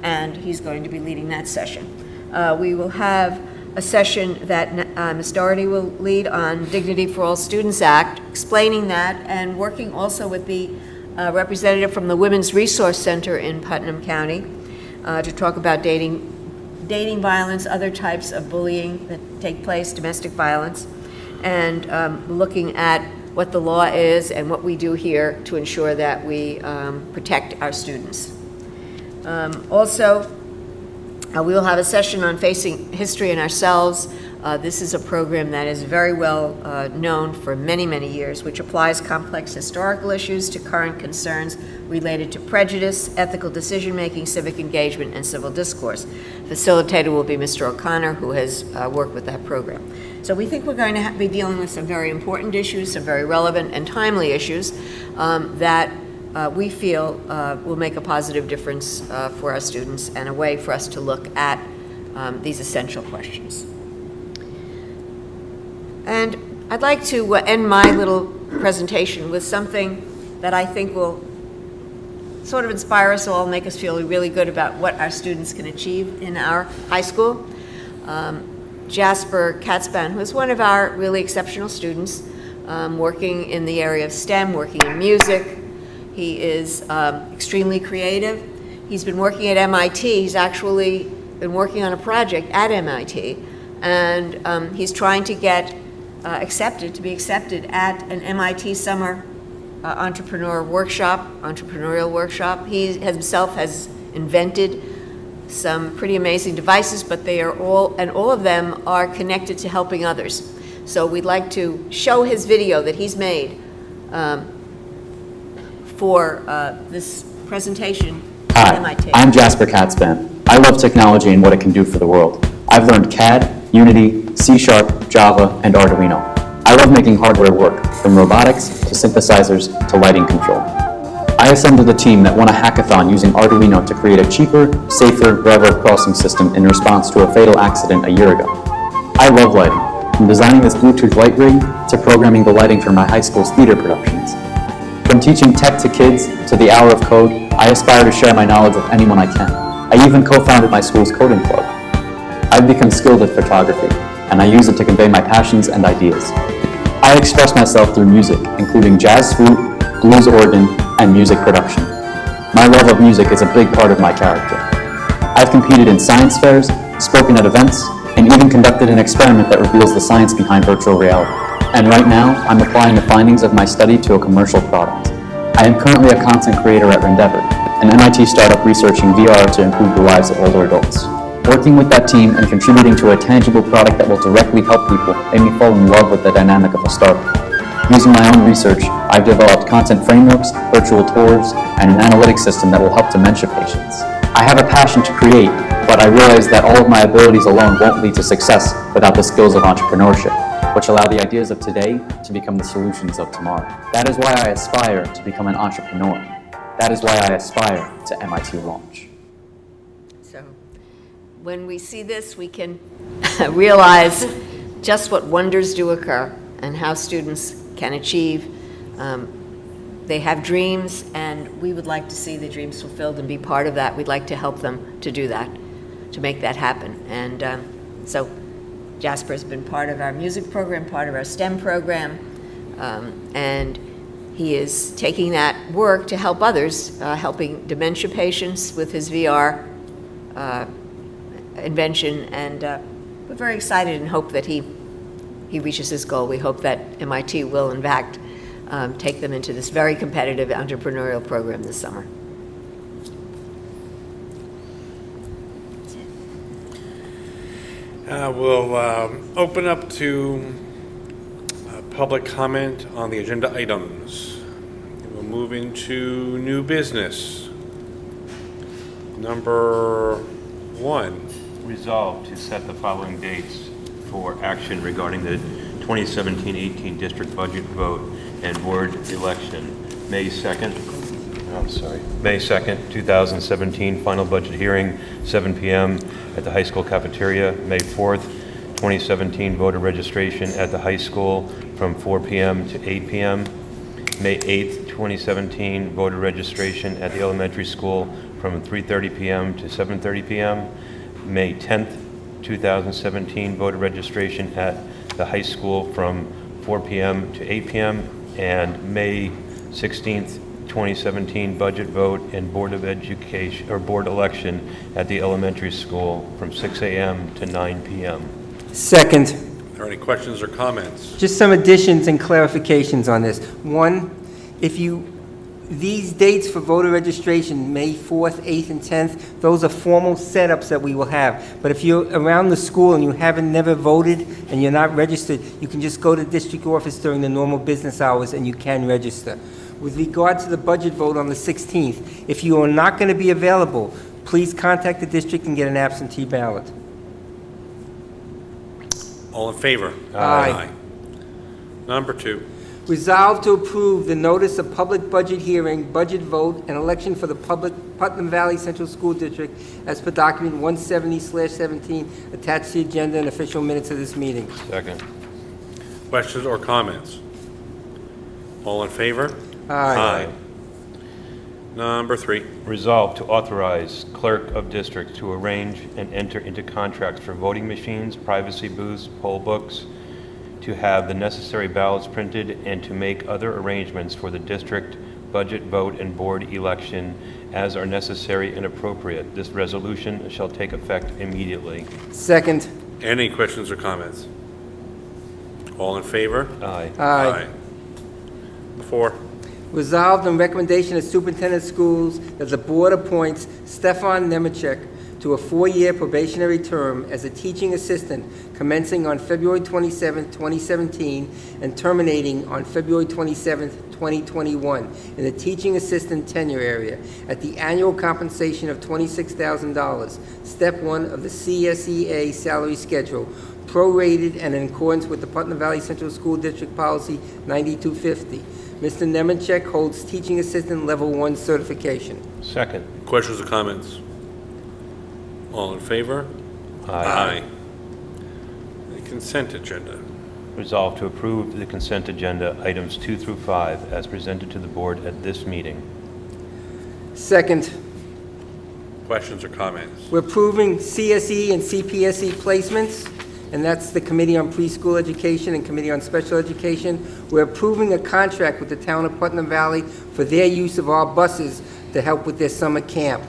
and he's going to be leading that session. We will have a session that Ms. Doherty will lead on Dignity for All Students Act, explaining that and working also with the representative from the Women's Resource Center in Putnam County to talk about dating violence, other types of bullying that take place, domestic violence, and looking at what the law is and what we do here to ensure that we protect our students. Also, we will have a session on facing history and ourselves. This is a program that is very well known for many, many years, which applies complex historical issues to current concerns related to prejudice, ethical decision-making, civic engagement, and civil discourse. Facilitator will be Mr. O'Connor, who has worked with that program. So we think we're going to be dealing with some very important issues, some very relevant and timely issues that we feel will make a positive difference for our students and a way for us to look at these essential questions. And I'd like to end my little presentation with something that I think will sort of inspire us all, make us feel really good about what our students can achieve in our high school. Jasper Katzban, who is one of our really exceptional students, working in the area of STEM, working in music. He is extremely creative. He's been working at MIT. He's actually been working on a project at MIT, and he's trying to get to be accepted at an MIT summer entrepreneurial workshop. He himself has invented some pretty amazing devices, but they are all of them are connected to helping others. So we'd like to show his video that he's made for this presentation at MIT. I'm Jasper Katzban. I love technology and what it can do for the world. I've learned CAD, Unity, C#, Java, and Arduino. I love making hardware work, from robotics to synthesizers to lighting control. I assembled a team that won a hackathon using Arduino to create a cheaper, safer railroad crossing system in response to a fatal accident a year ago. I love lighting, from designing this Bluetooth light rig to programming the lighting for my high school's theater productions. From teaching tech to kids to the hour of code, I aspire to share my knowledge with anyone I can. I even co-founded my school's coding club. I've become skilled at photography, and I use it to convey my passions and ideas. I express myself through music, including jazz flute, blues organ, and music production. My love of music is a big part of my character. I've competed in science fairs, spoken at events, and even conducted an experiment that reveals the science behind virtual reality. And right now, I'm applying the findings of my study to a commercial product. I am currently a content creator at Rendeavor, an MIT startup researching VR to improve the lives of older adults. Working with that team and contributing to a tangible product that will directly help people made me fall in love with the dynamic of a startup. Using my own research, I've developed content frameworks, virtual tours, and an analytics system that will help dementia patients. I have a passion to create, but I realize that all of my abilities alone won't lead to success without the skills of entrepreneurship, which allow the ideas of today to become the solutions of tomorrow. That is why I aspire to become an entrepreneur. That is why I aspire to MIT Launch. So when we see this, we can realize just what wonders do occur and how students can achieve. They have dreams, and we would like to see the dreams fulfilled and be part of that. We'd like to help them to do that, to make that happen. And so Jasper has been part of our music program, part of our STEM program, and he is taking that work to help others, helping dementia patients with his VR invention, and we're very excited and hope that he reaches his goal. We hope that MIT will, in fact, take them into this very competitive entrepreneurial program this summer. We'll open up to public comment on the agenda items. We'll move into new business. Number 1. Resolved to set the following dates for action regarding the 2017-18 district budget vote and board election. May 2nd, 2017, final budget hearing, 7 p.m. at the high school cafeteria. May 4th, 2017, voter registration at the high school from 4 p.m. to 8 p.m. May 8th, 2017, voter registration at the elementary school from 3:30 p.m. to 7:30 p.m. May 10th, 2017, voter registration at the high school from 4 p.m. to 8 p.m. And May 16th, 2017, budget vote and board of education or board election at the elementary school from 6 a.m. to 9 p.m. Second. Are there any questions or comments? Just some additions and clarifications on this. One, these dates for voter registration, May 4th, 8th, and 10th, those are formal setups that we will have. But if you're around the school and you never voted and you're not registered, you can just go to the district office during the normal business hours and you can register. With regard to the budget vote on the 16th, if you are not going to be available, please contact the district and get an absentee ballot. All in favor? Aye. Number 2. Resolved to approve the notice of public budget hearing, budget vote, and election for the Putnam Valley Central School District as per document 170/17 attached to the agenda and official minutes of this meeting. Second. Questions or comments? All in favor? Aye. Number 3. Resolved to authorize clerk of district to arrange and enter into contracts for voting machines, privacy booths, poll books, to have the necessary ballots printed, and to make other arrangements for the district budget vote and board election as are necessary and appropriate. This resolution shall take effect immediately. Second. Any questions or comments? All in favor? Aye. Aye. 4. Resolved on recommendation of superintendent of schools that the board appoints Stefan Nemechek to a 4-year probationary term as a teaching assistant commencing on February 27, 2017 and terminating on February 27, 2021 in the teaching assistant tenure area at the annual compensation of $26,000, step 1 of the CSEA salary schedule, prorated and in accordance with the Putnam Valley Central School District Policy 9250. Mr. Nemechek holds teaching assistant level 1 certification. Second. Questions or comments? All in favor? Aye. The consent agenda. Resolved to approve the consent agenda items 2 through 5 as presented to the board at this meeting. Second. Questions or comments? We're approving CSE and CPSE placements, and that's the Committee on Preschool Education and Committee on Special Education. We're approving a contract with the town of Putnam Valley for their use of our buses to help with their summer camp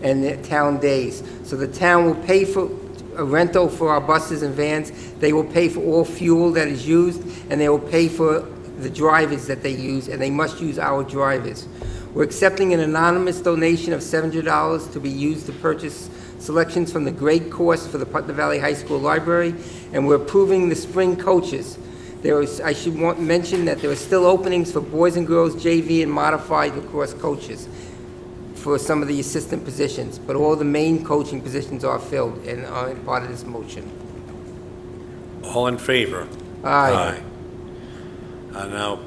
and their town days. So the town will pay for a rental for our buses and vans. They will pay for all fuel that is used, and they will pay for the drivers that they use, and they must use our drivers. We're accepting an anonymous donation of $700 to be used to purchase selections from the grade course for the Putnam Valley High School Library, and we're approving the spring coaches. I should mention that there are still openings for boys and girls JV and modified lacrosse coaches for some of the assistant positions, but all the main coaching positions are filled and are part of this motion. All in favor? Aye. Now,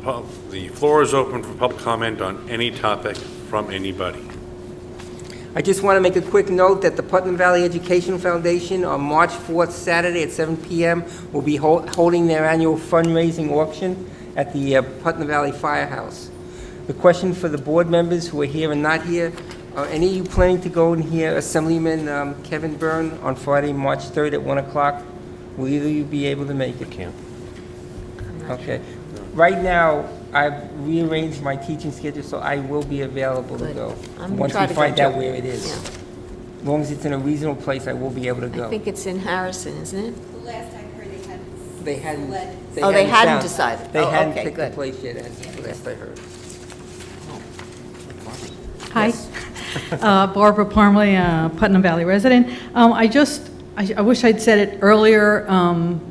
the floor is open for public comment on any topic from anybody. I just want to make a quick note that the Putnam Valley Education Foundation on March 4th, Saturday at 7 p.m. will be holding their annual fundraising auction at the Putnam Valley Firehouse. The question for the board members who are here and not here, are any of you planning to go and hear Assemblyman Kevin Byrne on Friday, March 3rd at 1 o'clock? Will either of you be able to make it? I can't. Okay. Right now, I've rearranged my teaching schedule, so I will be available to go I'm once try we to find go out too. where it is. As long as it's in a reasonable place, I will be able to go. I think it's in Harrison, isn't it? The last I heard, They hadn't. Oh, they hadn't found- decided. They Oh, hadn't okay, picked the good. place yet, as the last I heard. Hi, Barbara Parmley, Putnam Valley resident. I wish I'd said it earlier.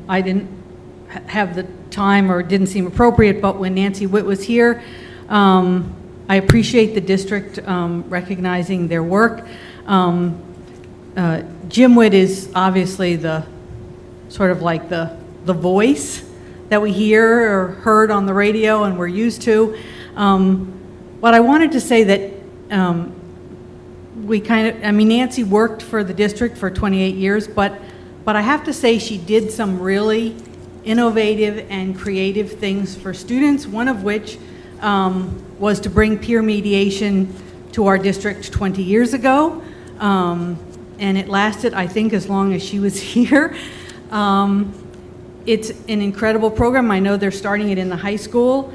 I didn't have the time or it didn't seem appropriate, but when Nancy Witt was here, I appreciate the district recognizing their work. Jim Witt is obviously the sort of like the voice that we hear or heard on the radio and we're used to. But I wanted to say that Nancy worked for the district for 28 years, but I have to say she did some really innovative and creative things for students, one of which was to bring peer mediation to our district 20 years ago. And it lasted, I think, as long as she was here. It's an incredible program. I know they're starting it in the high school,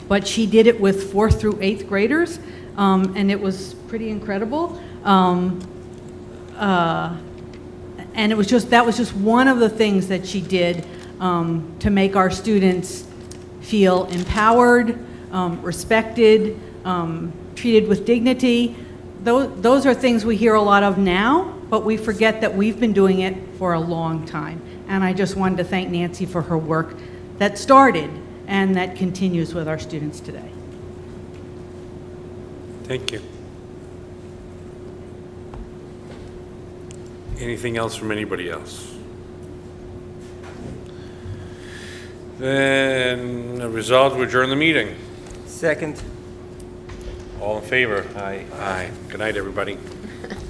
but she did it with 4th through 8th graders, and it was pretty incredible. And that was just one of the things that she did to make our students feel empowered, respected, treated with dignity. Those are things we hear a lot of now, but we forget that we've been doing it for a long time. And I just wanted to thank Nancy for her work that started and that continues with our students today. Thank you. Anything else from anybody else? Then resolved to adjourn the meeting. Second. All in favor? Aye. Aye. Good night, everybody.